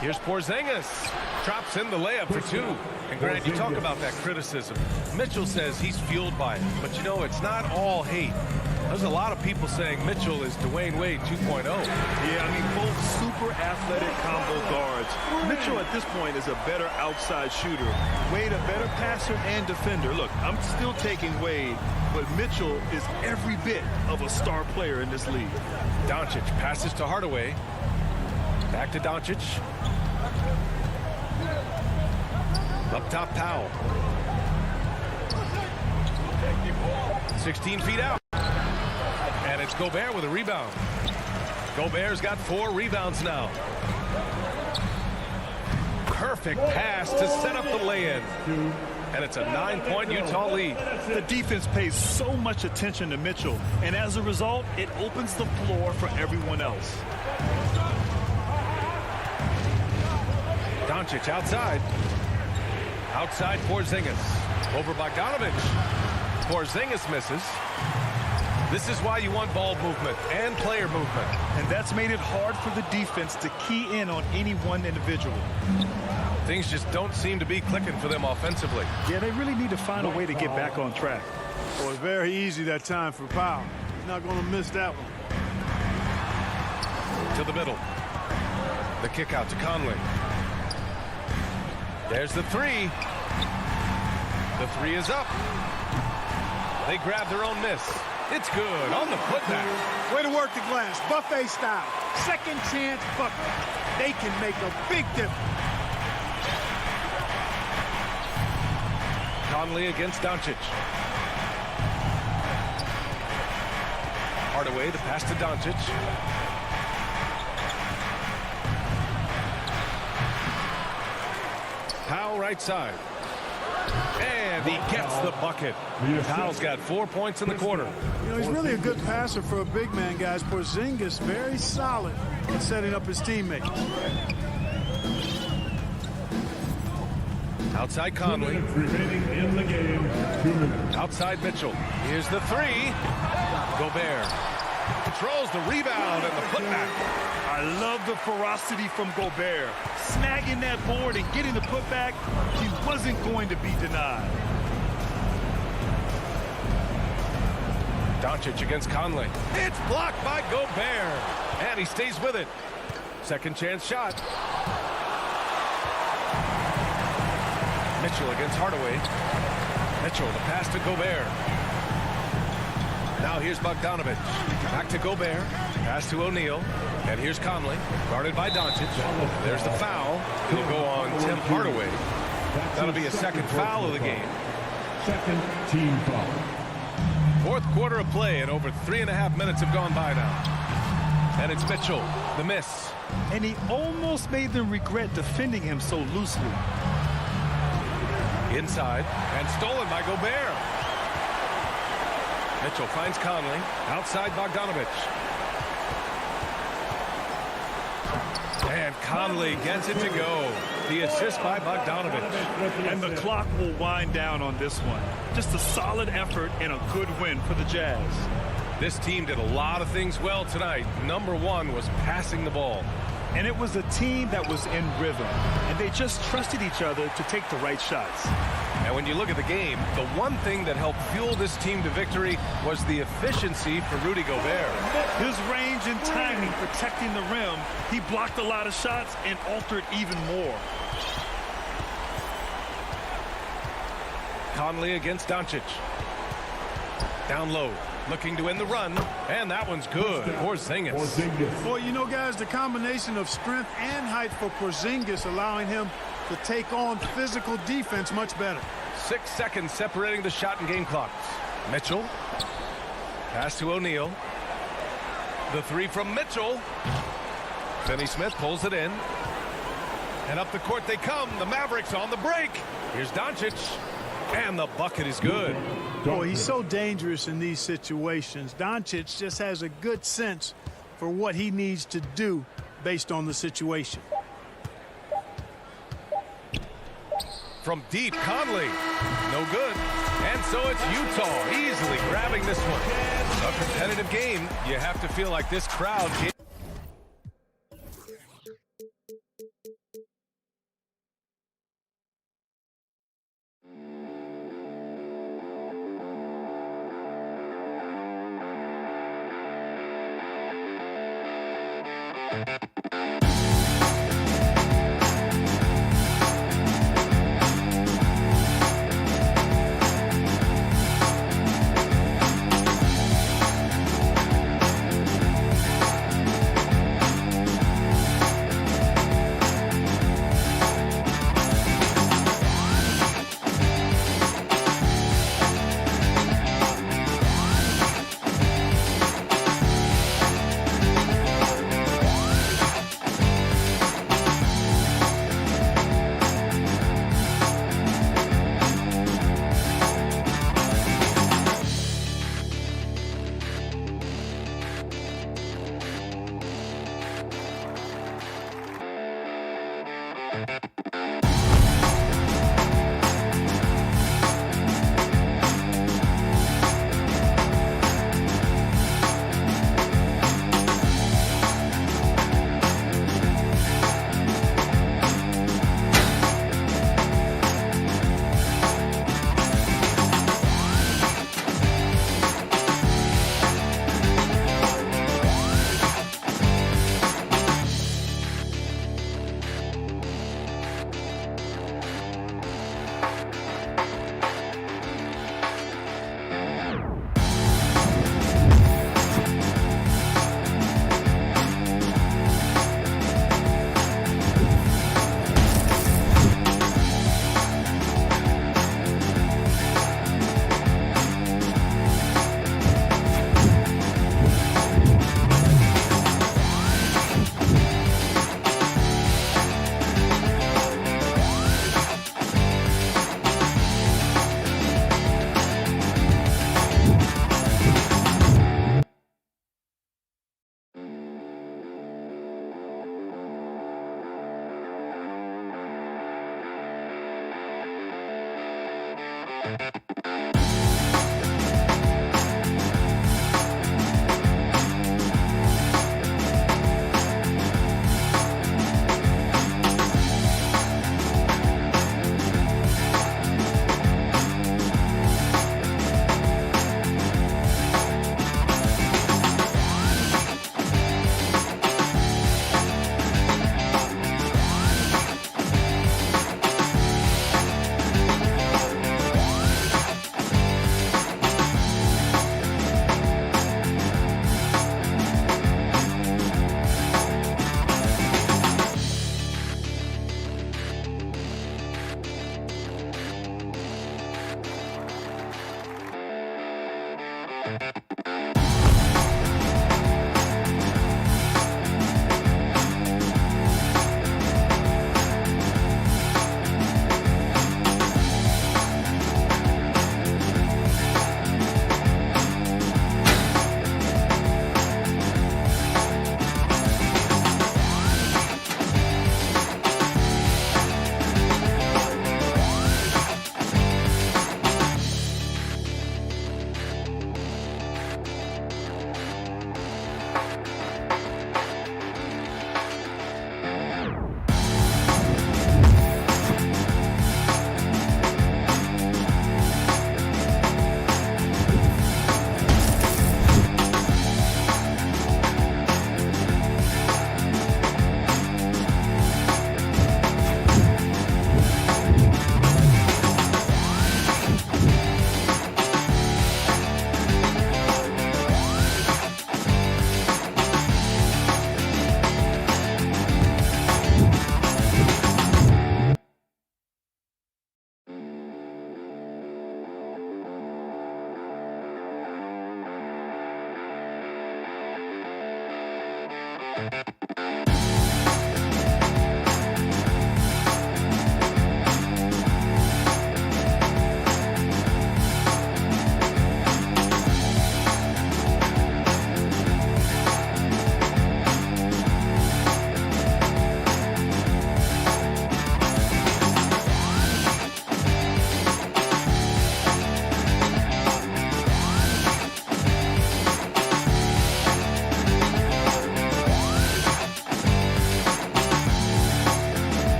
S2: Here's Porzingis. Drops in the layup for 2. And Grant, you talk about that criticism. Mitchell says he's fueled by it. But you know, it's not all hate. There's a lot of people saying Mitchell is Dwayne Wade 2.0.
S4: Yeah, I mean, both super athletic combo guards. Mitchell at this point is a better outside shooter. Wade a better passer and defender. Look, I'm still taking Wade, but Mitchell is every bit of a star player in this league.
S2: Doncic passes to Hardaway. Back to Doncic. Up top, Powell. 16 feet out. And it's Gobert with a rebound. Gobert's got 4 rebounds now. Perfect pass to set up the lay-in. And it's a 9-point Utah lead.
S4: The defense pays so much attention to Mitchell, and as a result, it opens the floor for everyone else.
S2: Doncic outside. Outside Porzingis. Over Bogdanovich. Porzingis misses. This is why you want ball movement and player movement.
S4: And that's made it hard for the defense to key in on any one individual.
S2: Things just don't seem to be clicking for them offensively.
S4: Yeah, they really need to find a way to get back on track.
S3: Well, it's very easy that time for Powell. He's not going to miss that one.
S2: To the middle. The kick out to Conley. There's the 3. The 3 is up. They grab their own miss. It's good on the putback.
S3: Way to work the glass. Buffet style. Second chance bucket. They can make a big difference.
S2: Conley against Doncic. Hardaway, the pass to Doncic. Powell right side. And he gets the bucket. Powell's got 4 points in the quarter.
S3: You know, he's really a good passer for a big man, guys. Porzingis very solid in setting up his teammates.
S2: Outside Conley.
S5: In the game, 2 minutes.
S2: Outside Mitchell. Here's the 3. Gobert controls the rebound and the putback.
S4: I love the ferocity from Gobert. Snagging that board and getting the putback, he wasn't going to be denied.
S2: Doncic against Conley. It's blocked by Gobert. And he stays with it. Second chance shot. Mitchell against Hardaway. Mitchell, the pass to Gobert. Now here's Bogdanovich. Back to Gobert. Pass to O'Neal. And here's Conley, guarded by Doncic. There's the foul. It'll go on Tim Hardaway. That'll be a second foul of the game.
S5: Second team foul.
S2: Fourth quarter of play, and over 3.5 minutes have gone by now. And it's Mitchell, the miss.
S4: And he almost made them regret defending him so loosely.
S2: Inside, and stolen by Gobert. Mitchell finds Conley, outside Bogdanovich. And Conley gets it to go. The assist by Bogdanovich.
S4: And the clock will wind down on this one. Just a solid effort and a good win for the Jazz.
S2: This team did a lot of things well tonight. Number one was passing the ball.
S4: And it was a team that was in rhythm. And they just trusted each other to take the right shots.
S2: And when you look at the game, the one thing that helped fuel this team to victory was the efficiency for Rudy Gobert.
S4: His range and timing protecting the rim. He blocked a lot of shots and altered even more.
S2: Conley against Doncic. Down low, looking to end the run, and that one's good. Porzingis.
S3: Boy, you know, guys, the combination of strength and height for Porzingis allowing him to take on physical defense much better.
S2: 6 seconds separating the shot and game clocks. Mitchell. Pass to O'Neal. The three from Mitchell. Finney Smith pulls it in. And up the court they come. The Mavericks on the break. Here's Doncic. And the bucket is good.
S3: Boy, he's so dangerous in these situations. Doncic just has a good sense for what he needs to do based on the situation.
S2: From deep, Conley. No good. And so it's Utah easily grabbing this one. A competitive game. You have to feel like this crowd can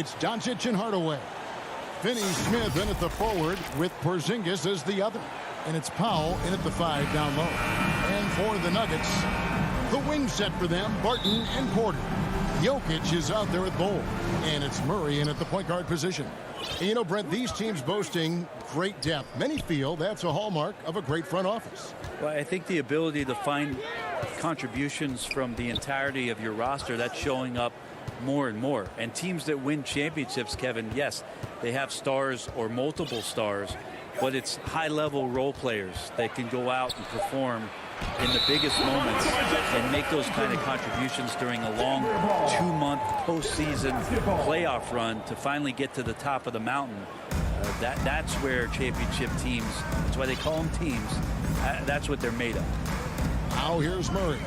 S6: It's Doncic and Hardaway. Finney-Smith in at the forward with Porzingis as the other. And it's Powell in at the 5 down low. And for the Nuggets, the wing set for them, Barton and Porter. Jokic is out there at Bol. And it's Murray in at the point guard position. And you know, Brent, these teams boasting great depth. Many feel that's a hallmark of a great front office.
S11: Well, I think the ability to find contributions from the entirety of your roster, that's showing up more and more. And teams that win championships, Kevin, yes, they have stars or multiple stars, but it's high-level role players that can go out and perform in the biggest moments and make those kind of contributions during a long 2-month postseason playoff run to finally get to the top of the mountain. That's where championship teams, that's why they call them teams, that's what they're made of.
S6: Now here's Murray.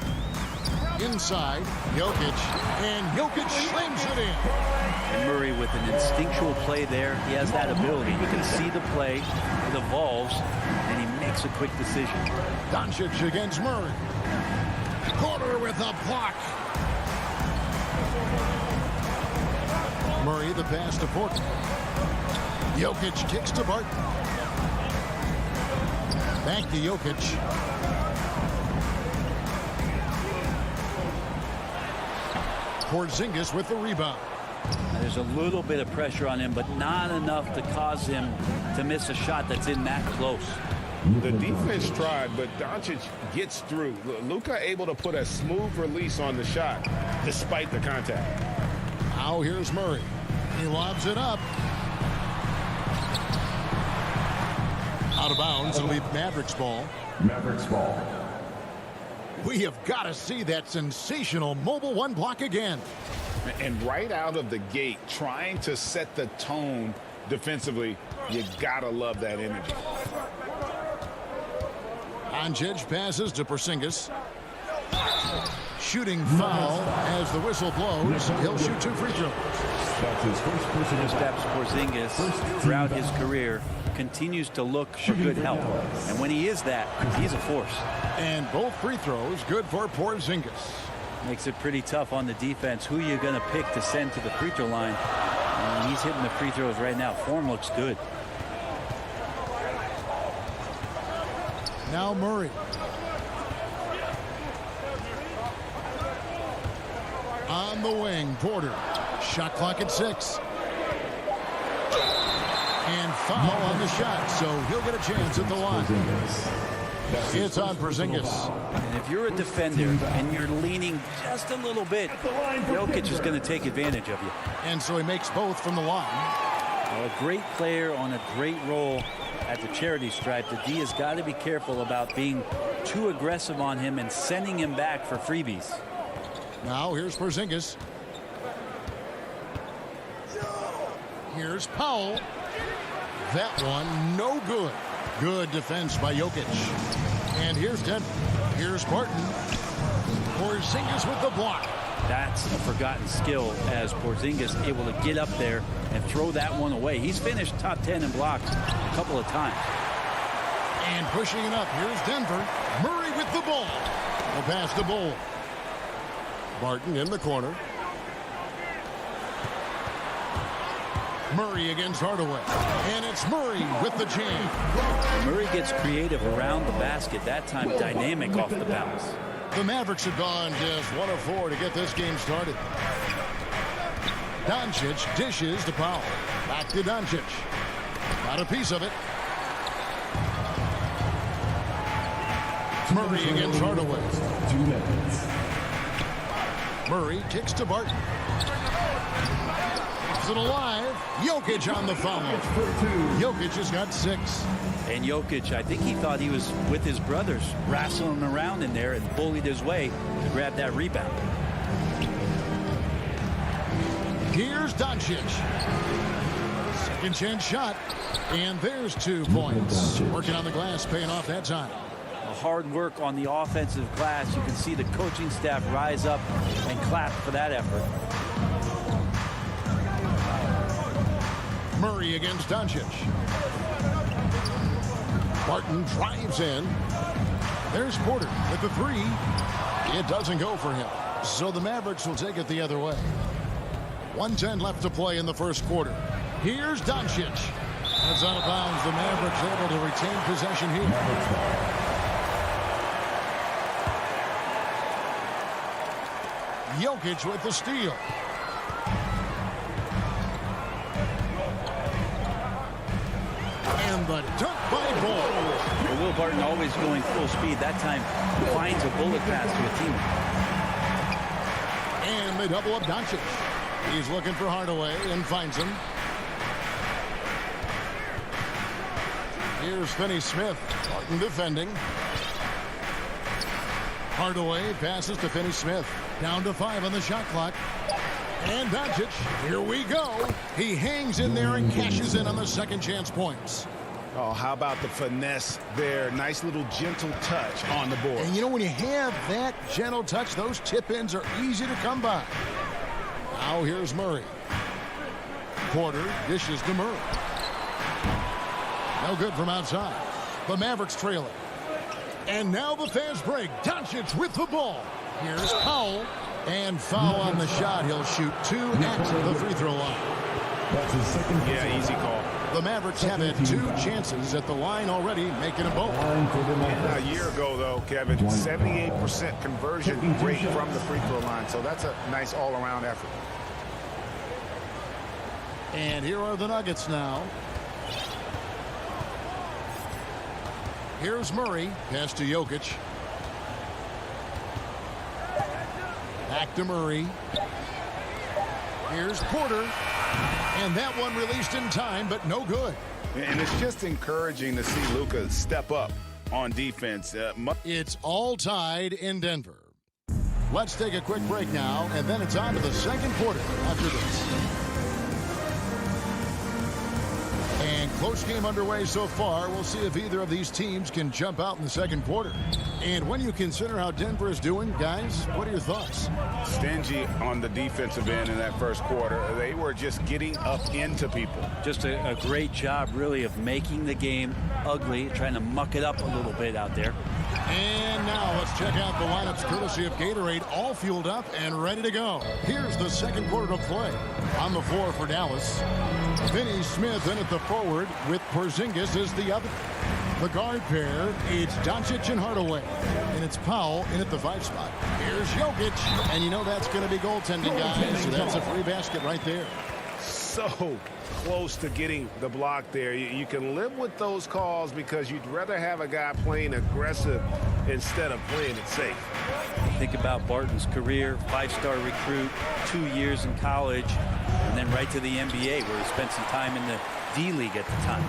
S6: Inside, Jokic, and Jokic slams it in.
S11: And Murray with an instinctual play there. He has that ability. You can see the play. It evolves, and he makes a quick decision.
S6: Doncic against Murray. Porter with a block. Murray the pass to Porter. Jokic kicks to Barton. Back to Jokic. Porzingis with the rebound.
S11: Now, there's a little bit of pressure on him, but not enough to cause him to miss a shot that's in that close.
S9: The defense tried, but Doncic gets through. Luka able to put a smooth release on the shot despite the contact.
S6: Now here's Murray. He lobs it up. Out of bounds. It'll be Mavericks ball.
S5: Mavericks ball.
S6: We have got to see that sensational mobile one block again.
S9: And right out of the gate, trying to set the tone defensively, you gotta love that energy.
S6: Doncic passes to Porzingis. Shooting foul as the whistle blows. He'll shoot 2 free throws.
S5: That's his first personal
S11: Steps Porzingis throughout his career continues to look for good help. And when he is that, he's a force.
S6: And both free throws good for Porzingis.
S11: Makes it pretty tough on the defense. Who are you going to pick to send to the free throw line? And he's hitting the free throws right now. Form looks good.
S6: Now Murray. On the wing, Porter. Shot clock at 6. And foul on the shot, so he'll get a chance at the line. It's on Porzingis.
S11: And if you're a defender and you're leaning just a little bit, Jokic is going to take advantage of you.
S6: And so he makes both from the line.
S11: Well, a great player on a great role at the charity stripe. The D has got to be careful about being too aggressive on him and sending him back for freebies.
S6: Now here's Porzingis. Here's Powell. That one no good. Good defense by Jokic. And here's Denver. Here's Barton. Porzingis with the block.
S11: That's a forgotten skill as Porzingis able to get up there and throw that one away. He's finished top 10 in blocks a couple of times.
S6: And pushing it up. Here's Denver. Murray with the ball. The pass to Bol. Barton in the corner. Murray against Hardaway. And it's Murray with the jam.
S11: Murray gets creative around the basket. That time dynamic off the bounce.
S6: The Mavericks have gone just 1 of 4 to get this game started. Doncic dishes to Powell. Back to Doncic. Got a piece of it. Murray against Hardaway.
S5: 2 minutes.
S6: Murray kicks to Barton. Keeps it alive. Jokic on the foul. Jokic has got 6.
S11: And Jokic, I think he thought he was with his brothers, wrestling around in there and bullied his way to grab that rebound.
S6: Here's Doncic. Second chance shot. And there's 2 points. Working on the glass, paying off that time.
S11: Hard work on the offensive glass. You can see the coaching staff rise up and clap for that effort.
S6: Murray against Doncic. Barton drives in. There's Porter with the 3. It doesn't go for him. So the Mavericks will take it the other way. 1:10 left to play in the first quarter. Here's Doncic. That's out of bounds. The Mavericks able to retain possession here. Jokic with the steal. And the dunk by Ball.
S11: Well, Will Barton always going full speed. That time finds a bullet pass to a teammate.
S6: And they double up Doncic. He's looking for Hardaway and finds him. Here's Finney-Smith. Barton defending. Hardaway passes to Finney-Smith. Down to 5 on the shot clock. And Doncic, here we go. He hangs in there and cashes in on the second chance points.
S9: Oh, how about the finesse there? Nice little gentle touch on the board.
S6: And you know, when you have that gentle touch, those tip-ins are easy to come by. Now here's Murray. Porter dishes to Murray. No good from outside. The Mavericks trail it. And now the fast break. Doncic with the ball. Here's Powell. And foul on the shot. He'll shoot 2 at the free throw line.
S5: That's his second.
S9: Yeah, easy call.
S6: The Mavericks have had 2 chances at the line already, making them both.
S9: A year ago, though, Kevin, 78% conversion rate from the free throw line. So that's a nice all-around effort.
S6: And here are the Nuggets now. Here's Murray. Pass to Jokic. Back to Murray. Here's Porter. And that one released in time, but no good.
S9: And it's just encouraging to see Luka step up on defense.
S6: It's all tied in Denver. Let's take a quick break now, and then it's on to the second quarter after this. And close game underway so far. We'll see if either of these teams can jump out in the second quarter. And when you consider how Denver is doing, guys, what are your thoughts?
S9: Stingy on the defensive end in that first quarter. They were just getting up into people.
S11: Just a great job, really, of making the game ugly, trying to muck it up a little bit out there.
S6: And now let's check out the lineups courtesy of Gatorade, all fueled up and ready to go. Here's the second quarter to play. On the floor for Dallas, Finney-Smith in at the forward with Porzingis as the other. The guard pair, it's Doncic and Hardaway. And it's Powell in at the 5 spot. Here's Jokic. And you know that's going to be goaltending, guys. So that's a free basket right there.
S9: So close to getting the block there. You can live with those calls because you'd rather have a guy playing aggressive instead of playing it safe.
S11: Think about Barton's career, 5-star recruit, 2 years in college, and then right to the NBA where he spent some time in the D-League at the time.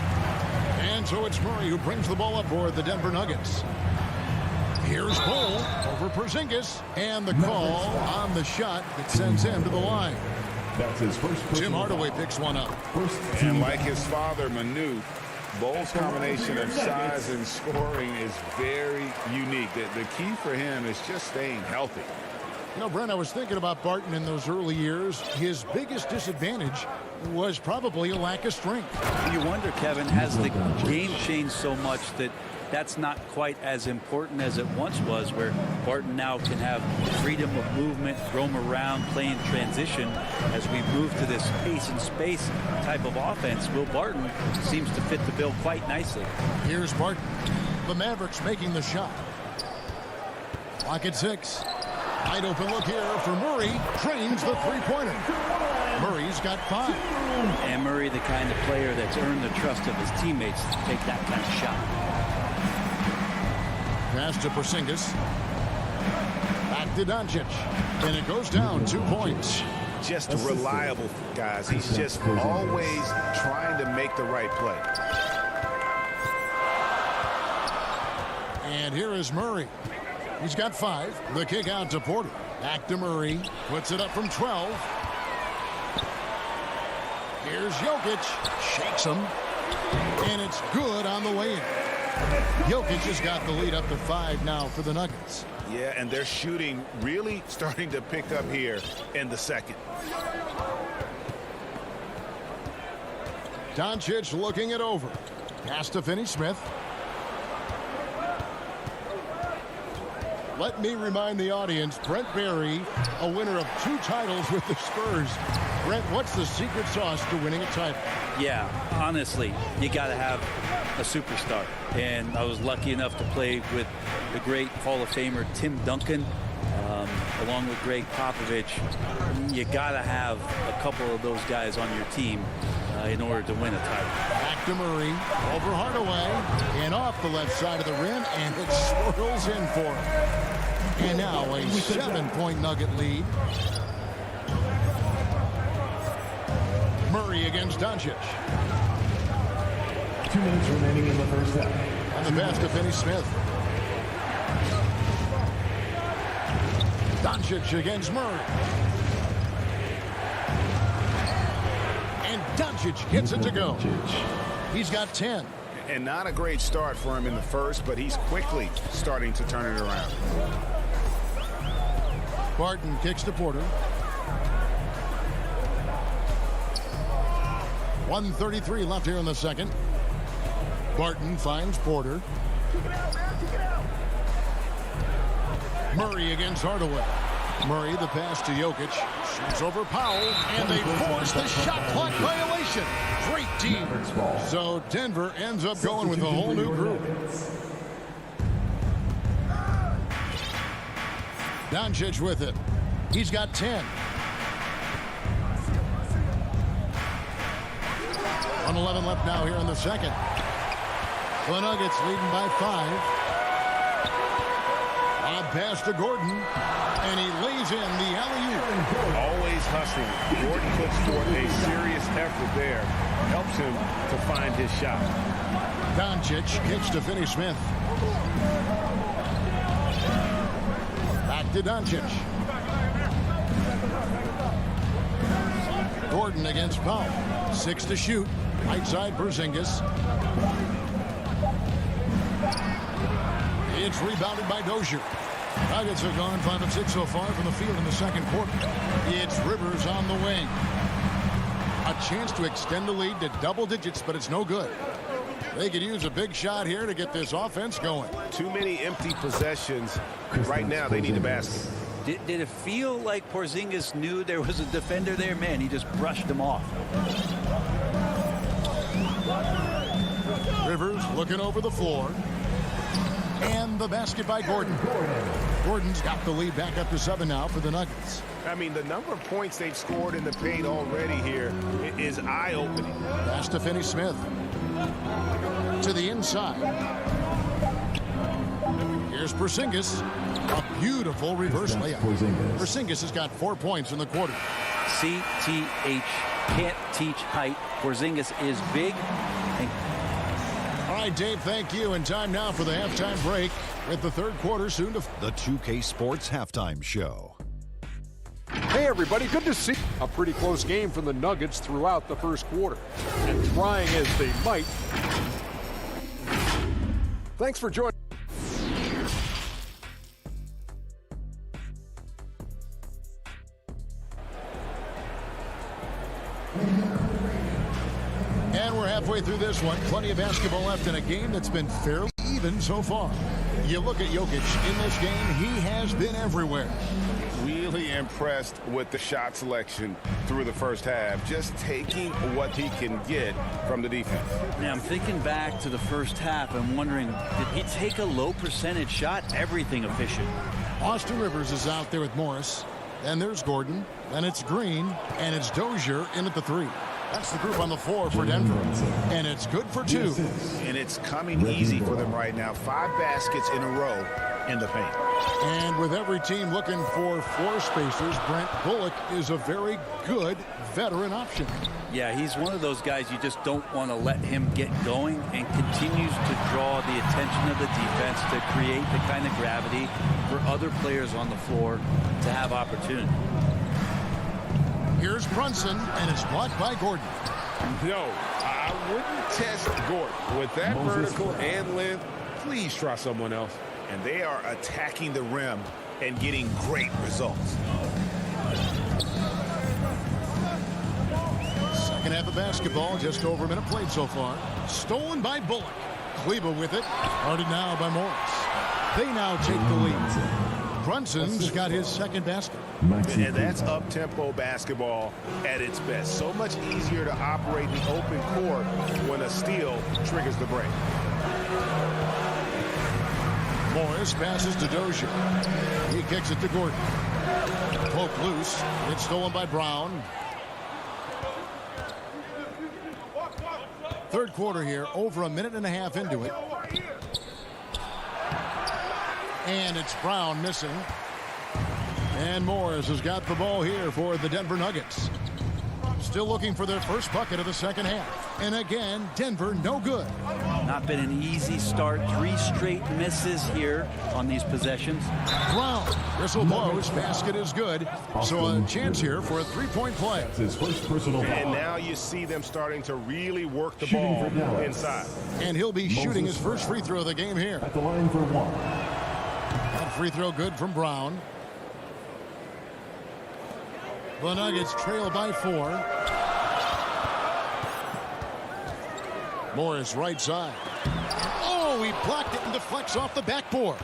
S6: And so it's Murray who brings the ball up for the Denver Nuggets. Here's Cole over Porzingis, and the call on the shot that sends him to the line.
S5: That's his first.
S6: Tim Hardaway picks one up.
S9: And like his father, Manu, Bowles' combination of size and scoring is very unique. The key for him is just staying healthy.
S6: You know, Brent, I was thinking about Barton in those early years. His biggest disadvantage was probably a lack of strength.
S11: You wonder, Kevin, has the game changed so much that that's not quite as important as it once was, where Barton now can have freedom of movement, roam around, play in transition. As we move to this pace and space type of offense, Will Barton seems to fit the bill quite nicely.
S6: Here's Barton. The Mavericks making the shot. Clock at 6. Wide open look here for Murray. Trains the three-pointer. Murray's got 5.
S11: And Murray, the kind of player that's earned the trust of his teammates to take that kind of shot.
S6: Pass to Porzingis. Back to Doncic. And it goes down 2 points.
S9: Just reliable, guys. He's just always trying to make the right play.
S6: And here is Murray. He's got 5. The kick out to Porter. Back to Murray. Puts it up from 12. Here's Jokic. Shakes him. And it's good on the way in. Jokic has got the lead up to 5 now for the Nuggets.
S9: Yeah, and their shooting really starting to pick up here in the second.
S6: Doncic looking it over. Pass to Finney-Smith. Let me remind the audience, Brent Barry, a winner of 2 titles with the Spurs, Brent, what's the secret sauce to winning a title?
S11: Yeah, honestly, you got to have a superstar. And I was lucky enough to play with the great Hall of Famer Tim Duncan, along with Greg Popovich. You got to have a couple of those guys on your team in order to win a title.
S6: Back to Murray, over Hardaway, and off the left side of the rim, and it swirls in for him. And now a 7-point Nugget lead. Murray against Doncic.
S5: 2 minutes remaining in the first half.
S6: On the pass to Finney-Smith. Doncic against Murray. And Doncic gets it to go. He's got 10.
S9: And not a great start for him in the first, but he's quickly starting to turn it around.
S6: Barton kicks to Porter. 1:33 left here in the second. Barton finds Porter. Murray against Hardaway. Murray, the pass to Jokic. Shoots over Powell, and they force the shot clock violation. Great team. So Denver ends up going with a whole new group. Doncic with it. He's got 10. 1:11 left now here in the second. The Nuggets leading by 5. A pass to Gordon, and he lays in the alley-oop.
S9: Always hustling. Gordon puts forth a serious effort there. Helps him to find his shot.
S6: Doncic kicks to Finney-Smith. Back to Doncic. Gordon against Powell. 6 to shoot. Right side Porzingis. It's rebounded by Dozier. Nuggets have gone 5 of 6 so far from the field in the second quarter. It's Rivers on the wing. A chance to extend the lead to double digits, but it's no good. They could use a big shot here to get this offense going.
S9: Too many empty possessions. Right now, they need a basket.
S11: Did it feel like Porzingis knew there was a defender there? Man, he just brushed him off.
S6: Rivers looking over the floor. And the basket by Gordon. Gordon's got the lead back up to 7 now for the Nuggets.
S9: I mean, the number of points they've scored in the paint already here is eye-opening.
S6: Pass to Finney-Smith. To the inside. Here's Porzingis. A beautiful reverse layup. Porzingis has got 4 points in the quarter.
S11: CTH can't teach height. Porzingis is big.
S6: All right, Dave, thank you. And time now for the halftime break with the third quarter soon to...
S10: The 2K Sports Halftime Show.
S7: Hey, everybody. Good to see a pretty close game for the Nuggets throughout the first quarter. And trying as they might. Thanks for joining.
S6: And we're halfway through this one. Plenty of basketball left in a game that's been fairly even so far. You look at Jokic in this game, he has been everywhere.
S9: Really impressed with the shot selection through the first half, just taking what he can get from the defense.
S11: Now, I'm thinking back to the first half. I'm wondering, did he take a low percentage shot? Everything efficient.
S6: Austin Rivers is out there with Morris. Then there's Gordon. Then it's Green. And it's Dozier in at the 3. That's the group on the floor for Denver. And it's good for 2.
S9: And it's coming easy for them right now. 5 baskets in a row in the paint.
S6: And with every team looking for floor spacers, Brent Bullock is a very good veteran option.
S11: Yeah, he's one of those guys you just don't want to let him get going, and continues to draw the attention of the defense to create the kind of gravity for other players on the floor to have opportunity.
S6: Here's Brunson, and it's blocked by Gordon.
S9: No, I wouldn't test Gordon. With that vertical and length, please try someone else. And they are attacking the rim and getting great results.
S6: Second half of basketball, just over a minute played so far. Stolen by Bullock. Kleba with it. Guarded now by Morris. They now take the lead. Brunson's got his second basket.
S9: And that's up-tempo basketball at its best. So much easier to operate the open court when a steal triggers the break.
S6: Morris passes to Dozier. He kicks it to Gordon. Poke loose. It's stolen by Brown. Third quarter here, over a minute and a half into it. And it's Brown missing. And Morris has got the ball here for the Denver Nuggets. Still looking for their first bucket of the second half. And again, Denver no good.
S11: Not been an easy start. 3 straight misses here on these possessions.
S6: Brown, whistle blows, basket is good. So a chance here for a three-point play.
S5: His first personal foul.
S9: And now you see them starting to really work the ball inside.
S6: And he'll be shooting his first free throw of the game here.
S5: At the line for 1.
S6: That free throw good from Brown. The Nuggets trail by 4. Morris right side. Oh, he blocked it and deflects off the backboard.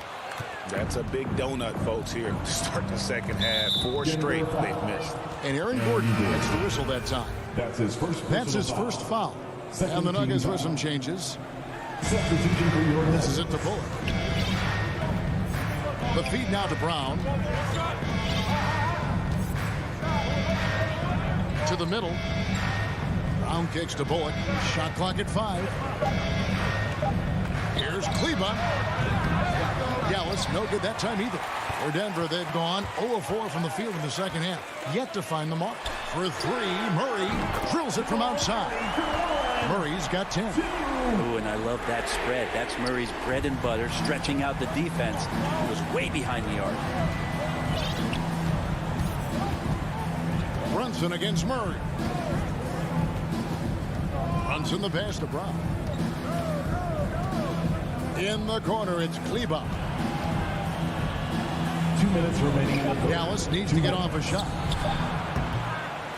S9: That's a big donut, folks, here to start the second half. 4 straight they've missed.
S6: And Aaron Gordon gets the whistle that time.
S5: That's his first
S6: foul. And the Nuggets with some changes.
S5: Substitution for your
S6: This is it to Bullock. The feed now to Brown. To the middle. Brown kicks to Bullock. Shot clock at 5. Here's Kleba. Dallas, no good that time either. For Denver, they've gone 0 of 4 from the field in the second half. Yet to find the mark. For 3, Murray drills it from outside. Murray's got 10.
S11: Ooh, and I love that spread. That's Murray's bread and butter, stretching out the defense. He was way behind the arc.
S6: Brunson against Murray. Brunson the pass to Brown. In the corner, it's Kleba.
S5: 2 minutes remaining.
S6: Dallas needs to get off a shot.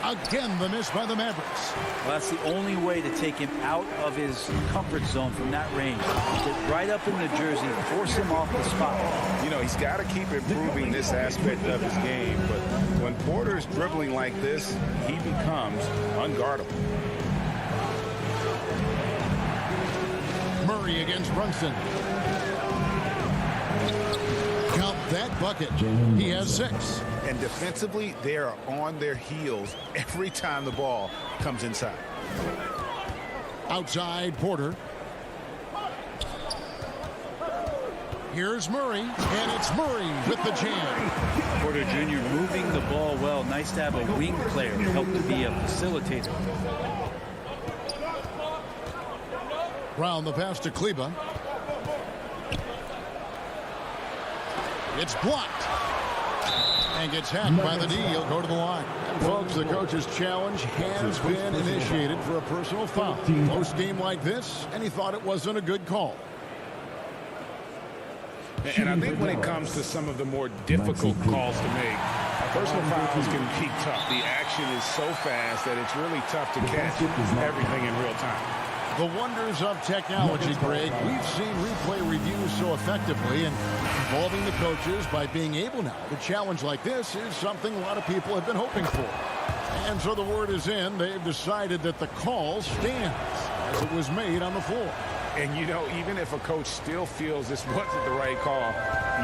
S6: Again, the miss by the Mavericks.
S11: Well, that's the only way to take him out of his comfort zone from that range. Get right up in the jersey, force him off the spot.
S9: You know, he's got to keep improving this aspect of his game, but when Porter's dribbling like this, he becomes unguardable.
S6: Murray against Brunson. Count that bucket. He has 6.
S9: And defensively, they are on their heels every time the ball comes inside.
S6: Outside, Porter. Here's Murray, and it's Murray with the jam.
S11: Porter Jr. moving the ball well. Nice to have a wing player help to be a facilitator.
S6: Brown the pass to Kleba. It's blocked. And gets hacked by the D. He'll go to the line. And folks, the coach's challenge has been initiated for a personal foul. Close game like this, and he thought it wasn't a good call.
S9: And I think when it comes to some of the more difficult calls to make, personal fouls can be tough. The action is so fast that it's really tough to catch everything in real time.
S6: The wonders of technology, Greg. We've seen replay reviews so effectively, and involving the coaches by being able now to challenge like this is something a lot of people have been hoping for. And so the word is in. They've decided that the call stands as it was made on the floor.
S9: And, you know, even if a coach still feels this wasn't the right call,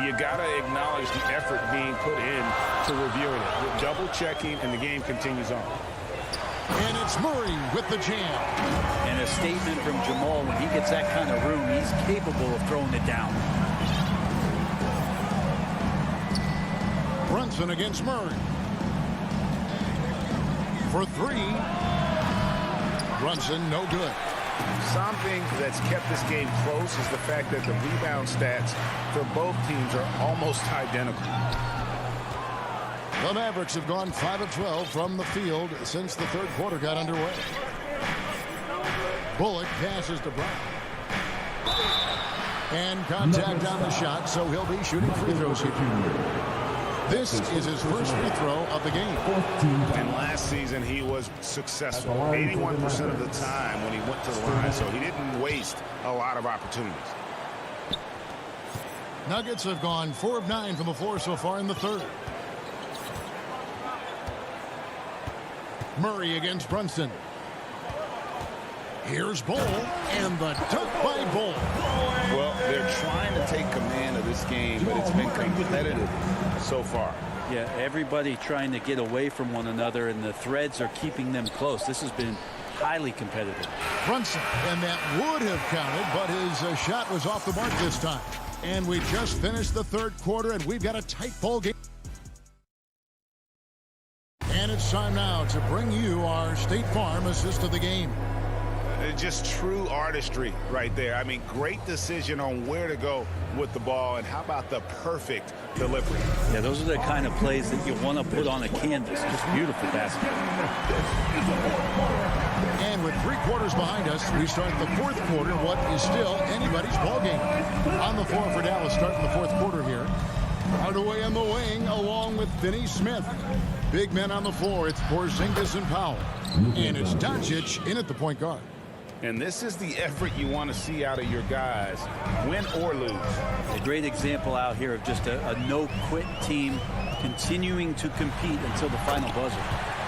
S9: you got to acknowledge the effort being put in to reviewing it. With double checking, and the game continues on.
S6: And it's Murray with the jam.
S11: And a statement from Jamal, when he gets that kind of room, he's capable of throwing it down.
S6: Brunson against Murray. For 3. Brunson, no good.
S9: Something that's kept this game close is the fact that the rebound stats for both teams are almost identical.
S6: The Mavericks have gone 5 of 12 from the field since the third quarter got underway. Bullock passes to Brown. And contact on the shot, so he'll be shooting free throws here. This is his first free throw of the game.
S9: And last season he was successful 81% of the time when he went to the line, so he didn't waste a lot of opportunities.
S6: Nuggets have gone 4 of 9 from the floor so far in the third. Murray against Brunson. Here's Bol, and the dunk by Bol.
S9: Well, they're trying to take command of this game, but it's been competitive so far.
S11: Yeah, everybody trying to get away from one another, and the threads are keeping them close. This has been highly competitive.
S6: Brunson, and that would have counted, but his shot was off the mark this time. And we just finished the third quarter, and we've got a tight ball game. And it's time now to bring you our State Farm assist of the game.
S9: Just true artistry right there. I mean, great decision on where to go with the ball, and how about the perfect delivery?
S11: Yeah, those are the kind of plays that you want to put on a canvas. Just beautiful basketball.
S6: And with 3 quarters behind us, we start the fourth quarter, what is still anybody's ball game. On the floor for Dallas, starting the fourth quarter here. Hardaway on the wing, along with Finney Smith. Big men on the floor, it's Porzingis and Powell. And it's Doncic in at the point guard.
S9: And this is the effort you want to see out of your guys, win or lose.
S11: A great example out here of just a no-quit team continuing to compete until the final buzzer.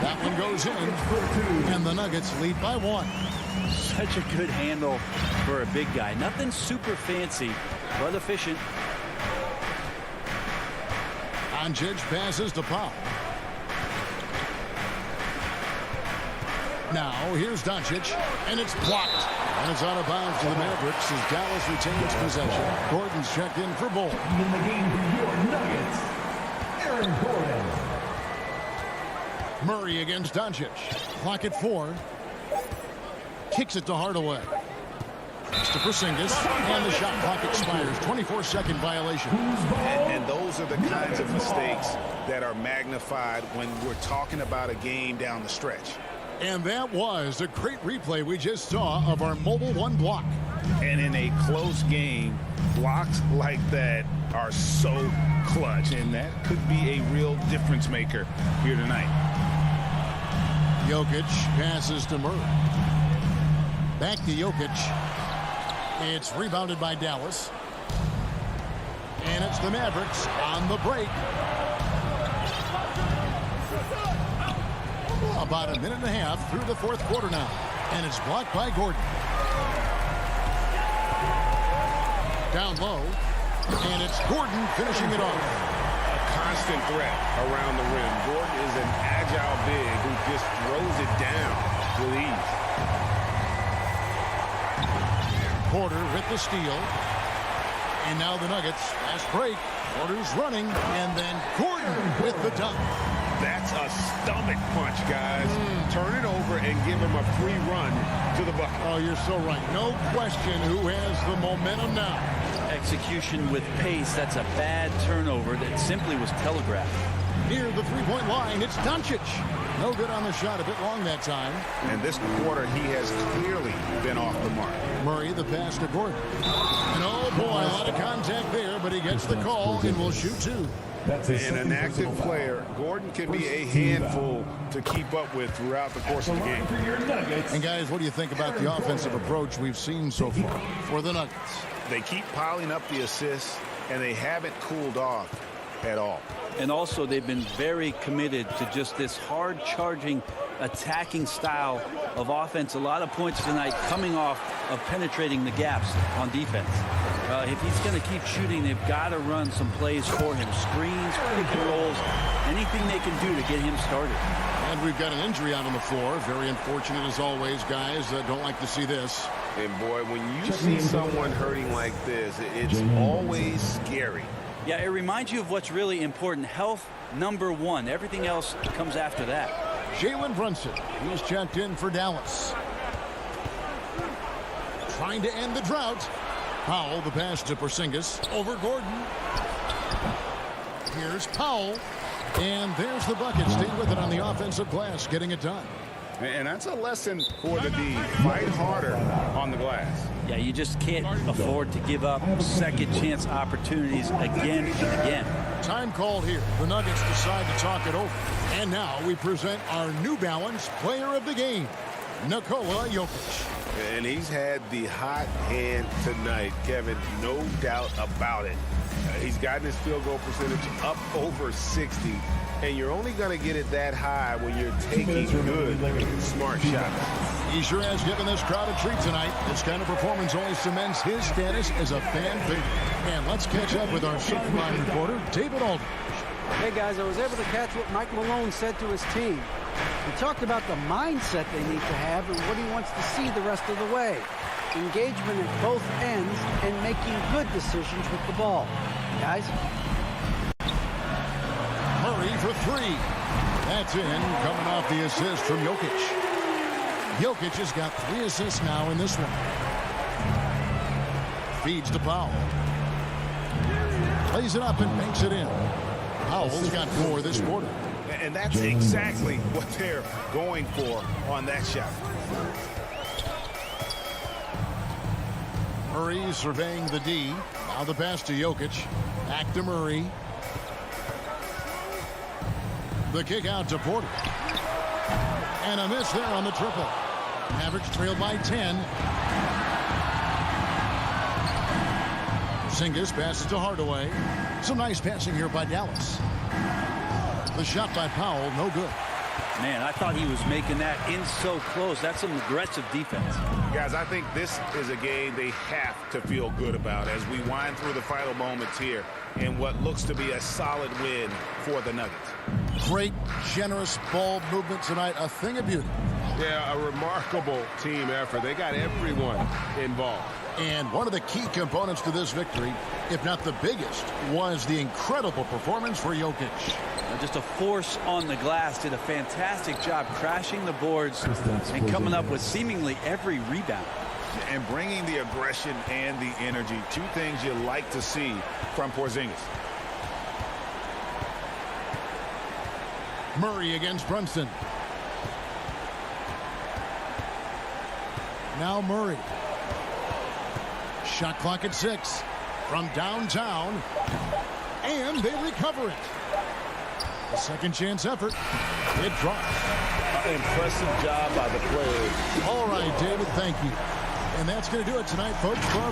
S6: That one goes in, and the Nuggets lead by 1.
S11: Such a good handle for a big guy. Nothing super fancy, but efficient.
S6: Doncic passes to Powell. Now, here's Doncic, and it's blocked. And it's out of bounds to the Mavericks as Dallas retains possession. Gordon's checked in for Bol.
S5: In the game for your Nuggets, Aaron Gordon.
S6: Murray against Doncic. Clock at 4. Kicks it to Hardaway. Pass to Porzingis, and the shot clock expires. 24-second violation.
S9: And those are the kinds of mistakes that are magnified when we're talking about a game down the stretch.
S6: And that was a great replay we just saw of our Mobile One block.
S9: And in a close game, blocks like that are so clutch, and that could be a real difference maker here tonight.
S6: Jokic passes to Murray. Back to Jokic. It's rebounded by Dallas. And it's the Mavericks on the break. About a minute and a half through the fourth quarter now. And it's blocked by Gordon. Down low. And it's Gordon finishing it off.
S9: A constant threat around the rim. Gordon is an agile big who just throws it down with ease.
S6: Porter with the steal. And now the Nuggets. Fast break. Porter's running. And then Gordon with the dunk.
S9: That's a stomach punch, guys. Turn it over and give him a free run to the bucket.
S6: Oh, you're so right. No question who has the momentum now.
S11: Execution with pace. That's a bad turnover that simply was telegraphed.
S6: Near the three-point line, it's Doncic. No good on the shot. A bit long that time.
S9: And this quarter, he has clearly been off the mark.
S6: Murray, the pass to Gordon. And oh, boy, a lot of contact there, but he gets the call and will shoot 2.
S9: And an active player, Gordon can be a handful to keep up with throughout the course of the game.
S6: And guys, what do you think about the offensive approach we've seen so far for the Nuggets?
S9: They keep piling up the assists, and they haven't cooled off at all.
S11: And also, they've been very committed to just this hard-charging, attacking style of offense. A lot of points tonight coming off of penetrating the gaps on defense. If he's going to keep shooting, they've got to run some plays for him. Screens, pick and rolls, anything they can do to get him started.
S6: And we've got an injury out on the floor. Very unfortunate as always, guys. Don't like to see this.
S9: And boy, when you see someone hurting like this, it's always scary.
S11: Yeah, it reminds you of what's really important. Health, number 1. Everything else comes after that.
S6: Jalen Brunson, he's checked in for Dallas. Trying to end the drought. Powell, the pass to Porzingis. Over Gordon. Here's Powell. And there's the bucket. Stay with it on the offensive glass, getting it done.
S9: And that's a lesson for the D. Fight harder on the glass.
S11: Yeah, you just can't afford to give up second chance opportunities again and again.
S6: Time called here. The Nuggets decide to talk it over. And now we present our New Balance player of the game, Nikola Jokic.
S9: And he's had the hot hand tonight, Kevin, no doubt about it. He's gotten his field goal percentage up over 60, and you're only going to get it that high when you're taking good, smart shots.
S6: He sure has given this crowd a treat tonight. This kind of performance only cements his status as a fan favorite. And let's catch up with our sideline reporter, David Aldridge.
S13: Hey, guys, I was able to catch what Mike Malone said to his team. He talked about the mindset they need to have and what he wants to see the rest of the way. Engagement at both ends and making good decisions with the ball. Guys?
S6: Murray for three. That's in, coming off the assist from Jokic. Jokic has got 3 assists now in this one. Feeds to Powell. Plays it up and makes it in. Powell's got 4 this quarter.
S9: And that's exactly what they're going for on that shot.
S6: Murray surveying the D. Now the pass to Jokic. Back to Murray. The kick out to Porter. And a miss there on the triple. Mavericks trailed by 10. Porzingis passes to Hardaway. Some nice passing here by Dallas. The shot by Powell, no good.
S11: Man, I thought he was making that in so close. That's some aggressive defense.
S9: Guys, I think this is a game they have to feel good about as we wind through the final moments here in what looks to be a solid win for the Nuggets.
S6: Great, generous ball movement tonight. A thing of beauty.
S2: Yeah, a remarkable team effort. They got everyone involved.
S6: And one of the key components to this victory, if not the biggest, was the incredible performance for Jokic.
S11: Just a force on the glass. Did a fantastic job crashing the boards and coming up with seemingly every rebound.
S9: And bringing the aggression and the energy. 2 things you like to see from Porzingis.
S6: Murray against Brunson. Now Murray. Shot clock at 6 from downtown, and they recover it. A second chance effort. It drops.
S9: Impressive job by the players.
S6: All right, David, thank you. And that's going to do it tonight, folks, for our